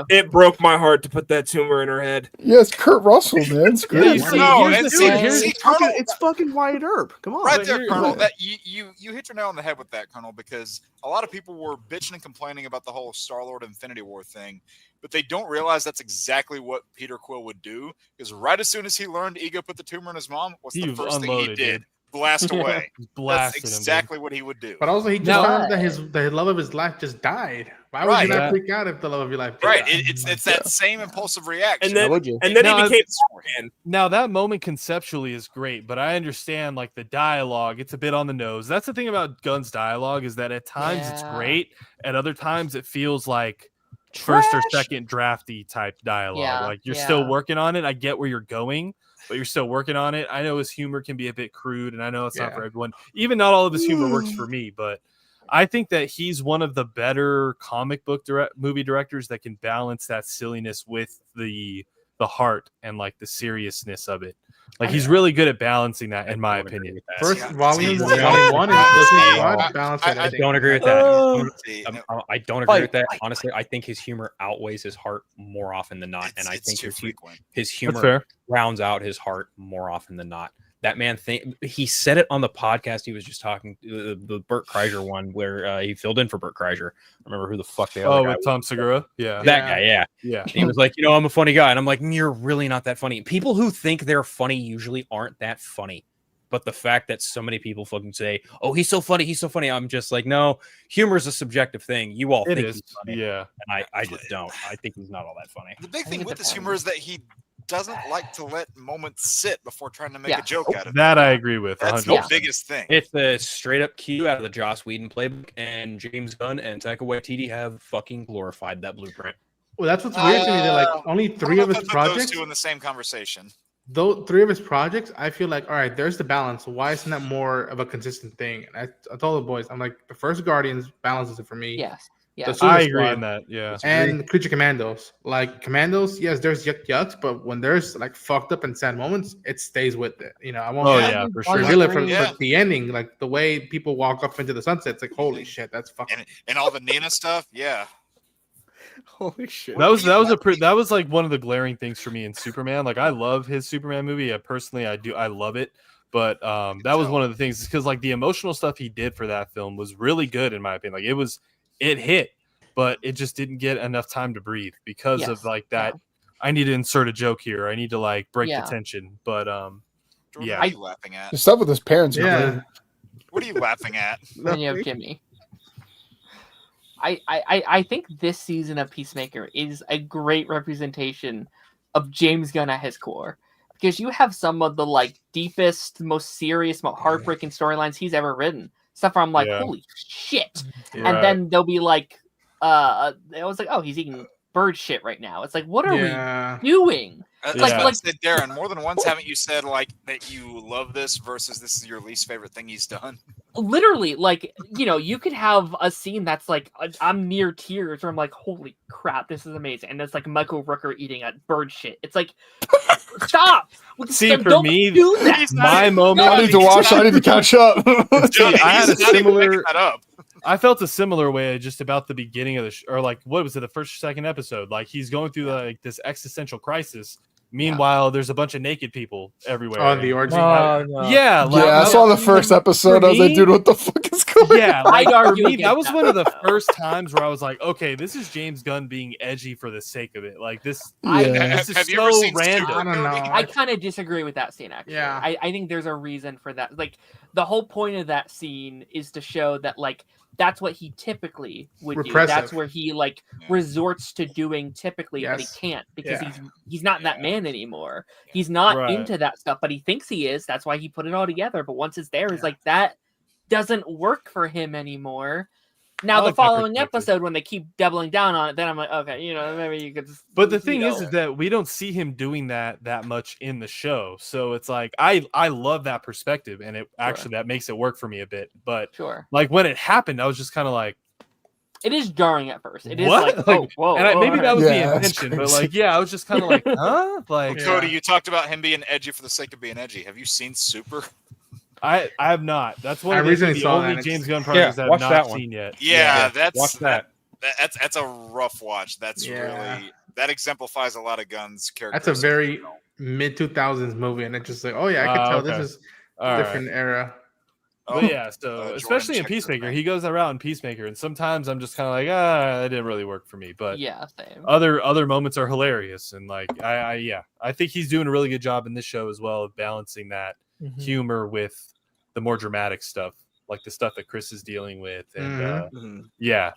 It broke my heart to put that tumor in her head. Yes, Kurt Russell, man. It's Yeah, great. you see, No, here's and the see- thing. Here's see, It's fucking, Colonel- it's fucking Wyatt Earp. Come on. Right But there, here- Colonel. yeah. That you hit your nail on the head with that, Colonel, because a lot of people were bitching and complaining about the whole Star-Lord Infinity War thing, but they don't realize that's exactly what Peter Quill would do. Because right as soon as he learned Ego put the tumor in his mom, what's the He first thing he unloaded, did? dude. Blast away. That's blasted him. dude. exactly what he would do. But also, he just Now- found that the love of his life just died. Why would Right. you not Yeah. freak out if the love of your life? Right. died? It's that same impulsive reaction. And then, would you? and then No, he became It's- Superman. Now that moment conceptually is great, but I understand like the dialogue, it's a bit on the nose. That's the thing about Gunn's dialogue is that at times it's Yeah. great, at other times it feels like first or second drafty type dialogue. Yeah, Like you're still yeah. working on it. I get where you're going, but you're still working on it. I know his humor can be a bit crude, and I know it's not Yeah. for everyone. Even not all of his humor works for me, but I think that he's one of the better comic book movie directors that can balance that silliness with the heart and like the seriousness of it. Like he's really good at balancing that, in my opinion. First Yeah. volume, See, volume 1 is I- Suicide I- Squad. Balance it, I I I think. don't agree with that. See, I don't agree with that. Honestly, I think his humor outweighs his heart more often than not, and I it's think too his frequent. That's humor fair. rounds out his heart more often than not. That man he said it on the podcast he was just talking the Burt Kreischer one where he filled in for Burt Kreischer. I remember who the fuck the other Oh, guy with was. Tom Segura? Yeah. That guy, yeah. Yeah. He was like, I'm a funny guy, and I'm like, you're really not that funny. People who think they're funny usually aren't that funny. But the fact that so many people fucking say, "Oh, he's so funny," I'm just like, no, humor is a subjective thing. You all think he's funny, yeah, and I just don't. I think he's not all that funny. The big thing with this humor is that he doesn't like to let moments sit before trying to make a joke out of it. That I agree with. That's 100%. the biggest thing. It's a straight up cue out of the Joss Whedon playbook, and James Gunn and Taika Waititi have fucking glorified that blueprint. Well, that's what's weird to me. That like only 3 of his projects. Those two in the same conversation. Though 3 of his projects, I feel like, all right, there's the balance. Why isn't that more of a consistent thing? And I told the boys, I'm like, the first Guardians balances it for me. Yes. Yeah, I agree in that. Yeah, and Creature Commandos, like Commandos, yes, there's yucks, but when there's like fucked up and sad moments, it stays with it. You know, I won't. Oh yeah, for sure. Reveal it from but the ending, like the way people walk up into the sunset. It's like, holy shit, that's fucking. And all the Nina stuff, yeah. Holy shit. That was like one of the glaring things for me in Superman. Like I love his Superman movie. Personally, I love it. But that was one of the things because like the emotional stuff he did for that film was really good in my opinion. Like it hit, but it just didn't get enough time to breathe because of like that. Yeah. I need to insert a joke here. I need to like break the tension. But Jordan, what are you laughing at? The stuff with his parents. Yeah. What are you laughing at? When you have Jimmy. I think this season of Peacemaker is a great representation of James Gunn at his core. Because you have some of the like deepest, most serious, most heartbreaking storylines he's ever written. Stuff where I'm like, holy shit. Yeah. And then they'll be like, I was like, oh, he's eating bird shit right now. It's like, what are we doing? Like said, Darren, more than once haven't you said like that you love this versus this is your least favorite thing he's done? Literally, like, you know, you could have a scene that's like I'm near tears where I'm like, holy crap, this is amazing. And it's like Michael Rooker eating a bird shit. It's like, stop. See, for me, do that. My moment. I need to watch. I need to catch up. I had a similar. I felt a similar way just about the beginning of the or like what was it, the first or second episode? Like he's going through like this existential crisis. Meanwhile, there's a bunch of naked people everywhere. Oh, the orgy. No. Yeah, like, I saw the first episode. I was like, dude, what the fuck is going on? Yeah, like, for me, that was one of the first times where I was like, okay, this is James Gunn being edgy for the sake of it. Like this, this is so random. I don't know. I kind of disagree with that scene, actually. Yeah. I think there's a reason for that. Like, the whole point of that scene is to show that, like, that's what he typically would do. That's where he like resorts to doing typically, but he can't because he's not that man anymore. He's not into that stuff, but he thinks he is. That's why he put it all together. But once it's there, it's like that doesn't work for him anymore. Now the following episode, when they keep doubling down on it, then I'm like, okay, you know, maybe you could. But the thing is that we don't see him doing that much in the show, so it's like I love that perspective, and it actually that makes it work for me a bit. But like when it happened, I was just kind of like, it is jarring at first. It is like whoa, and maybe that was the intention, but like, I was just kind of like, huh? Like, Cody, you talked about him being edgy for the sake of being edgy. Have you seen Super? I have not. That's one of the only James Gunn projects that I've not seen yet. Yeah, watch that. That's a rough watch. That's really that exemplifies a lot of Gunn's characters. That's a very mid 2000s movie, and it's just like, oh yeah, I can tell this is a different era. But yeah, so especially in Peacemaker, he goes that route in Peacemaker, and sometimes I'm just kind of like, that didn't really work for me. But same. Other moments are hilarious, and like I think he's doing a really good job in this show as well of balancing that humor with the more dramatic stuff, like the stuff that Chris is dealing with, and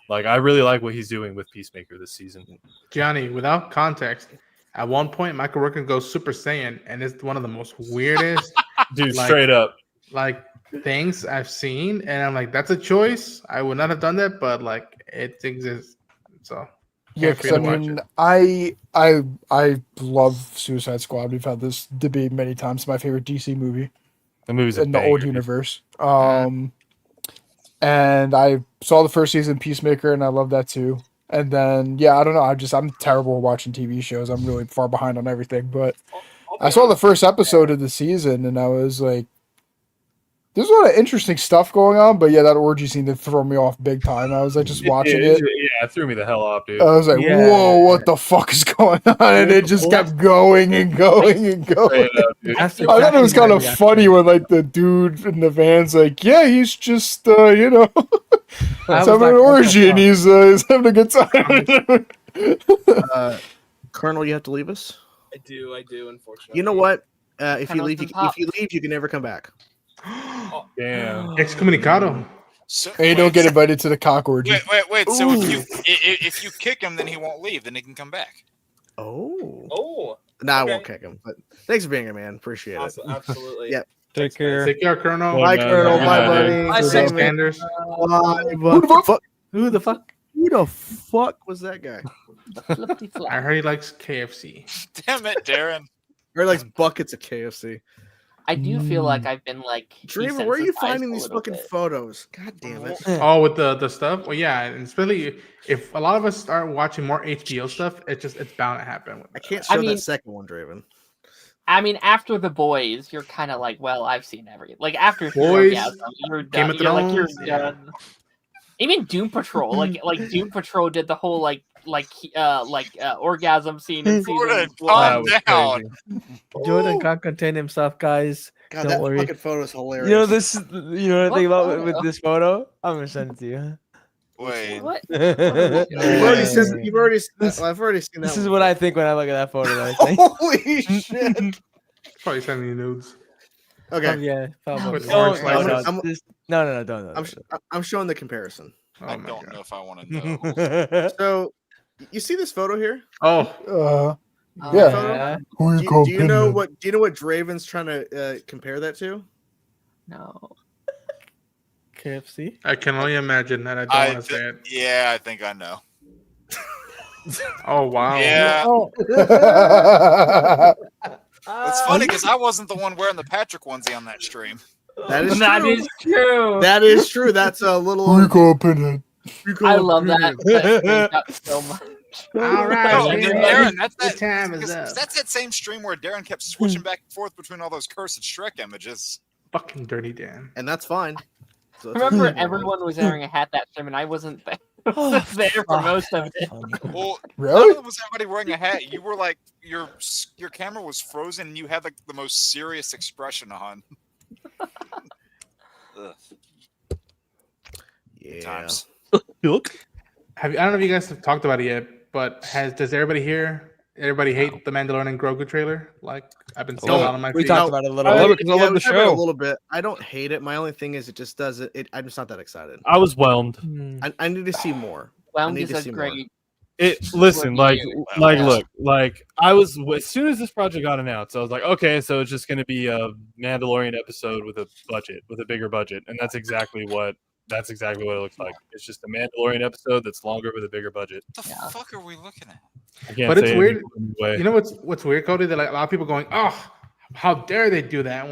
like I really like what he's doing with Peacemaker this season. Johnny, without context, at one point Michael Rooker goes Super Saiyan, and it's one of the most weirdest, dude, straight up, like things I've seen, and I'm like, that's a choice. I would not have done that, but like it exists. So yeah, because I mean, I love Suicide Squad. We've had this debate many times. It's my favorite DC movie. The movie's in the old universe. And I saw the first season Peacemaker, and I love that too. And then I don't know. I'm terrible at watching TV shows. I'm really far behind on everything. But I saw the first episode of the season, and I was like, there's a lot of interesting stuff going on, but that orgy scene did throw me off big time. I was like just watching it. Yeah, it threw me the hell off, dude. I was like, whoa, what the fuck is going on? And it just kept going and going and going. I thought it was kind of funny when like the dude in the van's like, he's just having an orgy and he's having a good time. Colonel, you have to leave us? I do, unfortunately. You know what? If you leave, you can never come back. Damn. Excommunicado. So, And you don't get invited to the cock orgy. Wait. So if you kick him, then he won't leave. Then he can come back. Oh. Nah, I won't kick him. But thanks for being here, man. Appreciate it. Absolutely. Yep. Take care. Take care, Colonel. Bye, Colonel. Bye, buddy. Bye, Sanders. Who the fuck? Who the fuck? Who the fuck was that guy? I heard he likes KFC. Damn it, Darren. Or likes buckets of KFC. I do feel like I've been like. Dreamer, where are you desensitized finding a these little fucking bit. photos? God damn it. Oh, with the stuff? Well, yeah, and especially if a lot of us start watching more HBO stuff, it's bound to happen. I can't show that second one, Draven. I mean, after The Boys, you're kind of like, well, I've seen everything. Like after Boys, you're done. Game of You're like, Thrones, you're done. Even Doom Patrol, like Doom Patrol did the whole orgasm scene in season Jordan, one. calm down. Jordan can't contain himself, guys. God, Don't that worry. fucking photo is hilarious. You know this. You know what I think What about with photo? this photo? I'm gonna send it to you. Wait. What? You've already said. You've already. I've already seen that. This is one. what I think when I look at that photo. I think. Holy shit! Probably sending you nudes. Okay. Oh, yeah. With No, orange no, lights. no, I'm- this- no, don't. I'm showing the comparison. Oh I my don't God. know if I want to know. So, you see this photo here? Oh, Yeah. Who Do you you know what? Do you know what Draven's trying to compare that to? No. KFC. I can only imagine that. I don't want to say it. Yeah, I think I know. Oh wow. Yeah. Oh. It's funny because I wasn't the one wearing the Patrick onesie on that stream. That is That true. is true. That is true. That's a little. I love that so much. All right. No, man. Darren, that's The that. time is because up. That's that same stream where Darren kept switching back and forth between all those cursed Shrek images. Fucking dirty Dan. And that's fine. So I remember everyone was wearing a hat that time, and I wasn't there. I was there for most of it. Well, Really? not only was everybody wearing a hat, you were like your camera was frozen and you had like the most serious expression on. Ugh. Yeah. Times. I don't know if you guys have talked about it yet, but does everybody hate the Mandalorian and Grogu trailer? Like I've been seeing a lot on my We feed. talked about it a little I love bit. it because I love the we talked about it show. a little bit. I don't hate it. My only thing is it just doesn't. I'm just not that excited. I was whelmed. I need to see more. Wound need is to a see more. great. Listen, like, Yeah. look, like I was as soon as this project got announced, I was like, okay, so it's just going to be a Mandalorian episode with a bigger budget, and that's exactly what it looks like. It's just a Mandalorian episode that's longer with a bigger budget. What the fuck are we looking at? I can't But say it's it weird. any way. You know what's weird, Cody? That like a lot of people going, oh, how dare they do that?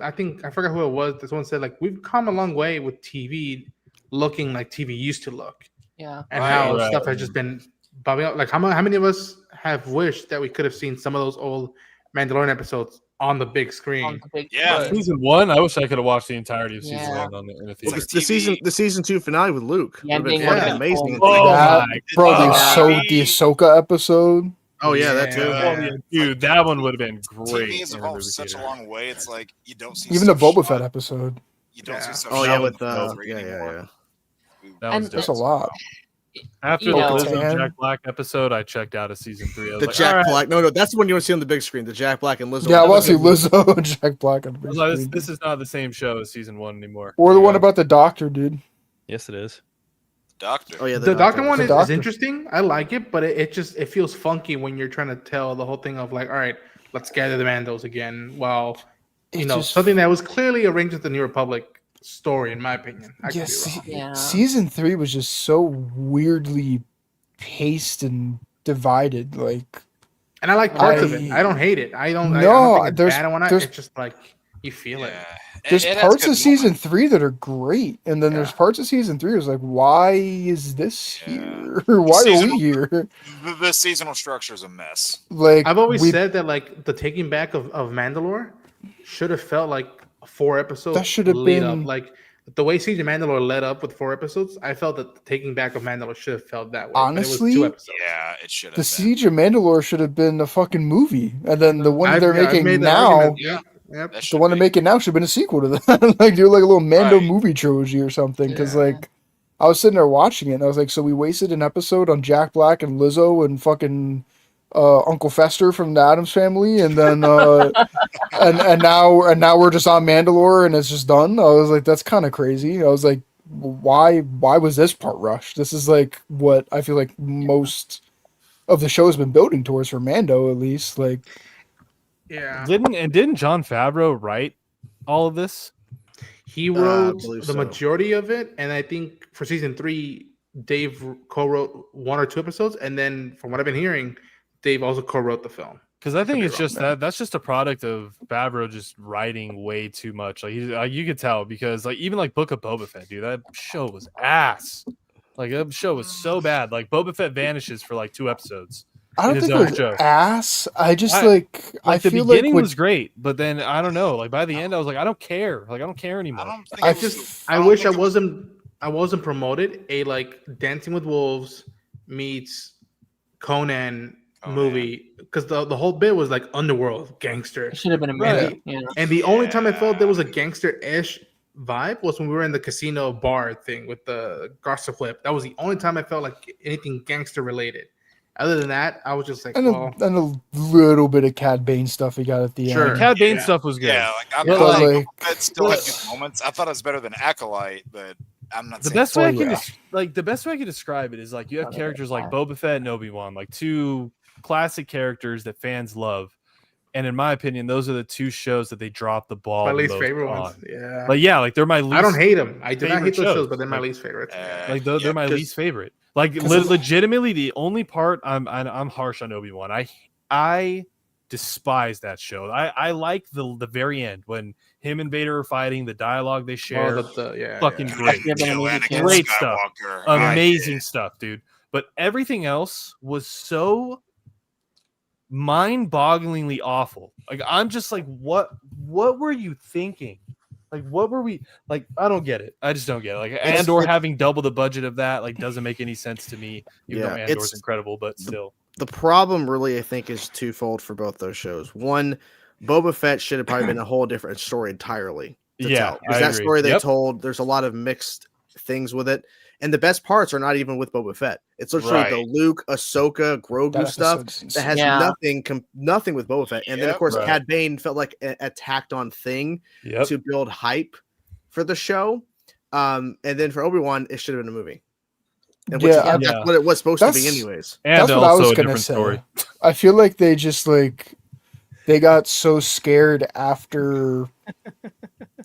I think I forgot who it was. This one said like we've come a long way with TV looking like TV used to look, Yeah. and how Right. stuff has just been bobbing out. Like how many of us have wished that we could have seen some of those old Mandalorian episodes on the big screen? On the big Yeah. screen. Season 1, I wish I could have watched the entirety of season Yeah. 1 in a Well, theater. like the season 2 finale with Luke. The Would've been ending fucking would've been amazing. Oh That- my Bro, the God. Ahsoka episode. Oh yeah, that too. Yeah. Dude, that one would have been TV great. has in a evolved movie such a theater. long way. It's like you don't see Even the stuff Boba shot- Fett episode. You don't Yeah. see stuff Oh shot yeah, in with the yeah. anymore. That And- was That's dope. a lot. After You the know- Lizzo Jack Black episode, I checked out of season 3. I was The like, Jack all right. Black. No, that's the one you want to see on the big screen. The Jack Black and Lizzo. Yeah, I That want to was see good. Lizzo and Jack Black on the I big was like, screen. this is not the same show as season 1 anymore. Or the one about the doctor, dude. Yes, it is. Doctor. Oh yeah, The Doctor one The is Doctor. interesting. I like it, but it feels funky when you're trying to tell the whole thing of like, all right, let's gather the Mandos again. While It just- something that was clearly arranged with the New Republic story, in my opinion. I could Yeah, be wrong. Yeah. season 3 was just so weirdly paced and divided. Like, And I like parts of it. I don't hate it. I don't No, think it's there's- bad and whatnot. there's- It's just like you feel it. Yeah. there's It has parts good of season moments. 3 that are great, and then there's Yeah. parts of season 3 was like, why is this Yeah. here? Why are Seasonal- we here? The seasonal structure is a mess. Like, I've always we- said that like the taking back of Mandalore should have felt like 4 episodes. That should have lead up. been- Like the way Siege of Mandalore led up with 4 episodes. I felt that the taking back of Mandalore should have felt that way. Honestly, but it was 2 episodes. Yeah, it should have. the Siege of Mandalore should have been a fucking movie, and then the one that they're I've making made that now, argument. Yeah. Yep. That the should one they're be. making now should have been a sequel to that. Like, do like a little Mando Right. movie trilogy or something. Because Yeah. like, I was sitting there watching it, and I was like, so we wasted an episode on Jack Black and Lizzo and fucking Uncle Fester from the Addams Family, and then and now we're just on Mandalore and it's just done. I was like, that's kind of crazy. I was like, why was this part rushed? This is like what I feel like most of the show has been building towards for Mando, at least. Like, yeah, didn't Jon Favreau write all of this? He wrote believe the so. majority of it, and I think for season 3, Dave co-wrote 1 or 2 episodes, and then from what I've been hearing, Dave also co-wrote the film. Because I think it's just that's just a product of Favreau just writing way too much. Like you could tell, because like even like Book of Boba Fett, dude, that show was ass. Like that show was so bad. Like Boba Fett vanishes for like 2 episodes. I don't think it was ass. I just I the feel beginning like was great, but then I don't know. Like by the end, I was like, I don't care. Like I don't care anymore. I wish I wasn't promoted a like Dancing with Wolves meets Conan movie, because the whole bit was like underworld gangster. It should have been a movie. And the only time I felt there was a gangster-ish vibe was when we were in the casino bar thing with the Garza flip. That was the only time I felt like anything gangster related. Other than that, I was just like, and a little bit of Cad Bane stuff we got at the end. Cad Bane stuff was good. Yeah, like it still had good moments. I thought it was better than Acolyte, but I'm not. The best way I can describe it is like you have characters like Boba Fett and Obi-Wan, like 2 classic characters that fans love, and in my opinion, those are the 2 shows that they drop the ball. My least favorite ones. Yeah, like they're my least. I don't hate them. I do not hate those shows, but they're my least favorite. They're my least favorite. Like legitimately, the only part I'm harsh on Obi-Wan. I despise that show. I like the very end when him and Vader are fighting. The dialogue they share, great stuff, amazing stuff, dude. But everything else was so mind-bogglingly awful. Like I'm just like, what were you thinking? Like, what were we like? I don't get it. I just don't get it. Like Andor having double the budget of that, like, doesn't make any sense to me. Even though Andor's incredible, but still. The problem really, I think, is twofold for both those shows. One, Boba Fett should have probably been a whole different story entirely. Because that story they told, there's a lot of mixed things with it. And the best parts are not even with Boba Fett. It's literally the Luke, Ahsoka, Grogu stuff that has nothing with Boba Fett. And then, of course, Cad Bane felt like a tacked on thing to build hype for the show. And then for Obi-Wan, it should have been a movie. And that's what it was supposed to be anyways. And that's what I was going to say. Story. I feel like they just they got so scared after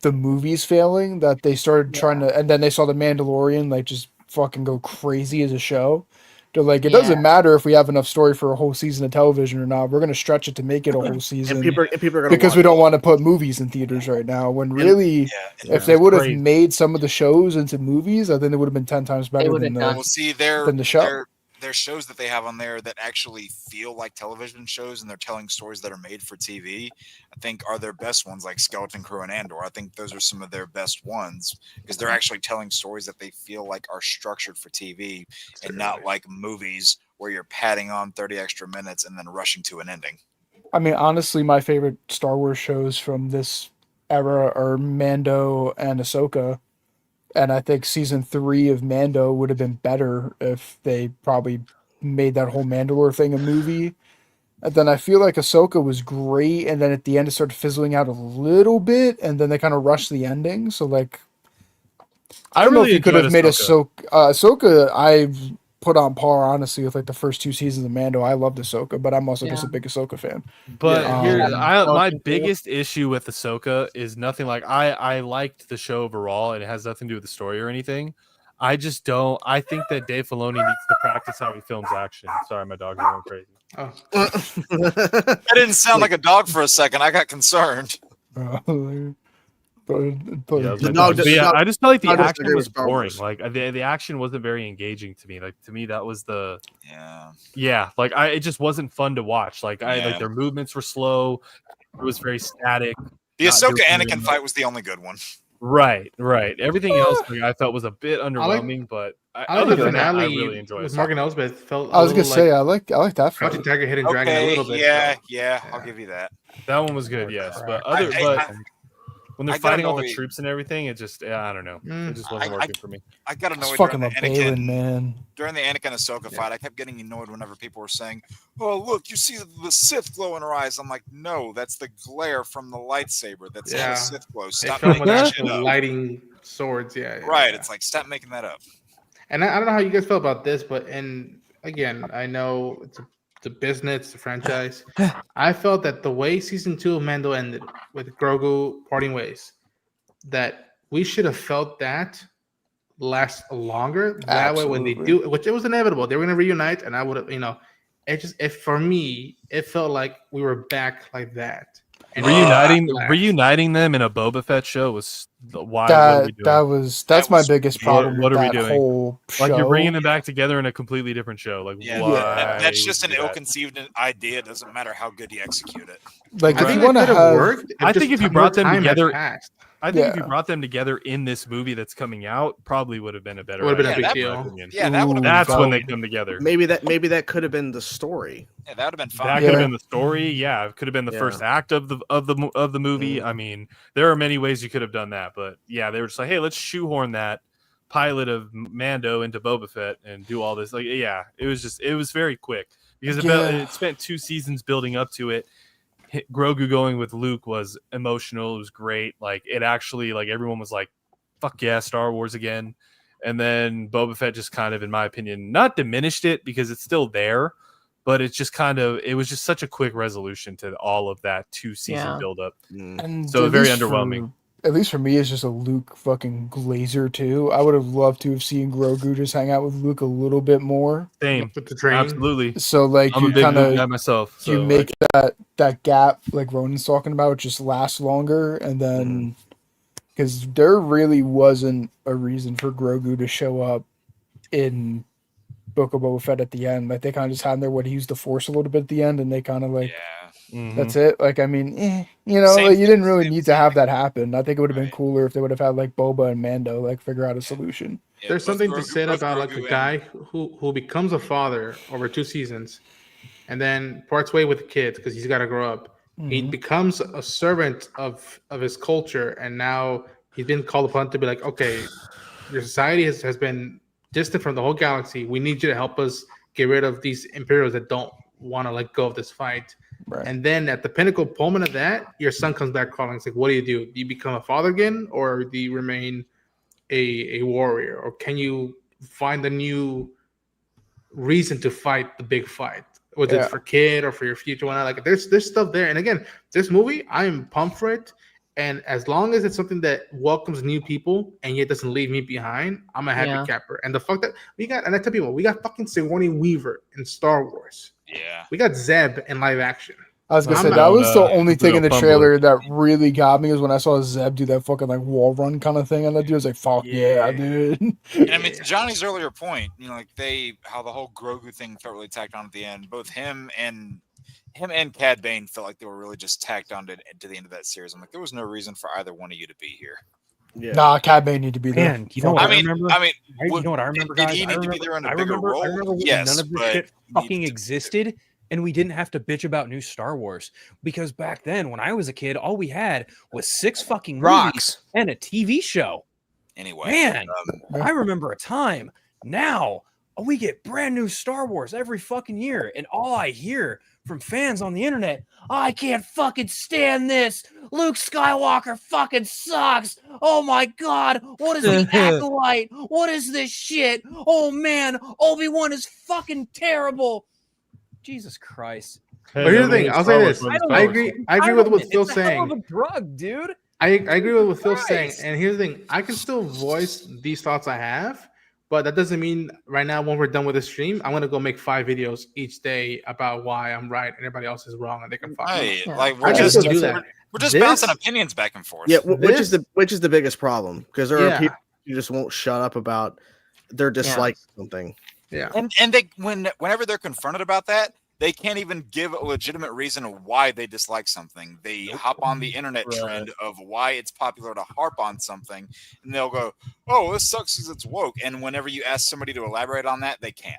the movies failing that they started trying to, and then they saw the Mandalorian just fucking go crazy as a show. They're like, it doesn't matter if we have enough story for a whole season of television or not. We're going to stretch it to make it a whole season. And people are gonna because we don't want to put movies in theaters right now. When really, if they would have made some of the shows into movies, I think it would have been 10 times better than the show. There's shows that they have on there that actually feel like television shows, and they're telling stories that are made for TV. I think are their best ones, like Skeleton Crew and Andor. I think those are some of their best ones because they're actually telling stories that they feel like are structured for TV and not like movies where you're padding on 30 extra minutes and then rushing to an ending. I mean, honestly, my favorite Star Wars shows from this era are Mando and Ahsoka. And I think season 3 of Mando would have been better if they probably made that whole Mandalore thing a movie. And then I feel like Ahsoka was great, and then at the end it started fizzling out a little bit, and then they kind of rushed the ending. So I don't know if you could have made Ahsoka. I put on par honestly with the first 2 seasons of Mando. I loved Ahsoka, but I'm also just a big Ahsoka fan. But my biggest issue with Ahsoka is nothing like I liked the show overall, and it has nothing to do with the story or anything. I just don't. I think that Dave Filoni needs to practice how he films action. Sorry, my dog is going crazy. That didn't sound like a dog for a second. I got concerned. I just felt like the action was boring. Like the action wasn't very engaging to me. Like to me, that was the Like it just wasn't fun to watch. Like their movements were slow. It was very static. The Ahsoka Anakin fight was the only good one. Right. Everything else I felt was a bit underwhelming, but I like the finale. I really enjoyed with it. Morgan Elsbeth. Felt I was gonna say I like that. Crouching Tiger, Hidden Dragon a little bit. Yeah, I'll give you that. That one was good, yes. But when they're I got fighting all the annoyed. troops and everything, it just I don't know. It just wasn't working for me. I got It's annoyed fucking during the Balin, Anakin, man. during the Anakin Ahsoka fight. I kept getting annoyed whenever people were saying, "Oh, look, you see the Sith glow in her eyes." I'm like, no, that's the glare from the lightsaber. That's not a Sith glow. Stop It's making with that actual shit up. lighting swords. Yeah. Right. Yeah. It's like, stop making that up. And I don't know how you guys feel about this, but again, I know it's a business, it's a franchise. I felt that the way season 2 of Mando ended with Grogu parting ways, that we should have felt that last longer. That way, when they do, which it was inevitable, they were going to reunite, and I would have, for me, it felt like we were back like that. And reuniting them in a Boba Fett show was why. That's my biggest problem. What with are we that doing? Whole show. Like, you're bringing them back together in a completely different show. Like, why? That's just an ill-conceived idea. It doesn't matter how good you execute it. Like, I think it could have worked. I think if you brought them together, if you brought them together in this movie that's coming out, probably would have been a better. Would have been a big deal. Yeah, that would have. That's when they come together. Maybe that could have been the story. Yeah, that would have been fun. That could have been the story. Yeah, it could have been the first act of the movie. I mean, there are many ways you could have done that, but yeah, they were just like, hey, let's shoehorn that pilot of Mando into Boba Fett and do all this. Like, yeah, it was very quick because it spent 2 seasons building up to it. Grogu going with Luke was emotional. It was great. Like, it actually, like, everyone was like, fuck yeah, Star Wars again. And then Boba Fett just kind of, in my opinion, not diminished it because it's still there, but it's just it was just such a quick resolution to all of that 2-season buildup. And so very underwhelming. At least for me, it's just a Luke fucking glazer too. I would have loved to have seen Grogu just hang out with Luke a little bit more. Same, absolutely. So like, I'm a big Luke guy myself. So you make that gap like Ronan's talking about just last longer, and then because there really wasn't a reason for Grogu to show up in Book of Boba Fett at the end. Like, they kind of just had him there when he used the Force a little bit at the end, and they kind of like. That's it. Like, I mean, you didn't really need to have that happen. I think it would have been cooler if they would have had like Boba and Mando like figure out a solution. There's something to say about like a guy who becomes a father over 2 seasons, and then parts way with the kids because he's got to grow up. He becomes a servant of his culture, and now he's been called upon to be like, okay, your society has been distant from the whole galaxy. We need you to help us get rid of these Imperials that don't want to let go of this fight. Right. And then at the pinnacle moment of that, your son comes back calling. It's like, what do? Do you become a father again, or do you remain a warrior, or can you find a new reason to fight the big fight, whether it's for kid or for your future one? Like, there's stuff there. And again, this movie, I'm pumped for it. And as long as it's something that welcomes new people and yet doesn't leave me behind, I'm a happy camper. And the fuck that we got, and I tell people, we got fucking Sigourney Weaver in Star Wars. Yeah. We got Zeb in live action. I was gonna say that was the only thing in the trailer that really got me, is when I saw Zeb do that fucking like wall run kind of thing, and that dude was like, "Fuck yeah, dude!" And I mean, to Johnny's earlier point, like how the whole Grogu thing felt really tacked on at the end. Both him and Cad Bane felt like they were really just tacked on to the end of that series. I'm like, there was no reason for either one of you to be here. Yeah. Nah, Cad Bane need to be there. Man, you know what I remember? You know what I remember, guys? Did he need to be there in a bigger role? I remember when none of this shit fucking existed, and we didn't have to bitch about new Star Wars, because back then, when I was a kid, all we had was 6 fucking movies and a TV show. Anyway, man, I remember a time. Now we get brand new Star Wars every fucking year, and all I hear from fans on the internet, I can't fucking stand this. Luke Skywalker fucking sucks. Oh my god, what is the Acolyte? What is this shit? Oh man, Obi-Wan is fucking terrible. Jesus Christ. But here's the thing, I'll say this. I agree with what Phil's saying. It's a hell of a drug, dude. I agree with what Phil's saying. And here's the thing, I can still voice these thoughts I have, but that doesn't mean right now, when we're done with the stream, I'm gonna go make 5 videos each day about why I'm right and everybody else is wrong, and they can find me. Like, we're just bouncing opinions back and forth. Yeah, which is the biggest problem, because there are people who just won't shut up about their dislike of something. Yeah, and they whenever they're confronted about that, they can't even give a legitimate reason of why they dislike something. They hop on the internet trend of why it's popular to harp on something, and they'll go, "Oh, this sucks because it's woke." And whenever you ask somebody to elaborate on that, they can't.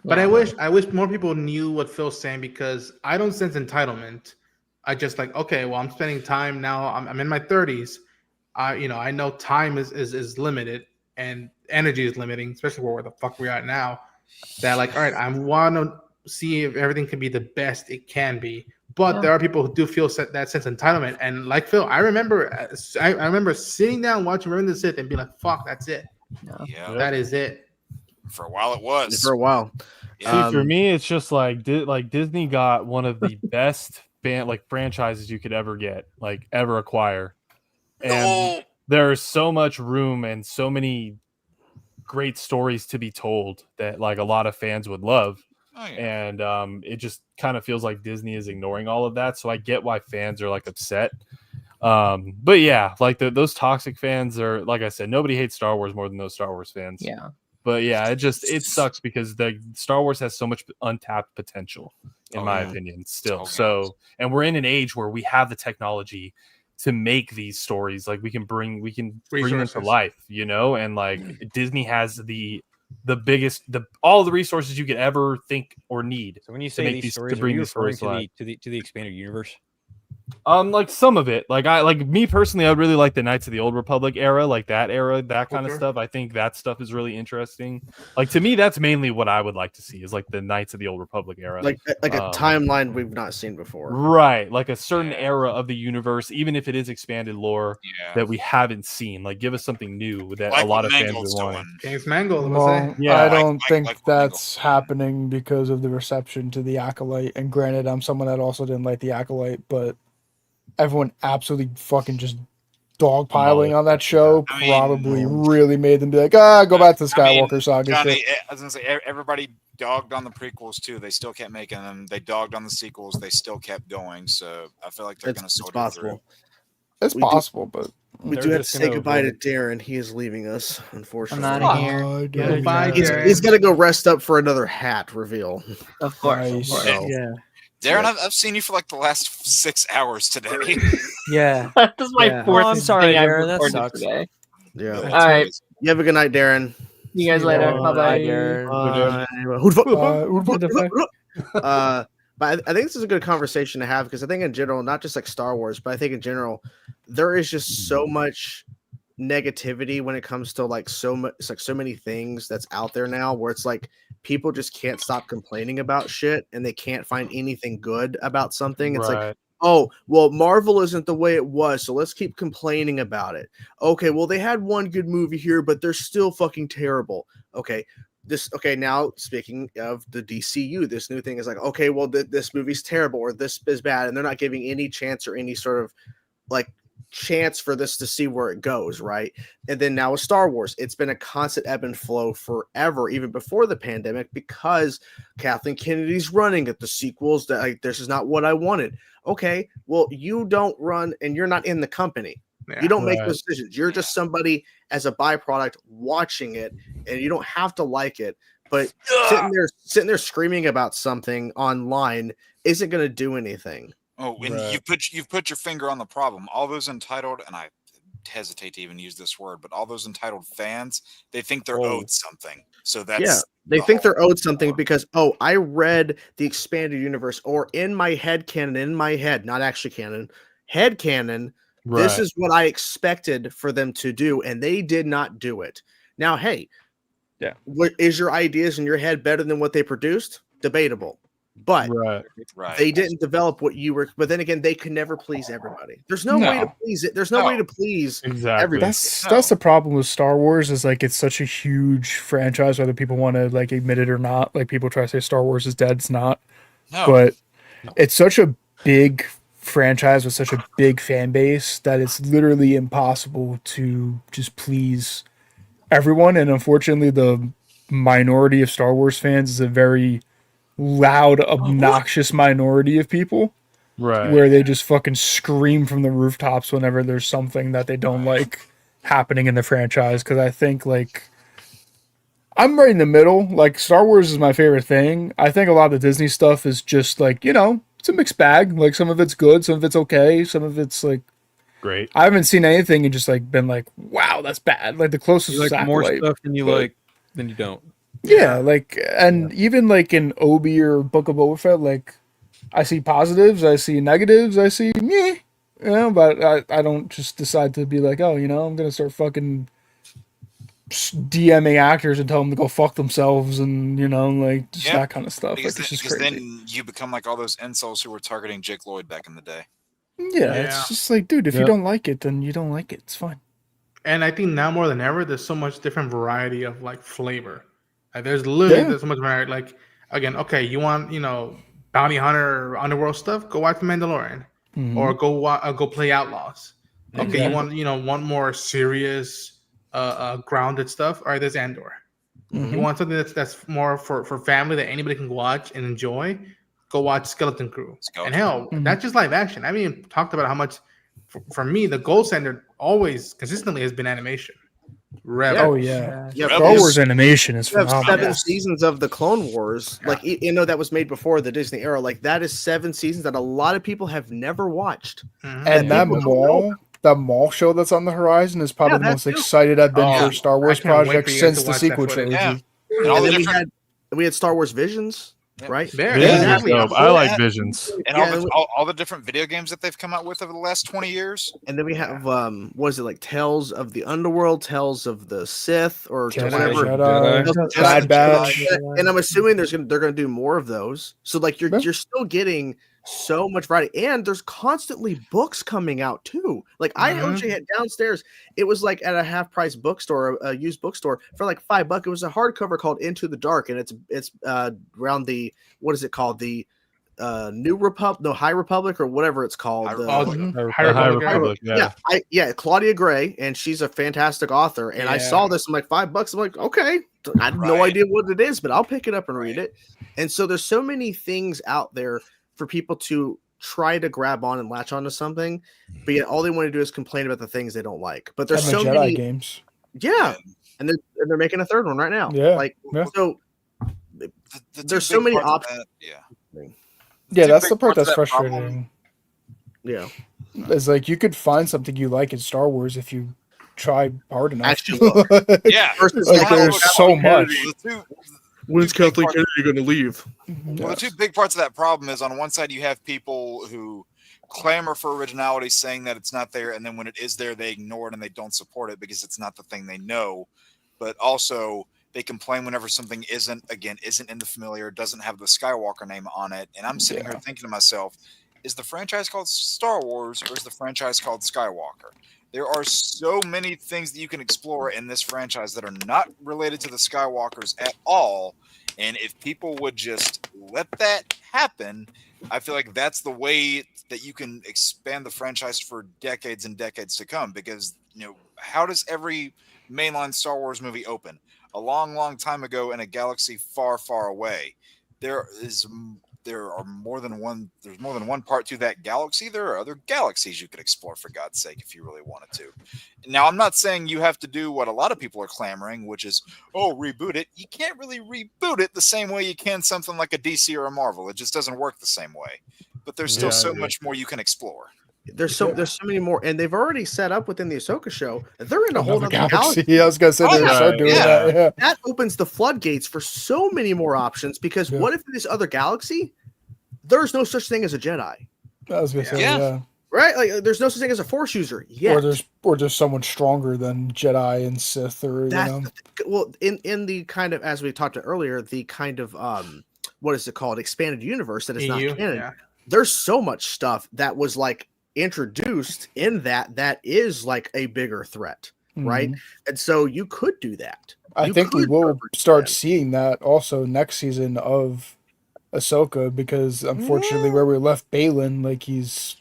But I wish more people knew what Phil's saying, because I don't sense entitlement. I just like, okay, well, I'm spending time now. I'm in my 30s. I know time is limited and energy is limiting, especially where the fuck we're at now. That like, all right, I want to see if everything can be the best it can be. But there are people who do feel that sense of entitlement. And like Phil, I remember sitting down watching Revenge of the Sith and being like, fuck, that's it. Yeah, that is it. For a while it was. For a while. Yeah. See, for me, it's just like Disney got one of the best franchises you could ever get, like ever acquire. And there's so much room and so many great stories to be told that like a lot of fans would love. Oh, yeah. And it just kind of feels like Disney is ignoring all of that. So I get why fans are like upset. But yeah, like those toxic fans are, like I said, nobody hates Star Wars more than those Star Wars fans. Yeah. But yeah, it sucks because the Star Wars has so much untapped potential, in my opinion, still. So, and we're in an age where we have the technology to make these stories. Like we can bring them to life, and like Disney has the biggest, all the resources you could ever think or need. So when you say these stories, bring are you these stories referring to the expanded universe? Like some of it, like me personally, I would really like the Knights of the Old Republic era, like that era, that kind of stuff. I think that stuff is really interesting. Like to me, that's mainly what I would like to see is like the Knights of the Old Republic era, like a timeline we've not seen before, right? Like a certain era of the universe, even if it is expanded lore that we haven't seen. Like give us something new that a lot of fans would want. James Mangold, I don't think that's happening because of the reception to the Acolyte. And granted, I'm someone that also didn't like the Acolyte, but everyone absolutely fucking just dogpiling on that show probably really made them be like, go back to the Skywalker saga. Johnny, I was gonna say everybody dogged on the prequels too. They still kept making them. They dogged on the sequels. They still kept going. So I feel like they're gonna sort it through. It's possible, but we do have to say goodbye to Darren. He is leaving us, unfortunately. I'm out of here. Goodbye, Darren. He's gonna go rest up for another hat reveal. Of course. Yeah. Darren, I've seen you for like the last 6 hours today. Yeah. This is my fourth. I'm sorry, thing I've Darren. That recorded sucks. today. Yeah. All right. You have a good night, Darren. See you guys later. Bye-bye. But I think this is a good conversation to have because I think in general, not just like Star Wars, but I think in general, there is just so much negativity when it comes to like so many things that's out there now where it's like people just can't stop complaining about shit and they can't find anything good about something. It's like, oh, well, Marvel isn't the way it was, so let's keep complaining about it. Okay, well, they had one good movie here, but they're still fucking terrible. Okay, now speaking of the DCU, this new thing is like, okay, well, this movie's terrible or this is bad, and they're not giving any chance or any sort of like chance for this to see where it goes, right? And then now with Star Wars, it's been a constant ebb and flow forever, even before the pandemic, because Kathleen Kennedy's running at the sequels that like, this is not what I wanted. Okay, well, you don't run and you're not in the company. You don't make those decisions. You're just somebody as a byproduct watching it, and you don't have to like it. But sitting there screaming about something online isn't going to do anything. Oh, and you've put your finger on the problem. All those entitled, and I hesitate to even use this word, but all those entitled fans, they think they're owed something. So that's they think they're owed something because I read the expanded universe, or in my head canon, not actually canon, head canon. Right. This is what I expected for them to do, and they did not do it. Now, hey, what is your ideas in your head better than what they produced? Debatable. But they didn't develop what you were. But then again, they could never please everybody. There's no way to please it. There's no way to please everybody. That's the problem with Star Wars is like it's such a huge franchise, whether people want to like admit it or not. Like people try to say Star Wars is dead. It's not. But it's such a big franchise with such a big fan base that it's literally impossible to just please everyone. And unfortunately, the minority of Star Wars fans is a very loud, obnoxious minority of people, where they just fucking scream from the rooftops whenever there's something that they don't like happening in the franchise. Because I think like I'm right in the middle. Like Star Wars is my favorite thing. I think a lot of the Disney stuff is just like, it's a mixed bag. Like some of it's good, some of it's okay, some of it's like great. I haven't seen anything and just like been like, wow, that's bad. Like the closest you like more stuff than you like than you don't. Yeah, like and even like in Obi or Book of Boba Fett, like I see positives, I see negatives, I see meh. But I don't just decide to be like, oh, I'm gonna start fucking DMing actors and tell them to go fuck themselves, and like just that kind of stuff. Because, it's just because crazy. then you become like all those insults who were targeting Jake Lloyd back in the day. Yeah, it's just like, dude, if you don't like it, then you don't like it. It's fine. And I think now more than ever, there's so much different variety of like flavor. Like there's literally there's so much variety. Like again, okay, you want bounty hunter or underworld stuff? Go watch The Mandalorian, or go play Outlaws. Okay, you want more serious, grounded stuff? All right, there's Andor. You want something that's more for family that anybody can watch and enjoy? Go watch Skeleton Crew. And hell, that's just live action. I haven't even talked about how much, for me, the gold standard always consistently has been animation. Rebels. Star Wars animation is phenomenal. 7 seasons of the Clone Wars, like that was made before the Disney era. Like that is 7 seasons that a lot of people have never watched. And that Maul show that's on the horizon is probably the most excited I've been for a Star Wars project since the sequel trilogy. And then we had Star Wars Visions. Right? I like Visions. And all the different video games that they've come out with over the last 20 years. And then we have what is it, like Tales of the Underworld, Tales of the Sith, or whatever. Bad Batch. And I'm assuming they're gonna do more of those. So like you're still getting so much variety, and there's constantly books coming out too. Like I actually had downstairs, it was like at a half price bookstore, a used bookstore, for like $5. It was a hardcover called Into the Dark, and it's around the, what is it called, the High Republic or whatever it's called. High Republic. Claudia Gray, and she's a fantastic author. And I saw this, I'm like, $5. I'm like, okay, I have no idea what it is, but I'll pick it up and read it. And so there's so many things out there for people to try to grab on and latch onto something, but yet all they want to do is complain about the things they don't like. But there's so many games. Yeah. And they're making a third one right now. So there's so many options. That's the part that's frustrating. Yeah. It's like you could find something you like in Star Wars if you try hard enough. There's so much. When's Kathleen Kennedy going to leave? Well, the two big parts of that problem is, on one side you have people who clamor for originality, saying that it's not there, and then when it is there, they ignore it and they don't support it because it's not the thing they know. But also, they complain whenever something isn't in the familiar, doesn't have the Skywalker name on it. And I'm sitting here thinking to myself, is the franchise called Star Wars or is the franchise called Skywalker? There are so many things that you can explore in this franchise that are not related to the Skywalkers at all. And if people would just let that happen, I feel like that's the way that you can expand the franchise for decades and decades to come. Because, how does every mainline Star Wars movie open? A long, long time ago in a galaxy far, far away. There's more than one part to that galaxy. There are other galaxies you could explore, for God's sake, if you really wanted to. Now, I'm not saying you have to do what a lot of people are clamoring, which is, reboot it. You can't really reboot it the same way you can something like a DC or a Marvel. It just doesn't work the same way. But there's still so much more you can explore. There's so many more, and they've already set up within the Ahsoka show. They're in a whole other galaxy. Yeah, I was gonna say start doing that. Yeah. That opens the floodgates for so many more options. Because what if in this other galaxy, there's no such thing as a Jedi? I was gonna say, right. Like there's no such thing as a Force user. Yeah, or there's someone stronger than Jedi and Sith, or well, in the kind of, as we talked about earlier, the kind of what is it called, expanded universe that is not canon. Yeah. There's so much stuff that was like introduced in that is like a bigger threat, right? And so you could do that. I think we will start seeing that also next season of Ahsoka, because unfortunately where we left Balin, like he's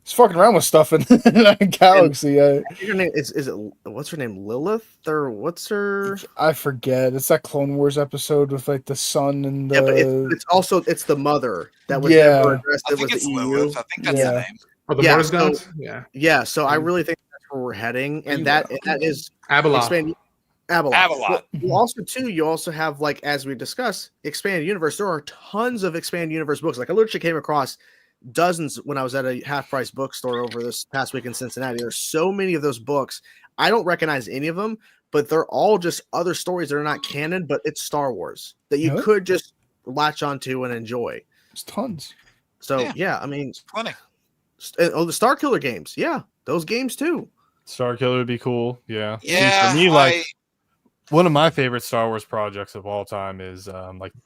fucking around with stuff in that galaxy. Her name is it, what's her name, Lilith, or what's her, I forget. It's that Clone Wars episode with like the son and the, but it's also the mother that was never addressed. I think it's Lilith. I think that's the name. Oh, the Mortis guns? So I really think that's where we're heading, and that is Abeloth. Well, you also have, like, as we discussed, expanded universe. There are tons of expanded universe books. Like I literally came across dozens when I was at a half price bookstore over this past week in Cincinnati. There's so many of those books. I don't recognize any of them, but they're all just other stories that are not canon, but it's Star Wars that you could just latch onto and enjoy. There's tons. So I mean, it's plenty. The Star Killer games. Yeah, those games too. Star Killer would be cool. Yeah. Yeah, For me, like one of my favorite Star Wars projects of all time is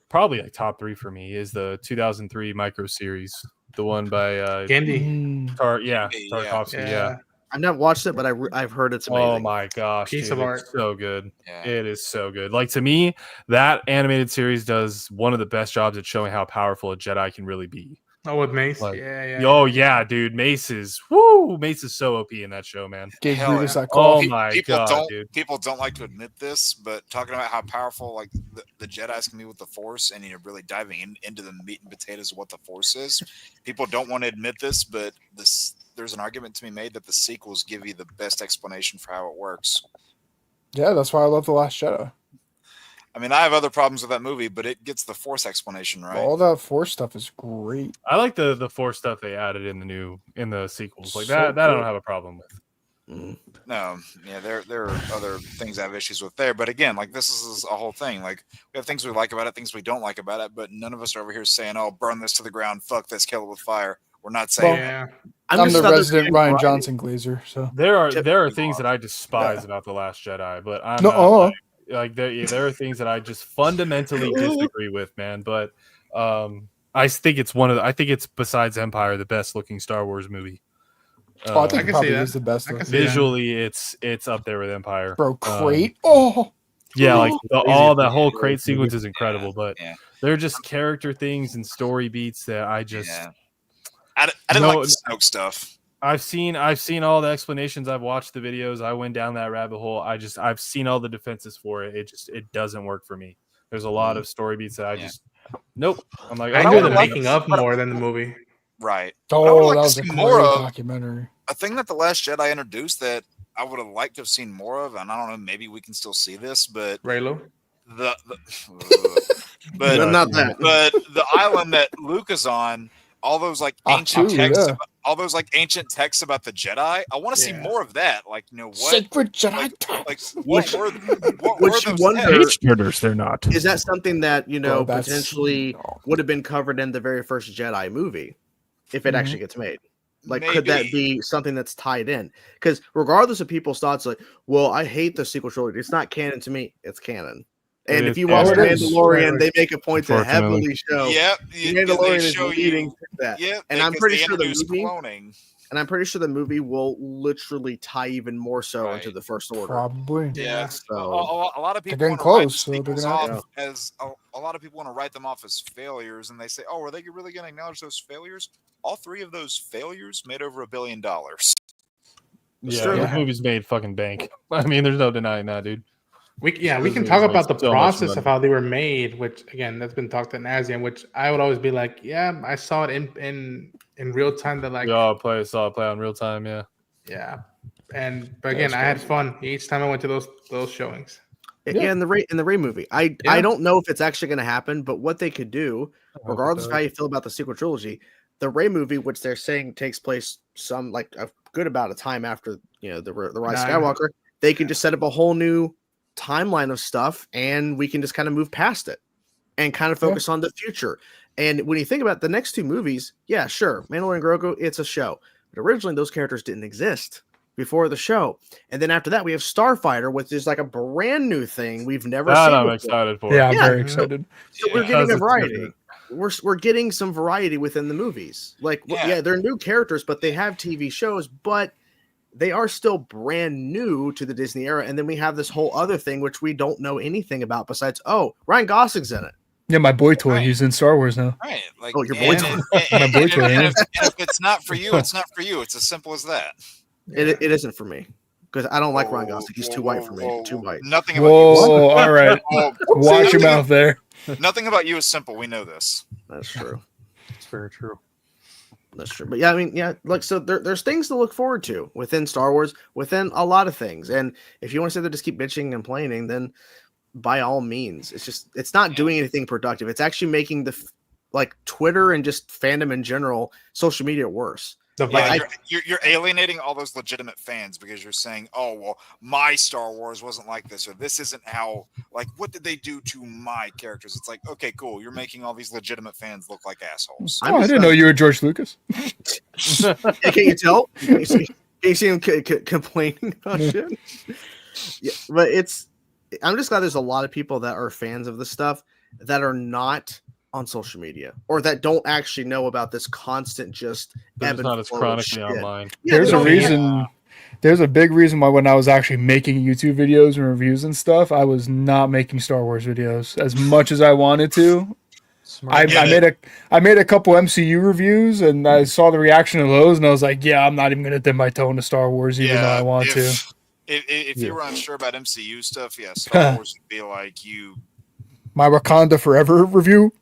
probably like top 3 for me is the 2003 micro series, the one by Gandhi. Tarkovsky. Yeah. I've not watched it, but I've heard it's amazing. Oh my gosh, Piece dude, of art. it's so good. Yeah. It is so good. Like to me, that animated series does one of the best jobs at showing how powerful a Jedi can really be. Oh, with Mace. Like, yeah. Oh yeah, dude. Mace is so OP in that show, man. Gave Hell Grievous yeah. that call. Oh my god, dude. People don't like to admit this, but talking about how powerful like the Jedi's can be with the Force, and you're really diving into the meat and potatoes of what the Force is. People don't want to admit this, but there's an argument to be made that the sequels give you the best explanation for how it works. Yeah, that's why I love The Last Jedi. I mean, I have other problems with that movie, but it gets the Force explanation right. All that Force stuff is great. I like the Force stuff they added in the sequels. Like So that I cool. don't have a problem with. No, yeah, there are other things I have issues with there. But again, like this is a whole thing. Like we have things we like about it, things we don't like about it, but none of us are over here saying, "Oh, burn this to the ground, fuck this, kill it with fire." We're not saying that. I'm the resident Ryan Johnson glazer. So There are things that I despise about The Last Jedi, but I'm No, not, like there are things that I just fundamentally disagree with, man. But I think it's besides Empire the best looking Star Wars movie. I think it probably is the best. Visually, it's up there with Empire. Bro, Crate. Yeah, like all that whole Crazy. Crate sequence is incredible, but they're just character things and story beats that I just. I didn't like the Snoke stuff. I've seen all the explanations. I've watched the videos. I went down that rabbit hole. I've seen all the defenses for it. It doesn't work for me. There's a lot of story beats that I just nope. I'm like, I enjoy the making of more than the movie. Right. Oh, like that was a great great documentary. A thing that The Last Jedi introduced that I would have liked to have seen more of, and I don't know, maybe we can still see this, but Raylo. But not that. But the island that Luke is on, all those like ancient texts, all those like ancient texts about the Jedi. I want to see more of that. Like, you know what? Sacred Jedi texts. Like, what were Which you those wonder, texts? Murders, they're not. Is that something that Bro, that's- potentially would have been covered in the very first Jedi movie, if it actually gets made? Like, could that be something that's tied in? Because regardless of people's thoughts, like, well, I hate the sequel trilogy. It's not canon to me. It's canon. And if you watch The Mandalorian, they make a point to heavily show. Yep, The Mandalorian is leading to that. Yep, and I'm pretty sure the movie. Cloning. And I'm pretty sure the movie will literally tie even more so into the First Order. Probably. Yeah. So A lot of people They're getting wanna write close, so they're sequels gonna off as a lot of people want to write them off as failures, and they say, "Oh, are they really going to acknowledge those failures?" All 3 of those failures made over $1 billion. Yeah, those movies made fucking bank. I mean, there's no denying that, dude. We can talk about the process of how they were made, which again that's been talked in nauseam. Which I would always be like, yeah, I saw it in real time. That like, saw it play on real time, yeah. But again, I had fun each time I went to those showings. Yeah, in the Rey movie, I don't know if it's actually going to happen, but what they could do, regardless of how you feel about the sequel trilogy, the Rey movie, which they're saying takes place a good amount of time after the Rise of Skywalker, they can just set up a whole new timeline of stuff, and we can just kind of move past it and kind of focus on the future. And when you think about the next 2 movies, yeah, sure, Mandalorian Grogu, it's a show, but originally those characters didn't exist before the show. And then after that, we have Starfighter, which is like a brand new thing we've never seen. I'm excited for. Yeah, I'm very excited. So we're getting a variety. We're getting some variety within the movies. Like, they're new characters, but they have TV shows, but they are still brand new to the Disney era. And then we have this whole other thing, which we don't know anything about besides, Ryan Gosling's in it. Yeah, my boy toy. Right. He's in Star Wars now. Right. Like, your boy toy. My boy toy. And if it's not for you, it's not for you. It's as simple as that. It isn't for me. Because I don't like Ryan Gosling. He's too white for me. Too white. Nothing about you. All right. Watch your mouth there. Nothing about you is simple. We know this. That's true. It's very true. That's true. But yeah, I mean, like, so there's things to look forward to within Star Wars, within a lot of things. And if you want to sit there just keep bitching and complaining, then by all means, it's not doing anything productive. It's actually making like Twitter and just fandom in general, social media worse. You're alienating all those legitimate fans because you're saying, "Oh, well, my Star Wars wasn't like this, or this isn't how. Like, what did they do to my characters?" It's like, okay, cool. You're making all these legitimate fans look like assholes. I didn't know you were George Lucas. Can you tell? Can you see him complaining about shit? Yeah, but I'm just glad there's a lot of people that are fans of this stuff that are not on social media or that don't actually know about this constant just They're just not as chronically online. Yeah, There's a reason. There's a big reason why when I was actually making YouTube videos and reviews and stuff, I was not making Star Wars videos as much as I wanted to. I made a couple MCU reviews and I saw the reaction of those and I was like, yeah, I'm not even gonna dip my toe into Star Wars even though I want to. If you were unsure about MCU stuff, yeah, Star Wars would be like you. My Wakanda Forever review.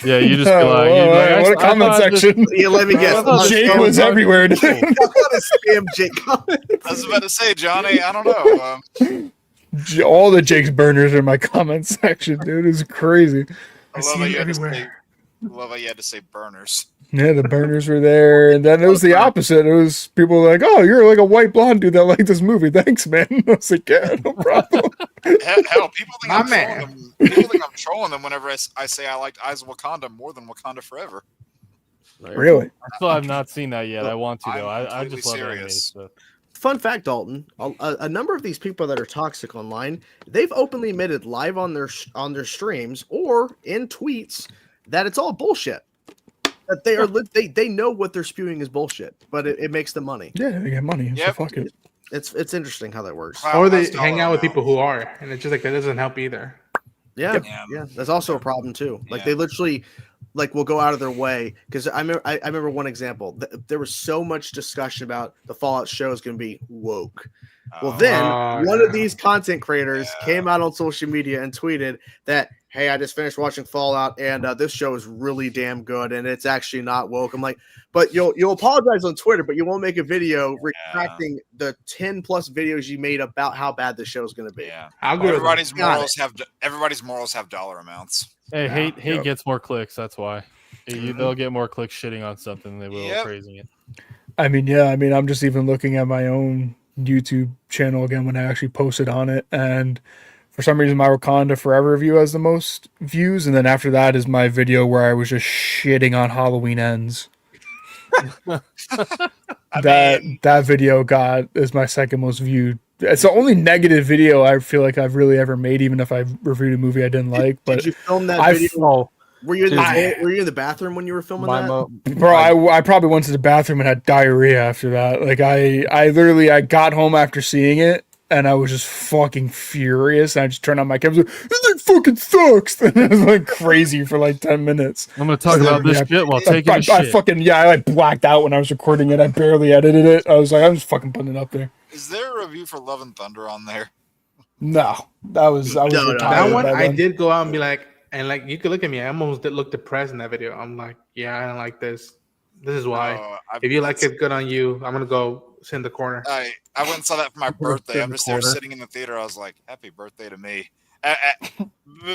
Yeah, you just be like, what a comment section. Yeah, let me guess. Jake was everywhere. Spam Jake comments. I was about to say, Johnny, I don't know. All the Jake's burners are in my comment section, dude. It's crazy. I love how you had to say burners. Yeah, the burners were there, and then it was the opposite. It was people were like, "Oh, you're like a white blonde dude that liked this movie. Thanks, man." I was like, "Yeah, no problem." Hell, people think I'm trolling them. People think I'm trolling them whenever I say I liked Eyes of Wakanda more than Wakanda Forever. Really? I still have not seen that yet. I want to though. I just love animated serious. stuff. Fun fact, Dalton: a number of these people that are toxic online, they've openly admitted live on their streams or in tweets that it's all bullshit. That they are they know what they're spewing is bullshit, but it makes them money. Yeah, they get money. So fuck it. It's interesting how that works. Or they hang out with people who are, and it's just like that doesn't help either. Yeah, that's also a problem too. Like they literally, like, will go out of their way because I remember one example. There was so much discussion about the Fallout show is going to be woke. Well, then one of these content creators came out on social media and tweeted that, "Hey, I just finished watching Fallout, and this show is really damn good, and it's actually not woke." I'm like, but you'll apologize on Twitter, but you won't make a video retracting the 10+ videos you made about how bad the show is going to be. Yeah, everybody's morals have dollar amounts. Hey, hate gets more clicks. That's why they'll get more clicks shitting on something than they will praising it. I mean, I'm just even looking at my own YouTube channel again when I actually posted on it, and for some reason my Wakanda Forever review has the most views, and then after that is my video where I was just shitting on Halloween Ends. that video is my second most viewed. It's the only negative video I feel like I've really ever made, even if I reviewed a movie I didn't like. But did you film that video? Were you in the bathroom when you were filming that? Bro, I probably went to the bathroom and had diarrhea after that. Like I literally got home after seeing it and I was just fucking furious. And I just turned on my camera. This thing fucking sucks. And I was like crazy for like 10 minutes. I'm gonna talk about this shit while taking a shit. I blacked out when I was recording it. I barely edited it. I was like, I'm just fucking putting it up there. Is there a review for Love and Thunder on there? No, that was that one. I did go out and be like. And like you could look at me, I almost did look depressed in that video. I'm like, yeah, I don't like this. This is why. If you like it, good on you. I'm gonna go sit in the corner. I went and saw that for my birthday. I'm just there sitting in the theater. I was like, happy birthday to me.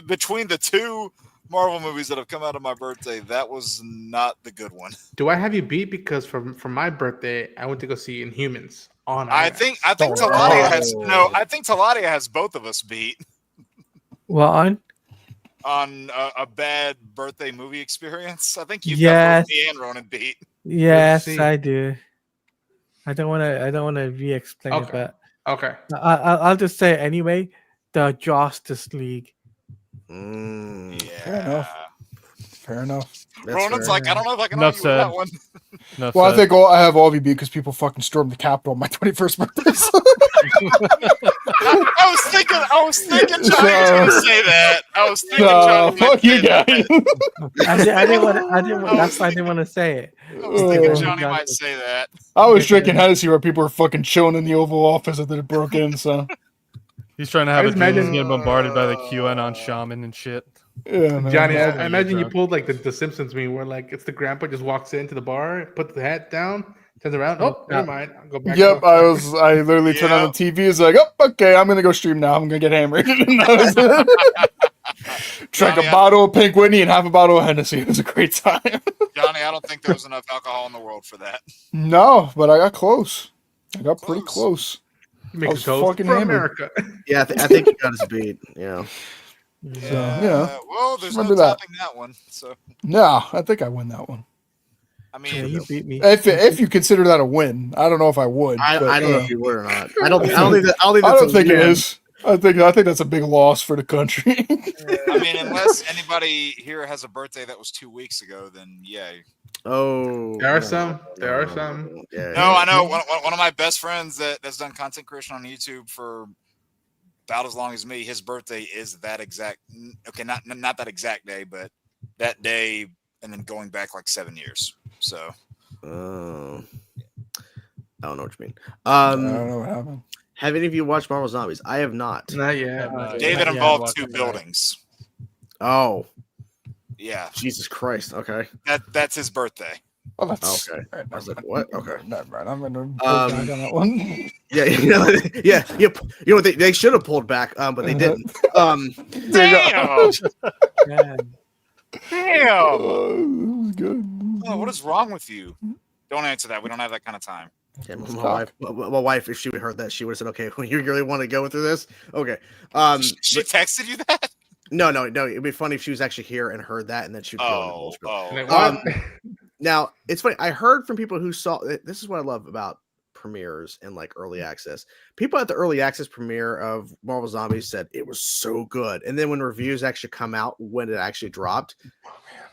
Between the two Marvel movies that have come out of my birthday, that was not the good one. Do I have you beat? Because for my birthday, I went to go see Inhumans on. I think Taladia has I think Taladia has both of us beat. Well, on a bad birthday movie experience. I think you've got both me and Ronan beat. Yes, I do. I don't want to re-explain it, but I'll just say anyway. The Justice League. Fair enough. Ronan's like, I don't know if I can argue with that one. I think I have all of you beat because people fucking stormed the Capitol on my 21st birthday. So. I was thinking Johnny was going to say that. I was thinking Johnny. Fuck you guys. I didn't want to say it. I was thinking Johnny might say that. I was drinking Hennessy where people were fucking chilling in the Oval Office after they broke in. So he's trying to have a dream getting bombarded by the QAnon shaman and shit. Yeah, man. Johnny, I imagine you pulled like the Simpsons meme where like it's the grandpa just walks into the bar, puts the hat down, turns around. Oh, never mind. I'll go back. Yep, I literally turned on the TV. It's like, oh, okay, I'm gonna go stream now. I'm gonna get hammered. Drank a bottle of Pink Whitney and half a bottle of Hennessy. It was a great time. Johnny, I don't think there was enough alcohol in the world for that. No, but I got close. I got pretty close. I was fucking for America. Yeah, I think you got us beat. Yeah. Well, there's no topping that one. So no, I think I win that one. I mean, Yeah, you beat me. If you consider that a win, I don't know if I would. I but, don't know if you would or not. I don't think that. I I don't don't think it win. is. I think that's a big loss for the country. I mean, unless anybody here has a birthday that was 2 weeks ago, then yay. Oh, There are some. There are some. Yeah. No, I know one of my best friends that's done content creation on YouTube for about as long as me. His birthday is that exact. Okay, not that exact day, but that day, and then going back like 7 years. So, I don't know what you mean. I don't know what happened. Have any of you watched Marvel Zombies? I have not. Not yet. David involved 2 buildings. Oh, yeah. Jesus Christ. Okay. That's his birthday. Well, that's Okay. Right, I was like, what? Okay. never mind. I'm gonna go back on that one. Yeah. Yeah. You know what? They should have pulled back, but they didn't. Damn. Damn. Oh, good. Oh, what is wrong with you? Don't answer that. We don't have that kind of time. Yeah, my wife, if she would have heard that, she would have said, "Okay, well, you really want to go through this?" Okay. She texted you that? No. It'd be funny if she was actually here and heard that, and then she'd go into Like, bullshit. what? Now it's funny. I heard from people who saw. This is what I love about premieres and like early access. People at the early access premiere of Marvel Zombies said it was so good, and then when reviews actually come out when it actually dropped,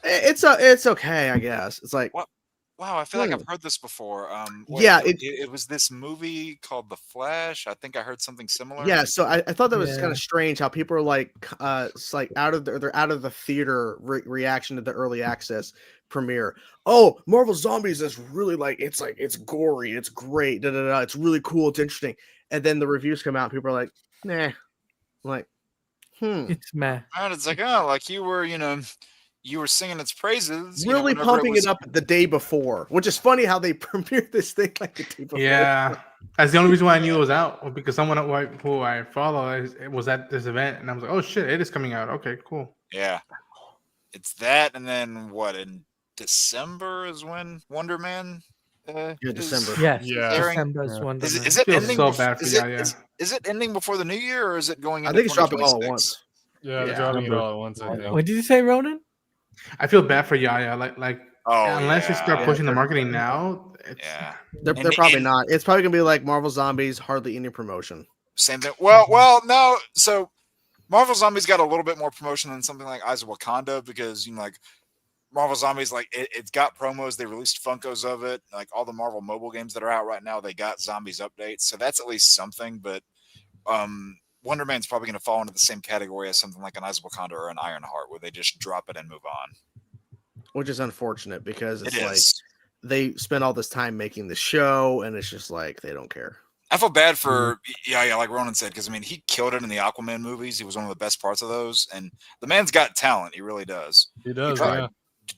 it's okay, I guess. It's like, What? Wow, I feel like I've heard this before. Yeah, it was this movie called The Flash. I think I heard something similar. yeah. So I thought that was kind of strange how people are like, it's like they're out of the theater reaction to the early access premiere. Oh, Marvel Zombies is really it's gory, it's great, it's really cool, it's interesting. And then the reviews come out, people are like, nah, like, It's meh. And it's like, oh, like you were singing its praises. Really pumping it up the day before, which is funny how they premiered this thing like the day before. Yeah, that's the only reason why I knew it was out, because someone who I follow was at this event, and I was like, "Oh shit, it is coming out." Okay, cool. Yeah, it's that, and then what? In December is when Wonder Man. December. Yes, Yeah. December's Wonder Man. Is it Feels ending? so bad for Is it ending before the new year, or is it going? I Into think it's dropping all at 2026? once. Yeah, they're dropping it all at once. I think. What did you say, Ronan? I feel bad for Yaya. Like unless you start yeah. pushing the marketing now, Yeah, They're probably not. It's probably gonna be like Marvel Zombies, hardly any promotion. same thing. Well, no. So Marvel Zombies got a little bit more promotion than something like Eyes of Wakanda, because like Marvel Zombies, like it's got promos. They released Funkos of it. Like all the Marvel mobile games that are out right now, they got Zombies updates. So that's at least something. But Wonder Man's probably going to fall into the same category as something like an Eyes of Wakanda or an Ironheart, where they just drop it and move on. Which is unfortunate, because it's It like is. they spend all this time making the show, and it's just like they don't care. I feel bad for like Ronan said, because I mean he killed it in the Aquaman movies. He was one of the best parts of those, and the man's got talent. He really does. He does. tried. Yeah.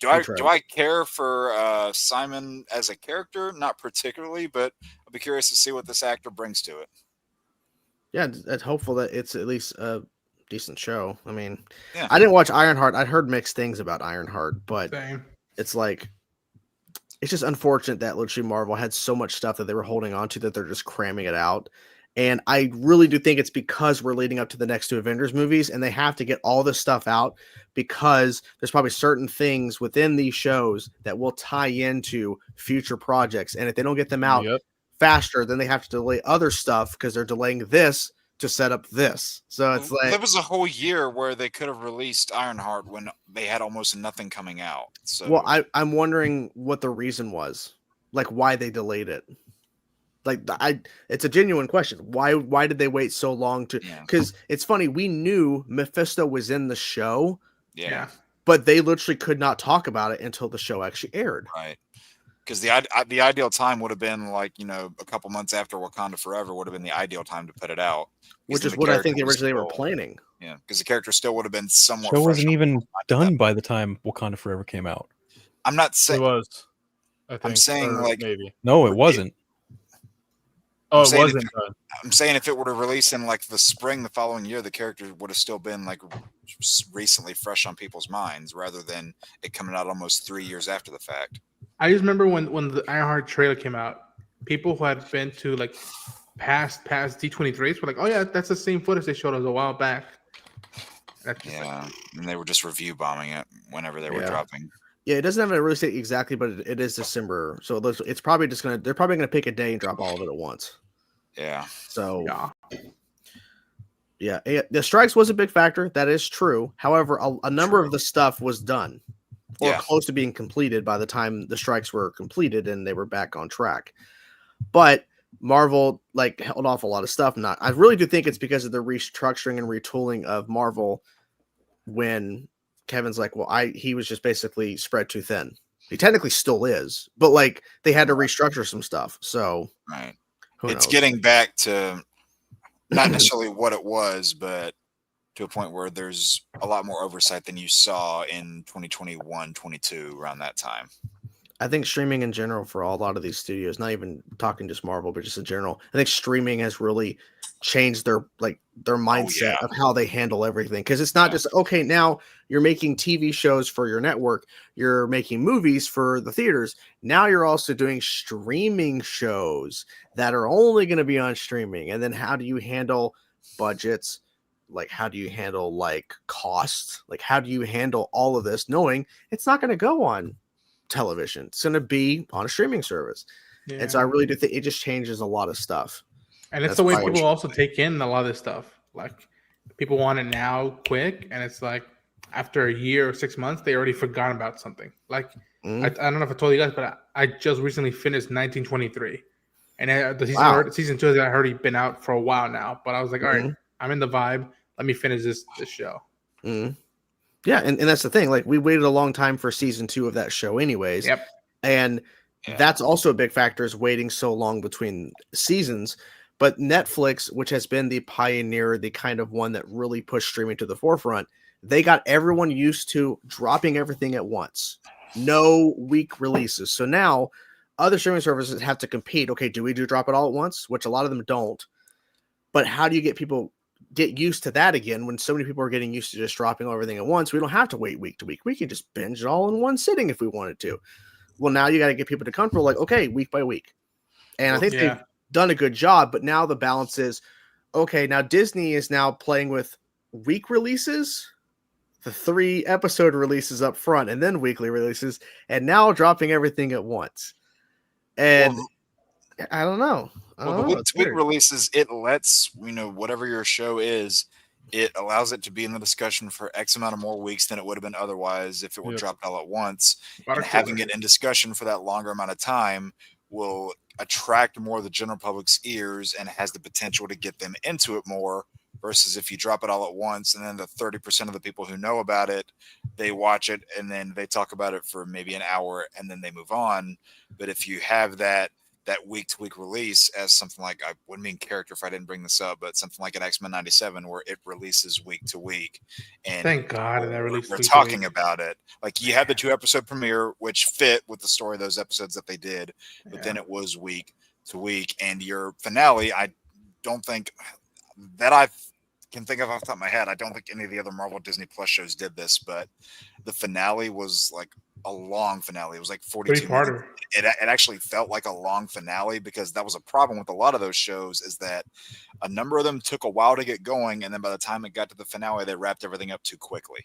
Do I care for Simon as a character? Not particularly, but I'll be curious to see what this actor brings to it. Yeah, it's hopeful that it's at least a decent show. I mean, Yeah. I didn't watch Ironheart. I'd heard mixed things about Ironheart, but same. it's like it's just unfortunate that literally Marvel had so much stuff that they were holding on to that they're just cramming it out. And I really do think it's because we're leading up to the next 2 Avengers movies, and they have to get all this stuff out because there's probably certain things within these shows that will tie into future projects. And if they don't get them out faster, then they have to delay other stuff because they're delaying this to set up this. So it's like there was a whole year where they could have released Ironheart when they had almost nothing coming out. So well, I'm wondering what the reason was, like why they delayed it. Like it's a genuine question. Why did they wait so long to? Because it's funny, we knew Mephisto was in the show, but they literally could not talk about it until the show actually aired. Right. Because the ideal time would have been like a couple months after Wakanda Forever would have been the ideal time to put it out. Which is what I think they originally were planning. Yeah, because the character still would have been somewhat. Show fresh wasn't on even done by the time Wakanda Forever came out. I'm not saying It was. I think, I'm saying or like maybe. No, it wasn't. Oh, I'm it saying wasn't done. I'm saying if it would have released in like the spring the following year, the character would have still been like recently fresh on people's minds, rather than it coming out almost 3 years after the fact. I just remember when the Ironheart trailer came out, people who had been to like past D23s were like, "Oh yeah, that's the same footage they showed us a while back." And they were just review bombing it whenever they were dropping. Yeah, it doesn't have a release date exactly, but it is December. So it's probably just they're probably gonna pick a day and drop all of it at once. Yeah. So yeah, the strikes was a big factor. That is true. However, a number of the stuff was done or close to being completed by the time the strikes were completed and they were back on track. But Marvel held off a lot of stuff. I really do think it's because of the restructuring and retooling of Marvel when Kevin's like, well, he was just basically spread too thin. He technically still is, but they had to restructure some stuff. So it's getting back to not necessarily what it was, but to a point where there's a lot more oversight than you saw in 2021, 22 around that time. I think streaming in general for a lot of these studios, not even talking just Marvel, but just in general, I think streaming has really changed their mindset of how they handle everything. Because it's not just, okay, now you're making TV shows for your network, you're making movies for the theaters. Now you're also doing streaming shows that are only going to be on streaming. And then how do you handle budgets? How do you handle costs? How do you handle all of this knowing it's not going to go on television? It's going to be on a streaming service. And so I really do think it just changes a lot of stuff. And it's the way people also take in a lot of this stuff. People want it now, quick, and it's after a year or 6 months, they already forgot about something. I don't know if I told you guys, but I just recently finished 1923, and the season 2 has already been out for a while now. But I was like, all right, I'm in the vibe. Let me finish this show. Yeah, and that's the thing. We waited a long time for season 2 of that show, anyways. Yep. And that's also a big factor, is waiting so long between seasons. But Netflix, which has been the pioneer, the kind of one that really pushed streaming to the forefront, they got everyone used to dropping everything at once. No week releases. So now other streaming services have to compete. Okay, do we drop it all at once? Which a lot of them don't. But how do you get people get used to that again when so many people are getting used to just dropping everything at once? We don't have to wait week to week. We can just binge it all in one sitting if we wanted to. Well, now you got to get people to comfortable, okay, week by week. And I think they've done a good job, but now the balance is, okay, now Disney is now playing with week releases, the 3 episode releases up front, and then weekly releases, and now dropping everything at once. And I don't know. The week releases, it lets, whatever your show is, it allows it to be in the discussion for X amount of more weeks than it would have been otherwise if it were dropped all at once. And having it in discussion for that longer amount of time will attract more of the general public's ears and has the potential to get them into it more, versus if you drop it all at once and then the 30% of the people who know about it, they watch it and then they talk about it for maybe an hour and then they move on. But if you have that week-to-week release as something like, I wouldn't be in character if I didn't bring this up, but something like an X-Men 97 where it releases week to week. And thank God that released we're talking about it. You had the 2-episode premiere, which fit with the story of those episodes that they did, but then it was week to week. And your finale, I don't think that I can think of off the top of my head. I don't think any of the other Marvel Disney Plus shows did this, but the finale was a long finale. It was 42 minutes. It actually felt like a long finale, because that was a problem with a lot of those shows, is that a number of them took a while to get going, and then by the time it got to the finale, they wrapped everything up too quickly.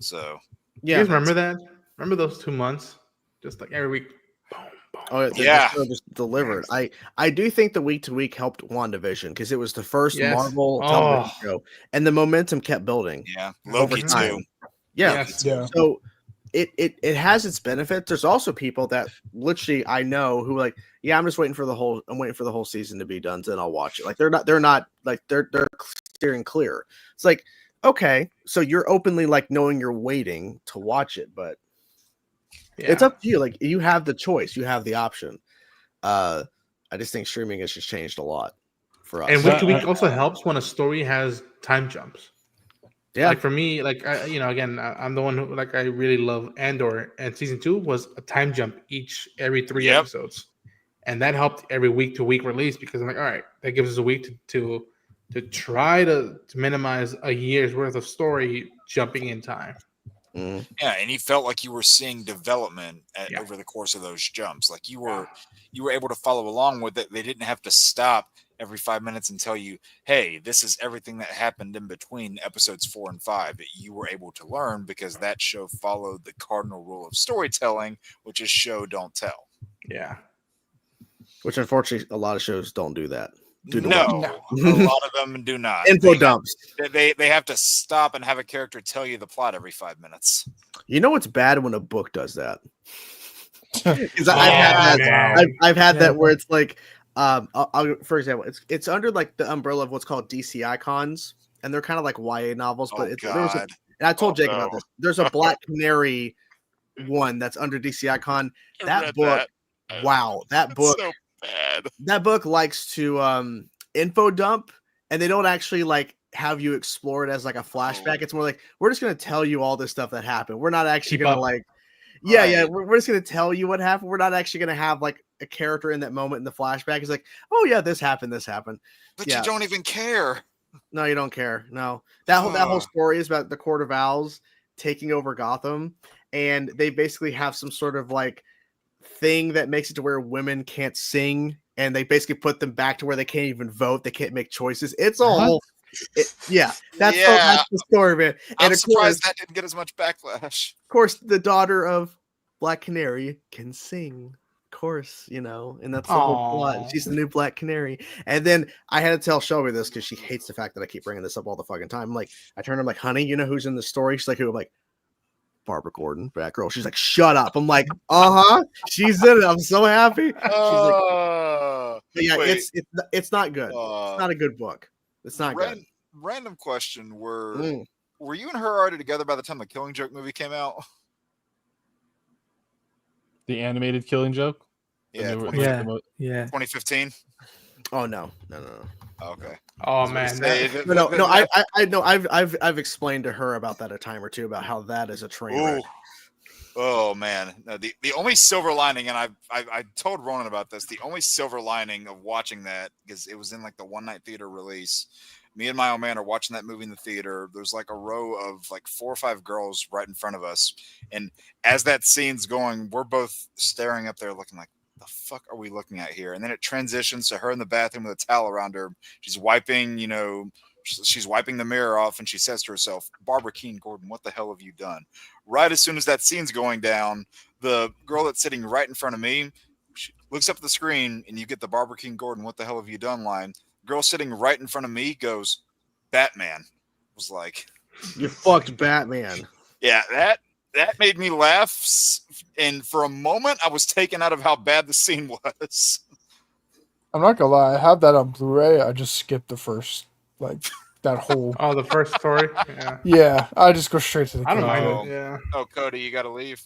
So you guys remember that? Remember those 2 months? Just every week. Boom, boom. Oh yeah, the show just delivered. I do think the week to week helped WandaVision, because it was the first Marvel television show, and the momentum kept building. Yeah, Loki too. Yeah. So it has its benefits. There's also people that literally I know who I'm just waiting for the whole season to be done, then I'll watch it. They're steering clear. It's okay, so you're openly knowing you're waiting to watch it, but it's up to you. You have the choice, you have the option. I just think streaming has just changed a lot for us. And week to week also helps when a story has time jumps. Yeah, for me, again, I'm the one who I really love Andor, and season 2 was a time jump every 3 episodes, and that helped every week to week release, because I'm all right, that gives us a week to try to minimize a year's worth of story jumping in time. Yeah, and you felt like you were seeing development over the course of those jumps. You were able to follow along with it. They didn't have to stop every 5 minutes and tell you, hey, this is everything that happened in between episodes 4 and 5 that you were able to learn because that show followed the cardinal rule of storytelling, which is show, don't tell. Yeah. Which unfortunately, a lot of shows don't do that. A lot of them do not. Info dumps. They have to stop and have a character tell you the plot every 5 minutes. You know what's bad when a book does that? Because I've had that where it's like, for example, it's under like the umbrella of what's called DC Icons, and they're kind of like YA novels. But and I told Jake about this. There's a Black Canary one that's under DC Icon. That book, wow, that book, so bad. That book likes to info dump, and they don't actually like have you explore it as like a flashback. It's more like we're just gonna tell you all this stuff that happened. We're not actually gonna like. Yeah, we're just gonna tell you what happened. We're not actually gonna have like a character in that moment in the flashback. It's like, oh yeah, this happened. But you don't even care. No, you don't care. No, that whole story is about the Court of Owls taking over Gotham, and they basically have some sort of like thing that makes it to where women can't sing, and they basically put them back to where they can't even vote. They can't make choices. It's all. That's the story, man. And I'm surprised that didn't get as much backlash. Of course, the daughter of Black Canary can sing. Of course, and that's the whole plot. She's the new Black Canary. And then I had to tell Shelby this because she hates the fact that I keep bringing this up all the fucking time. Like, I turn her, I'm like, honey, you know who's in the story? She's like, who? I'm like, Barbara Gordon, Batgirl. She's like, shut up. I'm like, she's in it. I'm so happy. She's like, it's not good. It's not a good book. It's not good. Random question: Were you and her already together by the time the Killing Joke movie came out? The animated Killing Joke? Yeah, 2015. Oh no. Okay. Oh man. No. I know. I've explained to her about that a time or two about how that is a train wreck. Oh man, no, the only silver lining, and I told Ronan about this. The only silver lining of watching that, because it was in like the one night theater release. Me and my old man are watching that movie in the theater. There's like a row of like 4 or 5 girls right in front of us, and as that scene's going, we're both staring up there, looking like, the fuck are we looking at here? And then it transitions to her in the bathroom with a towel around her. She's wiping, she's wiping the mirror off, and she says to herself, Barbara Keene Gordon, what the hell have you done? Right as soon as that scene's going down, the girl that's sitting right in front of me, she looks up at the screen, and you get the Barbara Keene Gordon, what the hell have you done line. Girl sitting right in front of me goes, Batman. I was like, you fucked Batman. Yeah, that made me laugh, and for a moment I was taken out of how bad the scene was. I'm not gonna lie, I have that on Blu-ray. I just skipped the first, like, that whole. Oh, the first story. Yeah, I just go straight to the. I don't mind it. Yeah. Oh, Cody, you gotta leave.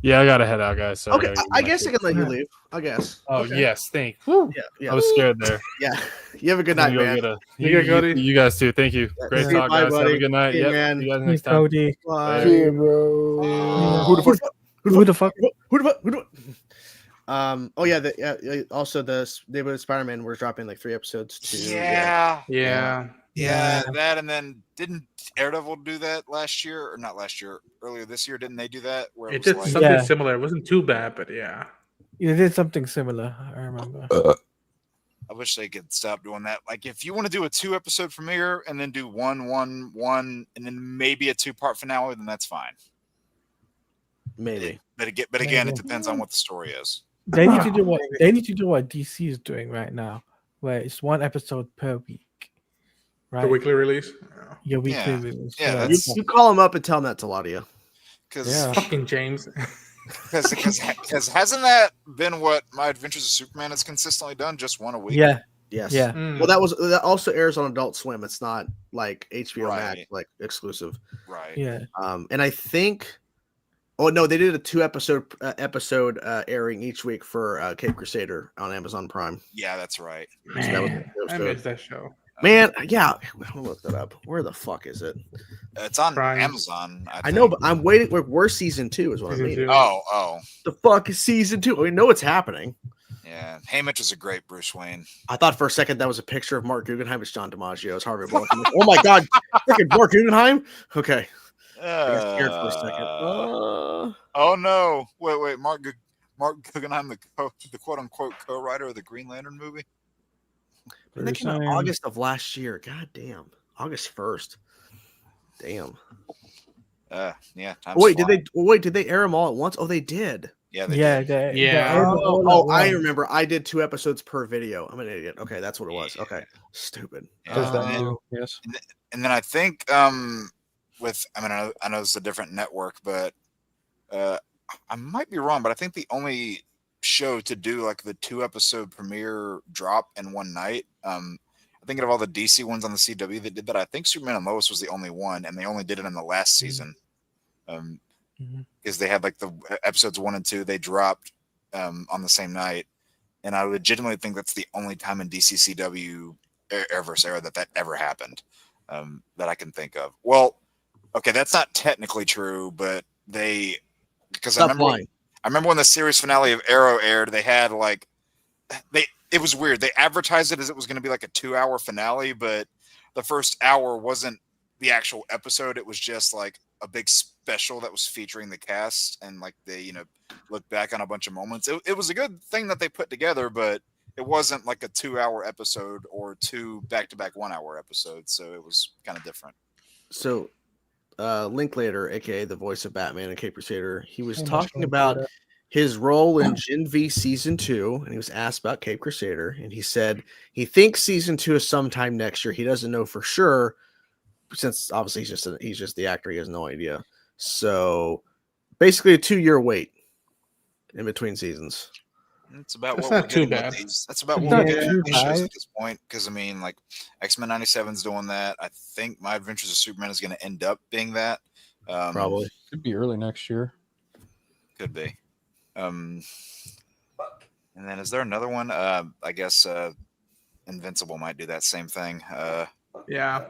Yeah, I gotta head out, guys. So okay, I guess I can let you leave. I guess. Oh okay. Yes, thank. Yeah. I was scared there. Yeah. You have a good night, man. You guys too. Thank you. Great talk, guys. Have a good night. Hey, man. You guys next time. Cody. See you, bro. Who the fuck? Oh yeah. Also, the Spider-Man we're dropping like 3 episodes too. Yeah. That, and then didn't Daredevil do that last year, or not last year? Earlier this year, didn't they do that? Where it did something similar. It wasn't too bad, but yeah. They did something similar. I remember. I wish they could stop doing that. Like, if you want to do a 2-episode premiere and then do one, and then maybe a 2-part finale, then that's fine. Maybe. But again, it depends on what the story is. They need to do what DC is doing right now, where it's 1 episode per week. Right. The weekly release. Your weekly release. Yeah, you call them up and tell them that to Ladia. Because fucking James. Because hasn't that been what My Adventures of Superman has consistently done? Just 1 a week. Yeah. Yes. Yeah. Well, that also airs on Adult Swim. It's not like HBO Max, like exclusive. Right. Yeah. And I think. Oh no, they did a 2-episode airing each week for Cape Crusader on Amazon Prime. Yeah, that's right. Man, I missed that show. Man, yeah, I'll look that up. Where the fuck is it? It's on Prime. Amazon. I know, but I'm waiting. We're season 2 is what I mean. Oh. The fuck is season 2? We know it's happening. Yeah, Haymitch is a great Bruce Wayne. I thought for a second that was a picture of Mark Guggenheim. It's John DiMaggio. It's Harvey Bullock. Like, oh my god, freaking Mark Guggenheim. Okay. I got scared for a second. Oh no! Wait. Mark Guggenheim, the quote unquote co-writer of the Green Lantern movie. That came out August of last year. God damn. August 1st. Damn. Yeah. Wait, did they air them all at once? Oh, they did. Yeah, they did. I remember. I did 2 episodes per video. I'm an idiot. Okay, that's what it was. Okay, stupid. Yes. And then I think with I know it's a different network, but I might be wrong, but I think the only show to do like the 2-episode premiere drop in one night. I'm thinking of all the DC ones on the CW that did that. I think Superman and Lois was the only one, and they only did it in the last season. Because they had like the episodes 1 and 2 they dropped on the same night, and I legitimately think that's the only time in DC CW Airverse era that ever happened that I can think of. Well, okay, that's not technically true, but because I remember when the series finale of Arrow aired, they had like it was weird. They advertised it as it was going to be like a 2-hour finale, but the first hour wasn't the actual episode. It was just like a big special that was featuring the cast, and like they, looked back on a bunch of moments. It was a good thing that they put together, but it wasn't like a 2-hour episode or 2 back-to-back 1-hour episodes. So it was kind of different. So Linklater, aka the voice of Batman and Cape Crusader, he was talking about his role in Gen V season 2, and he was asked about Cape Crusader, and he said he thinks season 2 is sometime next year. He doesn't know for sure, since obviously he's just the actor. He has no idea. So basically a 2-year wait in between seasons. That's about That's what not we're too getting bad. with these. That's about what we're getting with these shows at this point. Because I mean, like X-Men 97's doing that. I think My Adventures of Superman is going to end up being that. Probably could be early next year. Could be. And then is there another one? I guess Invincible might do that same thing. Yeah.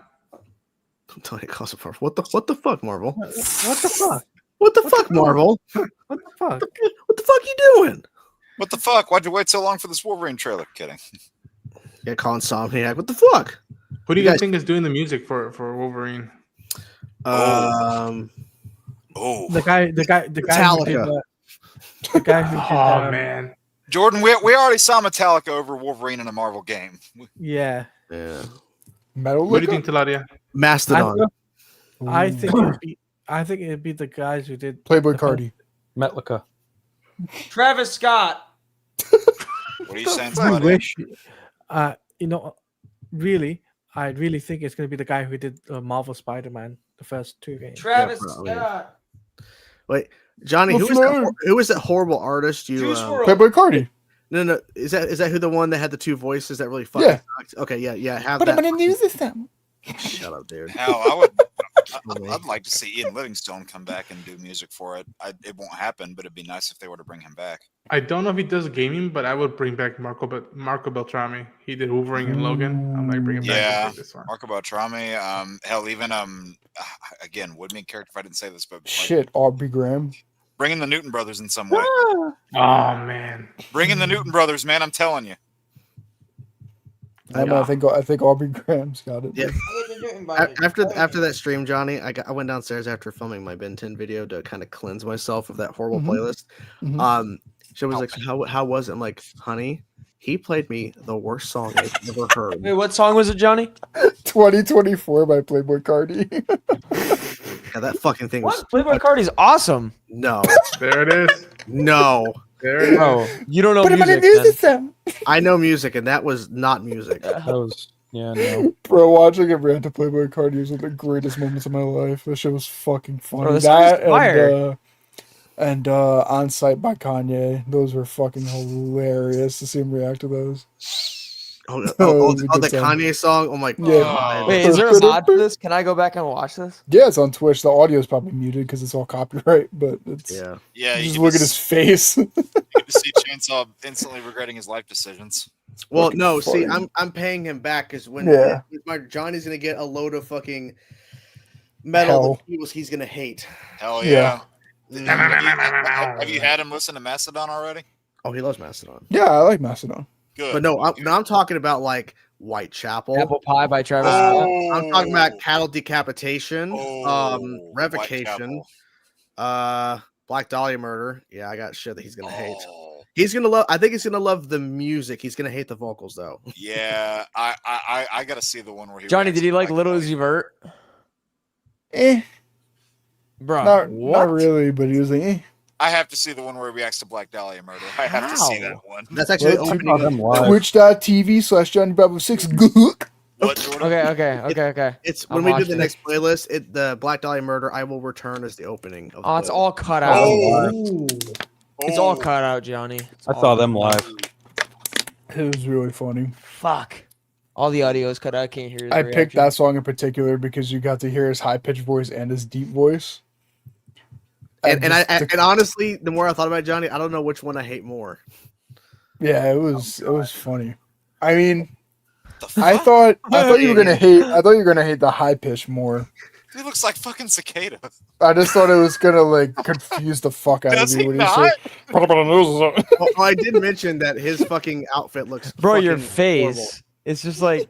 I'm telling you, cause of what the fuck, Marvel? What the fuck? What the fuck, Marvel? What the fuck? What the fuck you doing? What the fuck? Why'd you wait so long for this Wolverine trailer? Kidding. Yeah, call Insomniac. What the fuck? Who do you guys think is doing the music for Wolverine? The guy Metallica. The guy who did, Oh man, Jordan, we already saw Metallica over Wolverine in a Marvel game. Yeah. Metal. What do you think, Taladia? Mastodon. I think it'd be the guys who did Playboy Cardi. Metallica. Travis Scott. What are you saying, I Taladia? wish, really, I really think it's going to be the guy who did Marvel Spider-Man, the first 2 games. Travis Scott. Wait, Johnny, who is that horrible artist you Playboy Cardi. No, is that who the one that had the 2 voices that really fucking sucked? Okay, yeah, have But that. I'm gonna use this time. Shut up, dude. Hell, I'd like to see Ian Livingstone come back and do music for it. It won't happen, but it'd be nice if they were to bring him back. I don't know if he does gaming, but I would bring back Marco Beltrami. He did Wolverine and Logan. I'm like bring him back. Yeah, this one. Marco Beltrami. Hell, even again, would be a character if I didn't say this, but like, Shit, Aubrey Graham. bringing the Newton brothers in some way. Oh man, Bringing the Newton brothers, man. I'm telling you. I think Aubrey Graham's got it. Yeah. After that stream, Johnny, I went downstairs after filming my Ben 10 video to kind of cleanse myself of that horrible playlist. She was like, "How was it?" I'm like, "Honey, he played me the worst song I've ever heard." Wait, what song was it, Johnny? 2024 by Playboy Cardi. Yeah, that fucking thing was. What? Playboy Cardi's awesome. No, there it is. No, there it is. Bro, you don't know But I'm gonna music. use this. I know music, and that was not music. That was no. Bro, watching him rant to Playboy Cardi was one of the greatest moments of my life. That shit was fucking funny. Bro, this song's fire. And On Site by Kanye. Those were fucking hilarious to see him react to those. The good song. Kanye song. Oh my Yeah. god! Wait, is there a mod for this? Can I go back and watch this? Yeah, it's on Twitch. The audio is probably muted because it's all copyright, but it's Yeah. Yeah, just look at his face. You get to see Chainsaw instantly regretting his life decisions. Well, fucking no, funny. see, I'm paying him back because when my Johnny's gonna get a load of fucking metal that he's gonna hate. Hell yeah. Have you had him listen to Mastodon already? Oh, he loves Mastodon. Yeah, I like Mastodon. Good. But no, I'm talking about like Whitechapel. Apple Pie by Travis Scott. I'm talking about Cattle Decapitation, Revocation, Black Dahlia Murder. Yeah, I got shit that he's gonna hate. He's gonna love. I think he's gonna love the music. He's gonna hate the vocals though. Yeah, I gotta see the one where he. Johnny, reacts did he to like Black Little Dahlia. Uzi Vert? Bro, What? not really, but he was like, eh. I have to see the one where he reacts to Black Dahlia murder. I have to see that one. That's actually the opening of Twitch.tv/JohnnyBravo6. What, Jordan? Okay. It's I'll when we do watch the it. next playlist. The Black Dahlia murder. I will return as the opening. Of the Oh, it's playlist. all cut out. Ooh. It's all cut out, Johnny. It's I all saw cut them out. live. It was really funny. Fuck. All the audio is cut out. I can't hear his I picked reaction. that song in particular because you got to hear his high pitched voice and his deep voice. And honestly, the more I thought about it, Johnny, I don't know which one I hate more. Yeah, it was funny. I mean, I thought you were gonna hate. I thought you were gonna hate the high pitch more. He looks like fucking cicada. I just thought it was gonna like confuse the fuck out Does of he you when not? he said. Well, I did mention that his fucking outfit looks. Bro, your fucking face. horrible. It's just like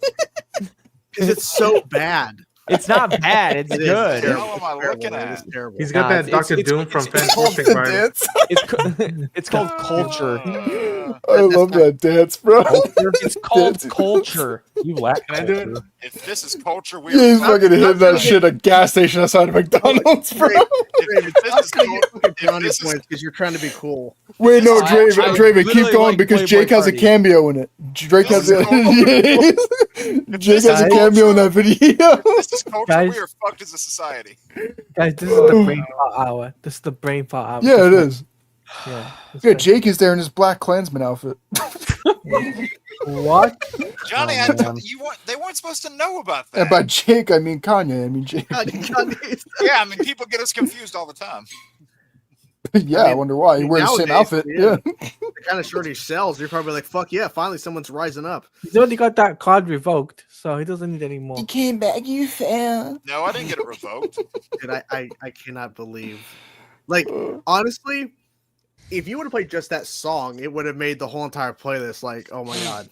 Because it's so bad. it's not bad. It's It is good. What the terrible. hell am I It's looking terrible. at? It's terrible. He's got Nah, that it's- Dr. Doom from Fantastic The Vibe. dance. It's called culture. I love that dance, bro. It's called Dancing. culture. You lack Can I do it? If this is culture, we Yeah, he's are fucking hitting that shit at a gas station outside of McDonald's, bro. if this is Fucking if brownie this is points because you're trying to be cool. Wait, no, I Draven, keep literally going like because Playboy Jake has a Cardi. cameo in it. Drake has a Jake has a is cameo in that video. this is culture, Guys. we are fucked as a society. Guys, this is the brain fart hour. This is the brain fart hour. Yeah, it is. Yeah. it's Yeah, good. Jake is there in his Black Klansman outfit. What? Johnny, Oh, man. they weren't supposed to know about that. And by Jake, I mean Kanye. I mean Jake. Yeah, I mean people get us confused all the time. Yeah, I wonder why. He wears the same Nowadays, outfit. Yeah. The kind of shirt he sells, you're probably like, fuck yeah, finally someone's rising up. He's already got that card revoked, so he doesn't need any more. came back, you fan. No, I didn't get it revoked. Dude, I cannot believe. Like, honestly, if you would have played just that song, it would have made the whole entire playlist like, oh my god.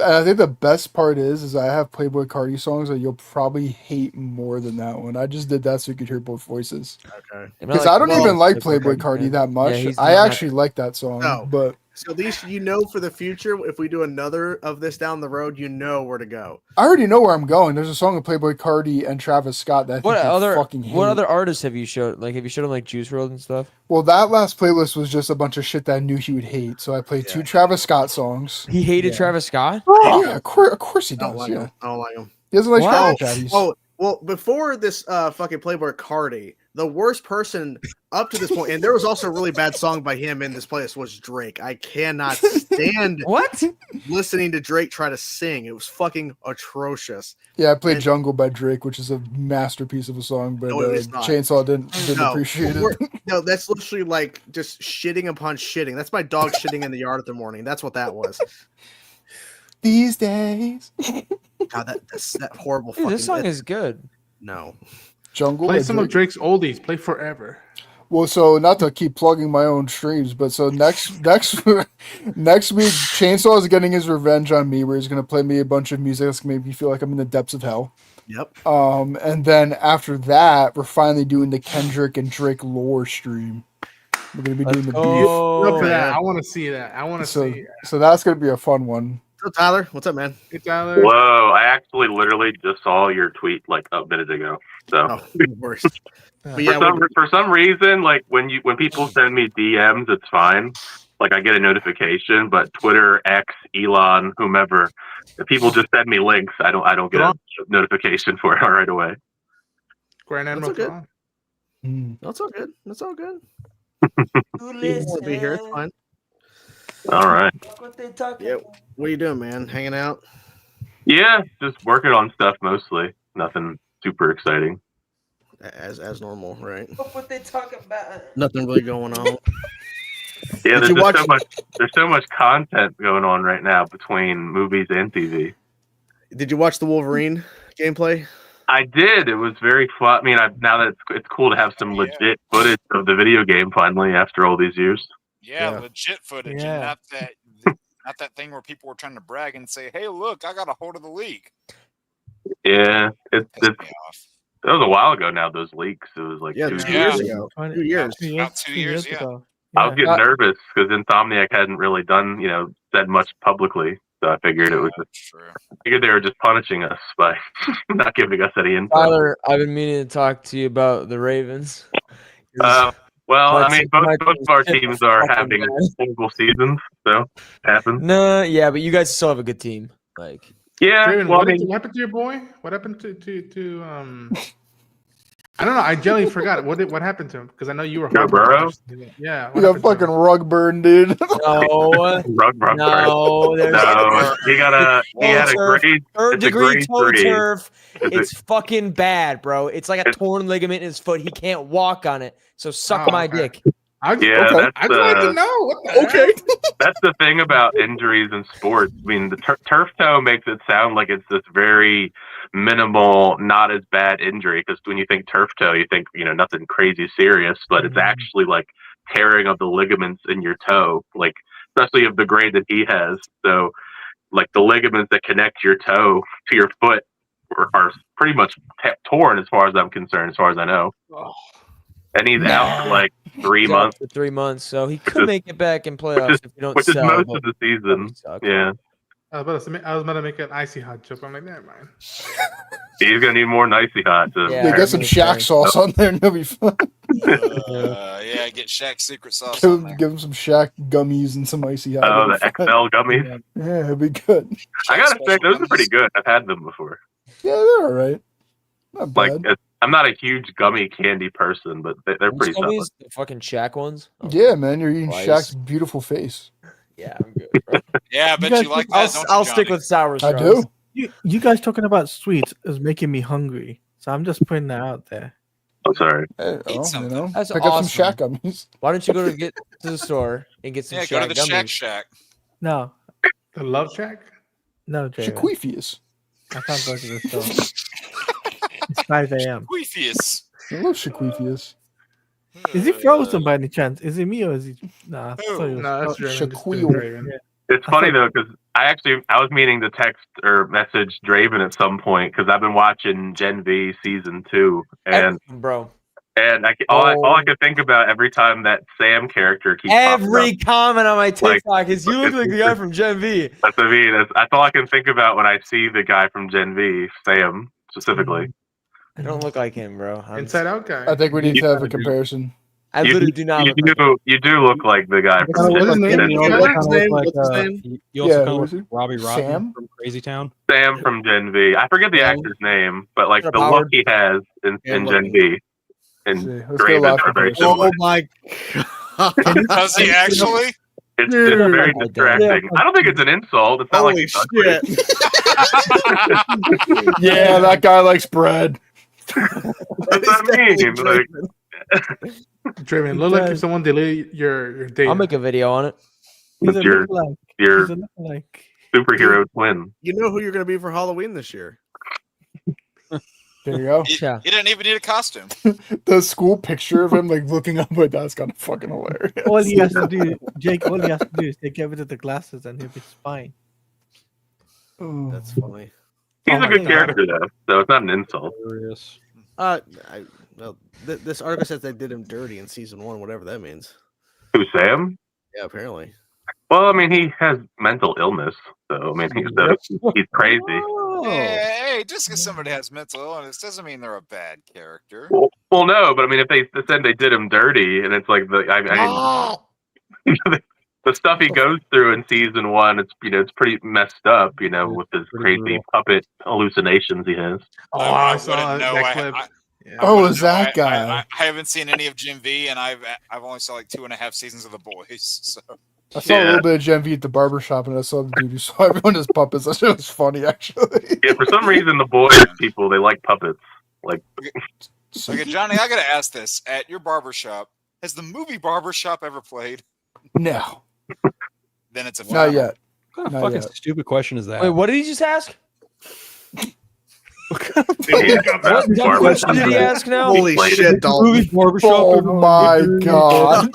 I think the best part is I have Playboy Cardi songs that you'll probably hate more than that one. I just did that so you could hear both voices. Okay. Because I don't even like Playboy Cardi that much. he's I not- actually like that song, No. but So at least you know for the future, if we do another of this down the road, you know where to go. I already know where I'm going. There's a song of Playboy Cardi and Travis Scott that I think What you'll other fucking hate. what other artists have you showed? Like, have you showed him like Juice WRLD and stuff? Well, that last playlist was just a bunch of shit that I knew he would hate. So I played two Travis Scott songs. He hated Yeah. Travis Scott. Yeah, of course he I don't does. like Yeah, him. I don't like him. he doesn't like What? Travis Scott. Oh, well, before this fucking Playboy Cardi, the worst person up to this point, and there was also a really bad song by him in this playlist, was Drake. I cannot stand What? listening to Drake try to sing. It was fucking atrocious. Yeah, I played And- Jungle by Drake, which is a masterpiece of a song, but No, it is not. Chainsaw didn't No, appreciate we're- it. no, that's literally like just shitting upon shitting. That's my dog shitting in the yard in the morning. That's what that was. These days, God, that's that horrible Dude, fucking. this song is good. no. Jungle. Play by some of Drake. Drake's oldies. Play Forever. Well, so not to keep plugging my own streams, but so next next week, Chainsaw is getting his revenge on me, where he's gonna play me a bunch of music that's gonna make me feel like I'm in the depths of hell. Yep. And then after that, we're finally doing the Kendrick and Drake lore stream. We're gonna be doing the beef. Look for that. man. I want to see that. I want to So, see. so that's gonna be a fun one. So Tyler, what's up, man? Hey, Tyler. Whoa, I actually literally just saw your tweet like a minute ago. So Oh, worst. But yeah, for some reason, like when people send me DMs, it's fine. Like I get a notification, but Twitter, X, Elon, whomever, if people just send me links, I don't get a notification for it right away. Grand That's Admiral okay. Thrawn. That's all good. That's all good. You want to be here? It's fine. All right. Yeah. What are you doing, man? Hanging out? Yeah, just working on stuff mostly. Nothing super exciting. As normal, right? What they talking about? Nothing really going on. Yeah, Did you watch- there's so much content going on right now between movies and TV. Did you watch the Wolverine gameplay? I did. It was very fun. I mean, now that it's cool to have some legit footage of the video game finally after all these years. Yeah, Yeah. legit footage, Yeah. and not that thing where people were trying to brag and say, "Hey, look, I got a hold of the leak." Yeah, Pissed me off. that was a while ago now. Those leaks. It was like Yeah, 2 2 years. years ago. 2 20 years. About 2 years, yeah. ago. I was getting nervous because Insomniac hadn't really done, said much publicly. So I figured it was I figured they were just punishing us by not giving us any info. Tyler, I've been meaning to talk to you about the Ravens. Well, I mean, both of our teams are having horrible seasons, so it happens. No, yeah, but you guys still have a good team. Like, yeah. Draven, Well, what happened to your boy? What happened to I don't know. I generally forgot what happened to him because I know you were. Joe Burrow? Yeah. You got fucking rug burn, dude. No, rug burn. No, he had a grade. Third degree toe 3. turf. It's fucking bad, bro. It's like a torn ligament in his foot. He can't walk on it. So suck my dick. I'd like to know. Okay. That's the thing about injuries in sports. I mean, the turf toe makes it sound like it's this very minimal, not as bad injury. Because when you think turf toe, you think nothing crazy serious, but it's actually like tearing of the ligaments in your toe, like especially of the grade that he has. So, like the ligaments that connect your toe to your foot are pretty much torn, as far as I'm concerned, as far as I know. And he's out for like 3 months. For 3 months, so he could make it back in playoffs if you don't which sell. is most of the season. Yeah. I was about to make an icy hot joke. I'm like, never mind. He's gonna need more nicey hot. Yeah, get some Shaq sauce on there and it'll be fun. Yeah, get Shaq's secret sauce on there. Give him some Shaq gummies and some icy hot. Oh, the XL gummies. Yeah, it'd be good. I gotta say, those are pretty good. I've had them before. Yeah, they're all right. Not bad. Like, I'm not a huge gummy candy person, but they're pretty solid. The fucking Shaq ones. Oh, yeah, man, you're eating Shaq's beautiful face. Yeah, I'm good, bro. Yeah, I bet you like that. I'll stick with sour I straws. do. You guys talking about sweets is making me hungry, so I'm just putting that out there. I'm sorry. Hey, Eat something. That's pick awesome. up some Shaq gummies. Why don't you go to the store and get some Yeah, Shaq go to the gummies? Shack. No, The Love Shack? no, Jay. Shaquifius. I can't go to the store. It's 5 a.m. Shaquifius. I love Shaquifius. Is he frozen by any chance? Is it me or is he? Nah. I thought he was No, that's frozen. Draven. It's funny though, because I was meaning to text or message Draven at some point because I've been watching Gen V season 2, and bro. And all I could think about every time that Sam character keeps every comment on my Like, TikTok is you look like the guy from Gen V. That's what I mean. That's all I can think about when I see the guy from Gen V, Sam specifically. I don't look like him, bro. Inside Out guy. I think we need to have a comparison. I literally do not. You do look like the guy from Gen V. What's his name? You also Yeah, kind of who look is he? like Robbie Sam? from Crazy Town. Sam from Gen V. I forget the actor's name, but like the look Howard. he has in Gen V. And Let's go Draven live are very comparison. similar. Oh my god. Does he actually? It's very distracting. I don't think it's an insult. It's not Holy like it's shit. Yeah, that guy likes bread. That's what I mean. Like, Draven, look like if someone deleted your data. I'll make a video on it. He's it's a your lookalike. your He's a lookalike. superhero twin. You know who you're going to be for Halloween this year. There you go. Yeah. He didn't even need a costume. The school picture of him like looking up like that's kind of fucking hilarious. All he has to do, Jake, all he has to do is take everything to the glasses and he'll be fine. Oh. That's funny. He's Oh a my good God. character though, so it's not an insult. This article says they did him dirty in season 1, whatever that means. Who, Sam? Yeah, apparently. Well, I mean, he has mental illness, so I mean, he's crazy. Hey, just because somebody has mental illness doesn't mean they're a bad character. Well, no, but I mean, if they said they did him dirty, and it's like the stuff he goes through in season 1, it's pretty messed up, with his crazy puppet hallucinations he has. Oh, I wouldn't saw know. that clip. Oh, is that guy? I haven't seen any of Gen V, and I've only saw like 2.5 seasons of The Boys. So I saw a little bit of Gen V at the barbershop, and I saw the dude who saw everyone as puppets. That shit was funny, actually. Yeah, for some reason, the boys people, they like puppets. Like, okay, Johnny, I gotta ask this: at your barbershop, has the movie Barbershop ever played? No, Then it's a not yet. What kind Not of fucking yet. stupid question is that? Wait, what did he just ask? yeah, What dumb question did he ask now? Holy shit, Dalton. Movie barbershop. Oh my god!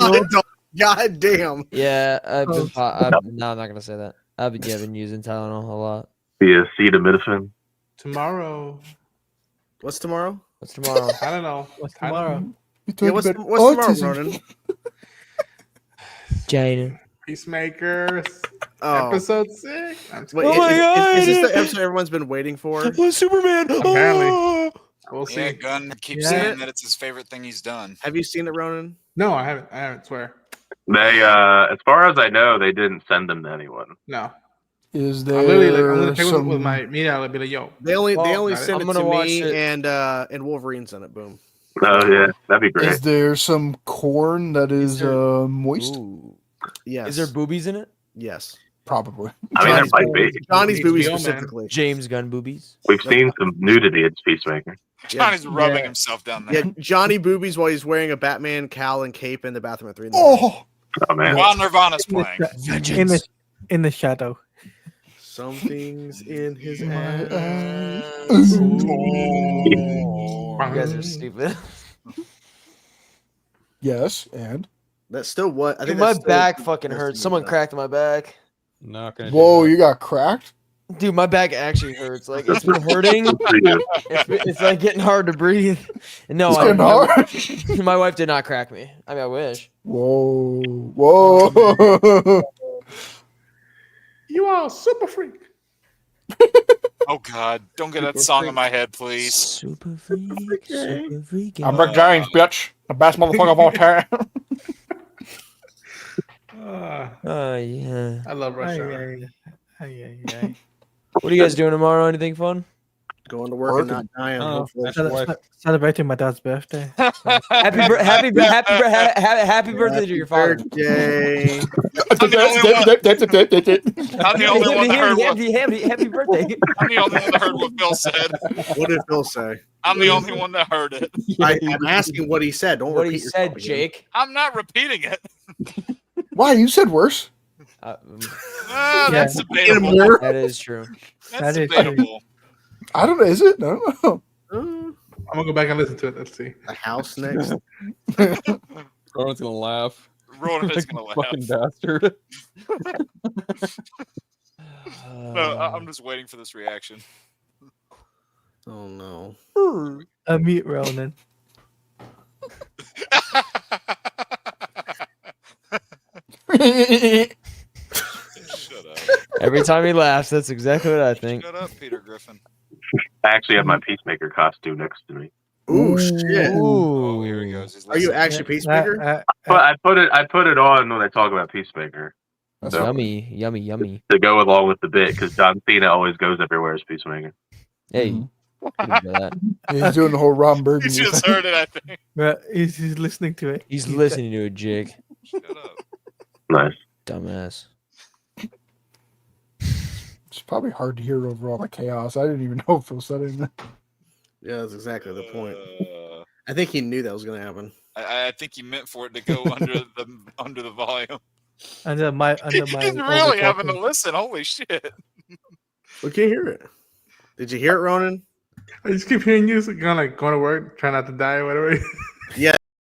God damn. Yeah, no, I'm not gonna say that. I've been using Tylenol a lot. the acetaminophen. Tomorrow. What's tomorrow? What's tomorrow? I don't know. What's tomorrow? You Yeah, talking what's about tomorrow, autism. Ronan? China. Peacemaker, Oh. episode 6. Wait, Oh my God. is this the episode everyone's been waiting for? Oh, Superman. Apparently. Oh. We'll see. Yeah, Gunn keeps Yeah. saying that it's his favorite thing he's done. Have you seen it, Ronan? No, I haven't. Swear. They, as far as I know, they didn't send them to anyone. No. Is I'm there literally like, I'm gonna take some... with my media. I'll be like, yo. They only got sent I'm it gonna to watch me it. and Wolverine's in it. Boom. Oh yeah, that'd be great. Is there some corn that is there- moist? Ooh. Yes. Is there boobies in it? Yes. Probably. I mean, there Johnny's might be. Johnny's boobies HBO, man. specifically. James Gunn boobies. We've seen some nudity in Peacemaker. Johnny's rubbing Yeah. himself down there. Yeah, Johnny boobies while he's wearing a Batman cowl and cape in the bathroom at 3 in the Oh, Oh man, While Nirvana's In the playing. sha- in the in the shadow. Something's in his my ass. eyes. You guys are stupid. Yes, and That's still what I Dude, think. my that's still back fucking that's hurts. the Someone movie. cracked my back. Not gonna. whoa, you got cracked. Dude, my back actually hurts. Like it's been hurting. Pretty good. It's like getting hard to breathe. No, It's getting hard. my wife did not crack me. I mean, I wish. Whoa, whoa. You are a super freak. Oh God! Don't get that song in my head, please. Super freak. Super freak. I'm Rick James, bitch. The best motherfucker of all time. Oh yeah. I love Rush Ay, Hour. ay, ay, ay, ay. What are you guys doing tomorrow? Anything fun? Going to work and not dying. Oh, hopefully. that's your wife. Celebrating my dad's birthday. Happy birthday to your father. Birthday. I'm the only one that heard what. Happy birthday. I'm the only one that heard what Phil said. What did Phil say? I'm the only one that heard it. I'm asking what he said. Don't What repeat he yourself said, again. Jake. I'm not repeating it. Why, you said worse. That's debatable. That is true. That's That is debatable. I don't know. Is it? I don't know. Uh, I'm gonna go back and listen to it. Let's see. the house next. Ronan's gonna laugh. Ronan is Like gonna a laugh. fucking bastard. No, I'm just waiting for this reaction. Oh no. Meet Ronan. Shut up. Every time he laughs, that's exactly what I think. Shut up, Peter Griffin. I actually have my Peacemaker costume next to me. Ooh shit. Oh, here he goes. He's Are you listening. actually Peacemaker? But I put it on when I talk about Peacemaker That's So- yummy, yummy, yummy. to go along with the bit because John Cena always goes everywhere as Peacemaker. Hey, Mhm. I didn't know that. He's doing the whole Ron Burgundy. You just heard it, I think. He's listening to it. He's listening to it, Jake. Shut up. Nice. Dumbass. It's probably hard to hear over all the chaos. I didn't even know Phil said it. Yeah, that's exactly the point. Uh, I think he knew that was gonna happen. I think he meant for it to go under the volume. Under my He's really having to listen. Holy shit! We can't hear it. Did you hear it, Ronan? I just keep hearing you going to work, try not to die, or whatever.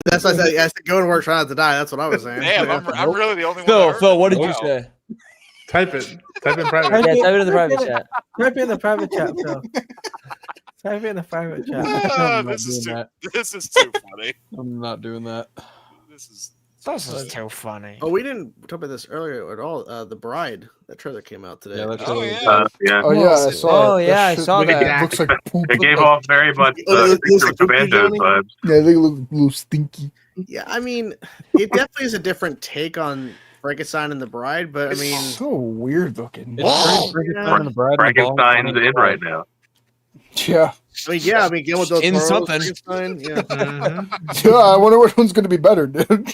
That's what I said. I said go to work, try not to die. That's what I was saying. Damn, I'm really the only one. that Phil, heard Phil, it. what did you Wow. say? Type it. Type in private. Yeah, type it in the private chat. Type in the private chat, Phil. Type in the private chat. Ah, I'm not this is doing too. that. This is too funny. I'm not doing that. This is. This is too funny. Oh, we didn't talk about this earlier at all. The Bride. That trailer came out today. Yeah, that's Oh really yeah. Yeah. Oh, yeah, I saw Oh it. yeah, I shit saw that. looks like poop. It gave off very much It looks like Victor Cookie Banjo Johnny. vibes. Yeah, they look a little stinky. Yeah, I mean, it definitely is a different take on Frankenstein and the Bride, but I It's mean, so weird looking. It's Frankenstein and the Bride and the Ball. Frankenstein's in right now. Yeah. I mean, Guillermo del In Toro, something. Frankenstein, yeah. Mhm. Yeah, I wonder which one's going to be better, dude.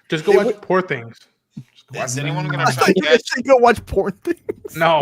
Just go watch Poor Things. Just go Is watch anyone that. gonna try to catch? Go watch porn things. No.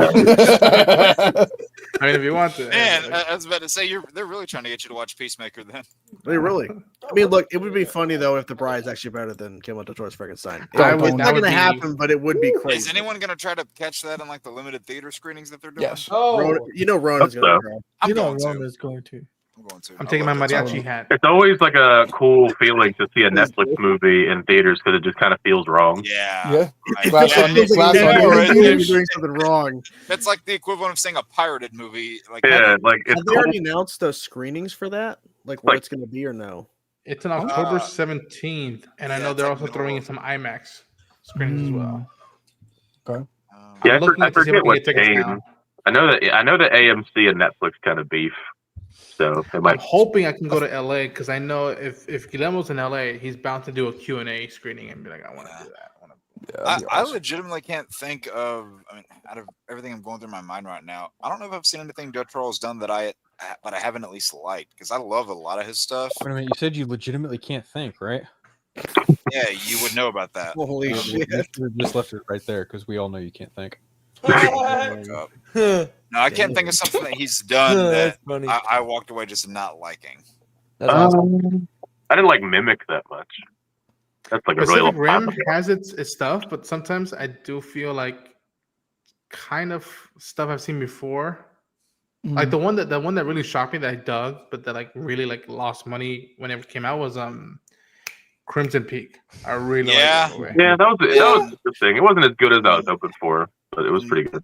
I mean, if you want to. Man, I was about to say they're really trying to get you to watch Peacemaker. Then I mean, really. I mean, look, it would be funny though if the Bride's actually better than Guillermo del Toro's Frankenstein. I It's would- not that going would to be- happen, but it would be crazy. is anyone gonna try to catch that in like the limited theater screenings that they're doing? Yes. Ronan, you know Ronan's Hope going so. to try. I'm You know going to. Ronan is going to. I'm going to. I'm I taking my love that mariachi song. hat. It's always like a cool feeling to see a Netflix movie in theaters because it just kind of feels wrong. Yeah. Yeah. Right. Last Yeah, on- it's- last yeah, on- right. You're doing something wrong. That's like the equivalent of saying a pirated movie. Like Yeah, like it's Have they cool. already announced those screenings for that? Like where Like- it's going to be or no? It's on October 17th, and I know they're also throwing in some IMAX screens as well. Okay. Yeah, I'm I forget what tickets chain. now. I know that AMC and Netflix kind of beef, so they I'm might. hoping I can go to LA because I know if Guillermo's in LA, he's bound to do a Q&A screening and be like, I want to do that. I legitimately can't think of. I mean, out of everything I'm going through my mind right now, I don't know if I've seen anything Del Toro's done but I haven't at least liked, because I love a lot of his stuff. Wait a minute, you said you legitimately can't think, right? Yeah, you would know about that. Holy shit! You just left it right there because we all know you can't think. No, I can't think of something that he's done that funny. I walked away just not liking. That's awesome. I didn't like Mimic that much. That's like a really Pacific long Rim time ago. has its stuff, but sometimes I do feel like kind of stuff I've seen before. Like the one that really shocked me that I dug, but that like really like lost money whenever it came out was Crimson Peak. I really liked that movie. Yeah, that was a good thing. It wasn't as good as I was hoping for, but it was pretty good.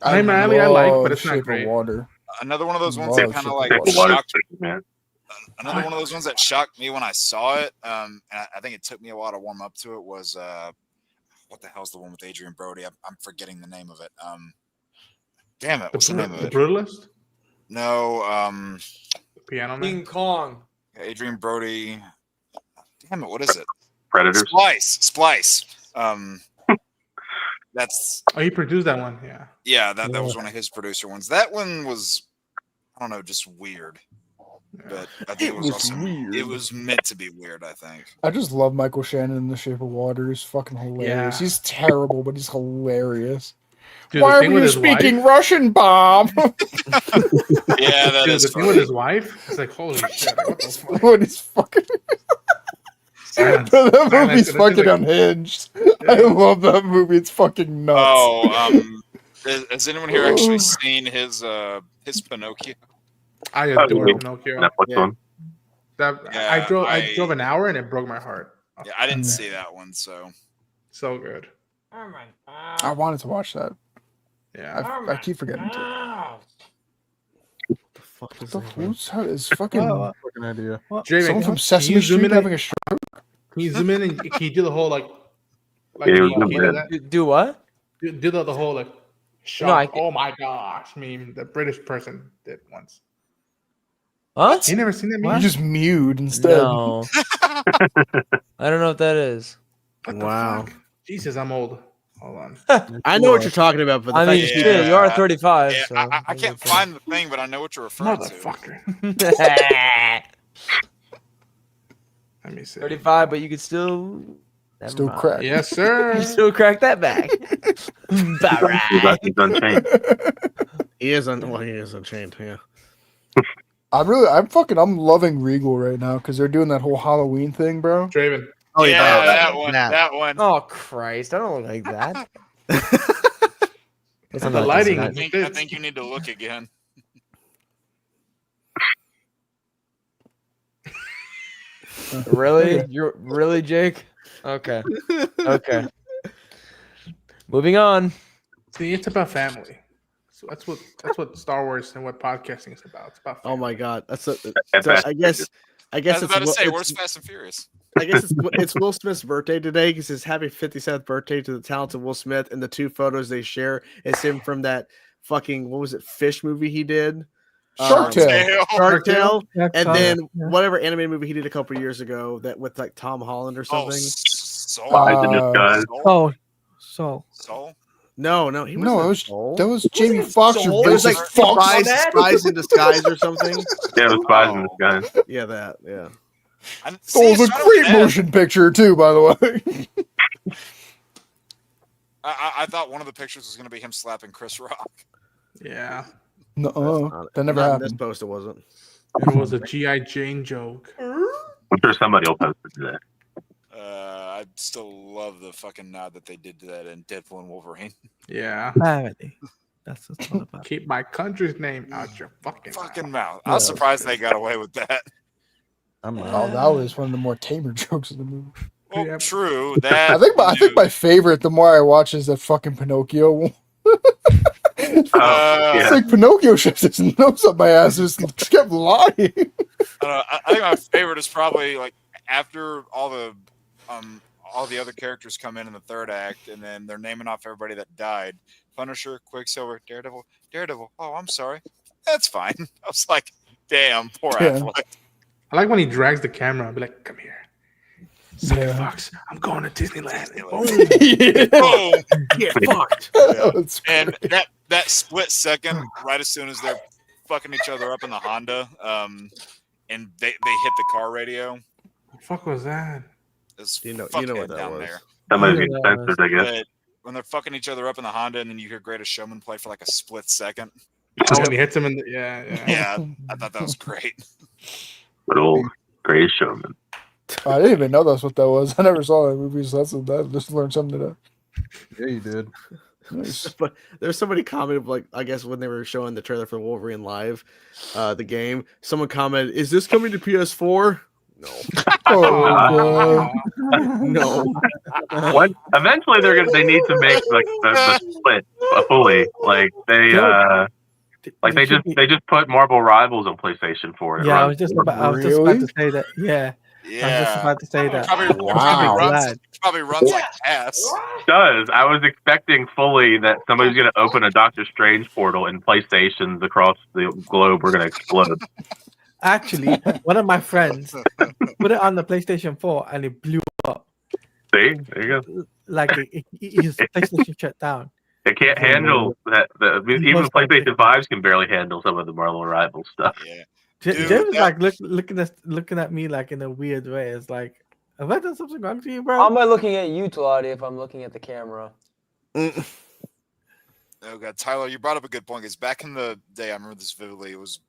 I like, but it's not great. Water. Another one of those ones that kind of like shocked me. Another one of those ones that shocked me when I saw it. And I think it took me a while to warm up to it. Was what the hell's the one with Adrian Brody? I'm forgetting the name of it. Damn it! What's the name of it? The Brutalist? No. Piano Man? King Kong. Adrian Brody. Damn it! What is it? Predators. Splice. That's. Oh, he produced that one. Yeah. Yeah, that was one of his producer ones. That one was, I don't know, just weird. But I think it was also weird. It was meant to be weird, I think. I just love Michael Shannon in The Shape of Water. He's fucking hilarious. Yeah. He's terrible, but he's hilarious. Dude, Why are you speaking Russian, Bob? Yeah, that is the thing with his wife. It's like, holy shit! What the fuck? What is fucking? That movie's fucking unhinged. I love that movie. It's fucking nuts. Oh, has anyone here actually seen his Pinocchio? I adore Pinocchio. Netflix one. I drove an hour and it broke my heart. Yeah, I didn't see that one, so good. Oh my god! I wanted to watch that. Yeah, I keep forgetting to. What the fuck is that? Who's fucking Fucking idea. someone from Sesame Street having a stroke? Can you zoom in and can you do the whole like Yeah, can zoom you do in. that? Do what? Do the whole like shot. No, I- Oh my gosh! Meme the British person did once. What? You never seen that You meme? just mewed instead. No. I don't know what that is. What the Wow. fuck? Jesus, I'm old. Hold on. I know what you're talking about, but the I fact mean, is- shit, you are 35. yeah, So I can't find the thing, but I know what you're referring to. Motherfucker. Let me see. 35, but you could still Still crack. Yes, sir. You still crack that back. He's unchained. he is unchained. Yeah. I'm loving Regal right now because they're doing that whole Halloween thing, bro. Draven. Oh Yeah, that one. Oh Christ! I don't look like that. The lighting. I think you need to look again. Really? You're really Jake? Okay. Okay. Moving on. See, it's about family. So that's what Star Wars and what podcasting is about. It's about family. Oh my god, that's a. And So Fast I guess I was about to it's, say, it's, where's Fast and Furious? I guess it's Will Smith's birthday today because his happy 57th birthday to the talented Will Smith. And the two photos they share is him from that fucking what was it fish movie he did. Shark Tale. Shark Tale, Yeah, and sorry. then Yeah. whatever animated movie he did a couple years ago that with like Tom Holland or Oh, something. Soul. Oh, so No, he was that was Jamie Foxx. It was like spies in disguise or something. Yeah, it was Spies in Disguise. Yeah, that. Yeah. That was a great motion picture too, by the way. I thought one of the pictures was going to be him slapping Chris Rock. Yeah. No, that never Not in happened. this post, it wasn't. It was a G.I. Jane joke. I'm sure somebody will post it today. I still love the fucking nod that they did to that in Deadpool and Wolverine. Yeah. family. That's what it's all about. Keep my country's name out your fucking mouth. I was surprised they got away with that. Oh, that was one of the more tamer jokes in the movie. Well, Yeah. true. That I think my favorite, the more I watch, is that fucking Pinocchio one. It's like Pinocchio shoves his nose up my ass. Just kept lying. I think my favorite is probably like after all the other characters come in the third act, and then they're naming off everybody that died. Punisher, Quicksilver, Daredevil. Oh, I'm sorry. That's fine. I was like, damn, poor Affleck. I like when he drags the camera and be like, come here. Sunny Fox, I'm going to Disneyland. Boom. Get fucked. And that split second, right as soon as they're fucking each other up in the Honda, and they hit the car radio. What the fuck was that? You know what that was. That might be censored, I guess. But when they're fucking each other up in the Honda, and then you hear Greatest Showman play for like a split second. Oh, when he hits him in the yeah, I thought that was great. Good old Greatest Showman. I didn't even know that's what that was. I never saw that movie, so I just learned something today. Yeah, you did. Nice. But there's somebody commented, like, I guess when they were showing the trailer for Wolverine Live, the game, someone commented, "Is this coming to PS4?" No. Oh, No. Eventually, they need to make the split fully. Like they just put Marvel Rivals on PlayStation 4. Yeah, I was just about to say that. Yeah. Yeah. I was just about to say that. Probably runs like ass. It does. I was expecting fully that somebody's going to open a Doctor Strange portal and PlayStations across the globe are going to explode. Actually, one of my friends put it on the PlayStation 4 and it blew up. See? There you go. Like his PlayStation shut down. It can't handle that. Even PlayStation 5s can barely handle some of the Marvel Rivals stuff. Yeah. Jim was like looking at me like in a weird way. It's like, have I done something wrong to you, bro? How am I looking at you, Claudia, if I'm looking at the camera? Oh god, Tyler, you brought up a good point. Because back in the day, I remember this vividly. It was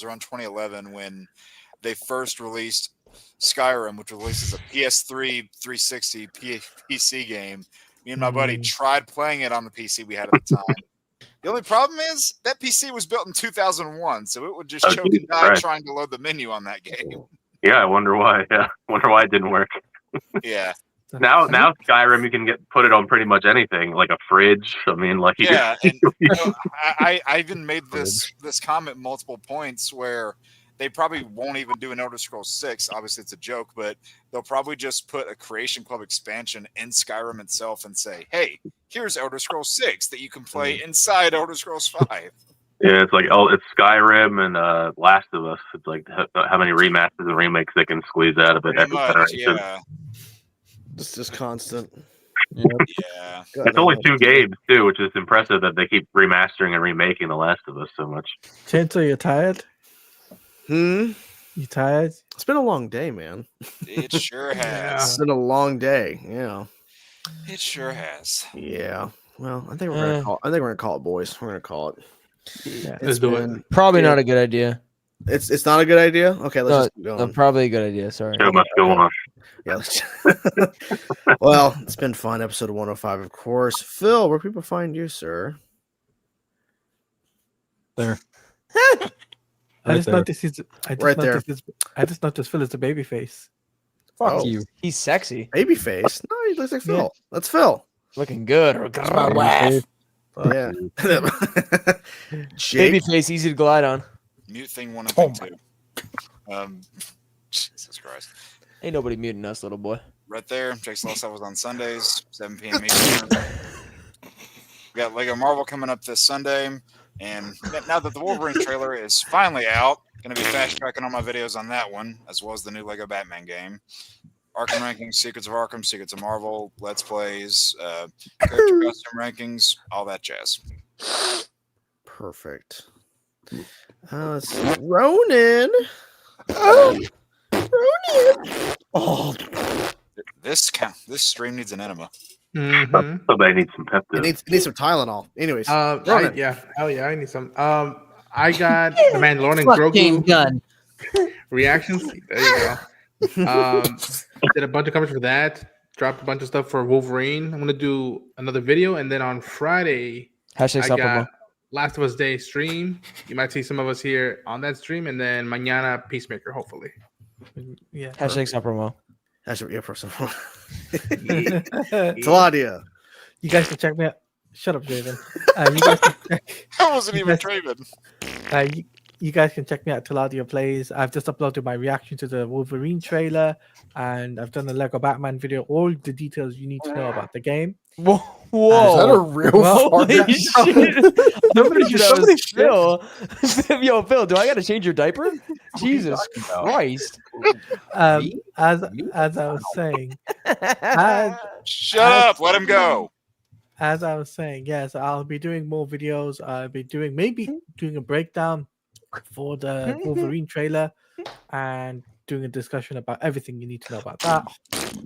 around 2011 when they first released Skyrim, which was released as a PS3 360 PC game. Me and my buddy tried playing it on the PC we had at the time. The only problem is that PC was built in 2001, so it would just choke and die trying to load the menu on that game. Yeah, I wonder why. Yeah, wonder why it didn't work. Yeah. Now Skyrim, you can put it on pretty much anything, like a fridge. I mean, like yeah. And, I even made this comment multiple points where they probably won't even do an Elder Scrolls 6. Obviously, it's a joke, but they'll probably just put a Creation Club expansion in Skyrim itself and say, "Hey, here's Elder Scrolls 6 that you can play inside Elder Scrolls 5." Yeah, it's like it's Skyrim and Last of Us. It's like how many remasters and remakes they can squeeze out of it every generation. Yeah. It's just constant. Yeah. It's only 2 games too, which is impressive that they keep remastering and remaking The Last of Us so much. Chainsaw, you tired? You tired? It's been a long day, man. It sure has. It's been a long day. Yeah. It sure has. Yeah. Well, I think we're gonna call it, boys. We're gonna call it. Yeah. Let's do it. Probably not a good idea. It's not a good idea. Okay, let's just keep going. Probably a good idea. Sorry. Show must go on. Yeah. Well, it's been fun. Episode 105, of course. Phil, where people find you, sir? There. I just noticed Phil is a baby face. Fuck you. He's sexy. Baby face? No, he looks like Phil. Yeah. That's Phil. Looking good. Yeah. Baby face, easy to glide on. Mute thing 1 and thing 2. Jesus Christ. Ain't nobody muting us, little boy. Right there. Jake's Lost Stuff was on Sundays, 7 p.m. Eastern. We got Lego Marvel coming up this Sunday. And now that the Wolverine trailer is finally out, going to be fast tracking all my videos on that one, as well as the new Lego Batman game. Arkham rankings, Secrets of Arkham, Secrets of Marvel, Let's Plays, character custom rankings, all that jazz. Perfect. Let's see. Ronan. Oh, Ronan. Oh, this stream needs an enema. Somebody needs some Pepto. It needs some Tylenol. Anyways, yeah, hell yeah, I need some. I got the Mandalorian Grogu Gunn reactions. There you go. Did a bunch of comments for that. Dropped a bunch of stuff for Wolverine. I'm gonna do another video, and then on Friday, I got Last of Us Day stream. You might see some of us here on that stream, and then mañana Peacemaker, hopefully. Yeah. Hashtag stop promo. Hashtag Claudia. You guys can check me out. Shut up, Draven. You guys can check. I wasn't even Draven. you guys can check me out at Taladia Plays. I've just uploaded my reaction to the Wolverine trailer, and I've done a Lego Batman video. All the details you need to know about the game. Whoa! Is that a real Holy fart? shit! Somebody Phil. Yo, Phil, do I got to change your diaper? Jesus Christ! As I was saying, Shut up! Let him go. As I was saying, yes, I'll be doing more videos. I'll be maybe doing a breakdown for the Wolverine trailer and doing a discussion about everything you need to know about that.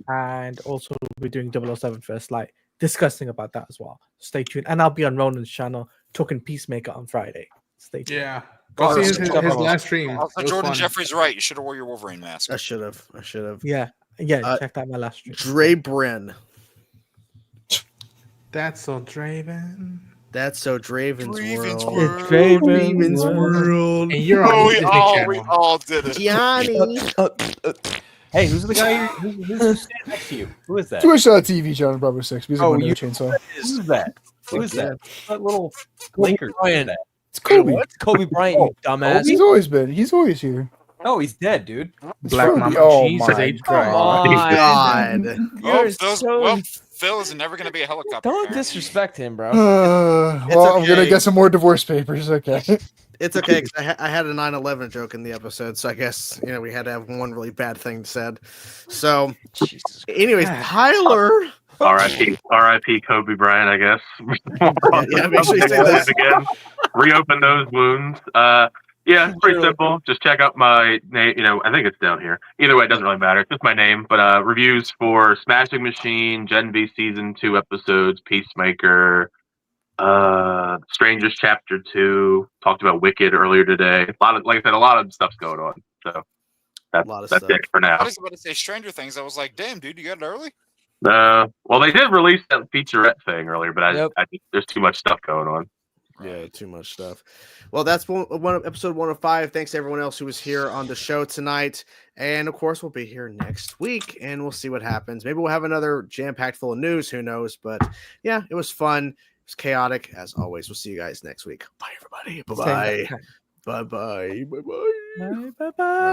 And also we're doing 007 First Light, discussing about that as well. Stay tuned. And I'll be on Ronan's channel talking Peacemaker on Friday. Stay tuned. Yeah. Go see his last stream. Jordan Jeffrey's right. You should have wore your Wolverine mask. I should have. Yeah. Check out my last stream. Dre Brin. That's so Draven. That's so Draven's Draven's world. world. It's Draven's world. And you're on Disney Channel. We all did it. Gianni. Hey, who's the guy who's standing next to you? Who is that? Twitch.tv, John Bravo 6. Because Oh, of you- chainsaw. Who's that? Who's that? That little Laker. Bryant. It's Kobe. It's Kobe Bryant, you dumbass. He's always been. He's always here. Oh, he's dead, dude. Black Kobe. Mama Oh Jesus my H. Come Christ. on. God. You're so... Phil is never going to be a helicopter. Don't parent. disrespect him, bro. Well, I'm gonna okay. get some more divorce papers. Okay. It's okay because I had a 9/11 joke in the episode, so I guess we had to have one really bad thing said. So, anyways, Tyler. R.I.P. Kobe Bryant, I guess. Yeah, make sure you say that. Again. Reopen those wounds. Yeah, it's pretty simple. Just check out my name. I think it's down here. Either way, it doesn't really matter. It's just my name. But reviews for Smashing Machine, Gen V Season 2 episodes, Peacemaker, Strangers Chapter 2. Talked about Wicked earlier today. Like I said, a lot of stuff's going on. So that's it for now. I was about to say Stranger Things. I was like, damn, dude, you got it early? Well, they did release that featurette thing earlier, but Yep. I think there's too much stuff going on. Yeah, too much stuff. Well, that's one episode 105. Thanks to everyone else who was here on the show tonight. And of course, we'll be here next week and we'll see what happens. Maybe we'll have another jam-packed full of news. Who knows? But yeah, it was fun. It was chaotic as always. We'll see you guys next week. Bye, everybody. Bye-bye. Bye-bye. Bye-bye. Bye.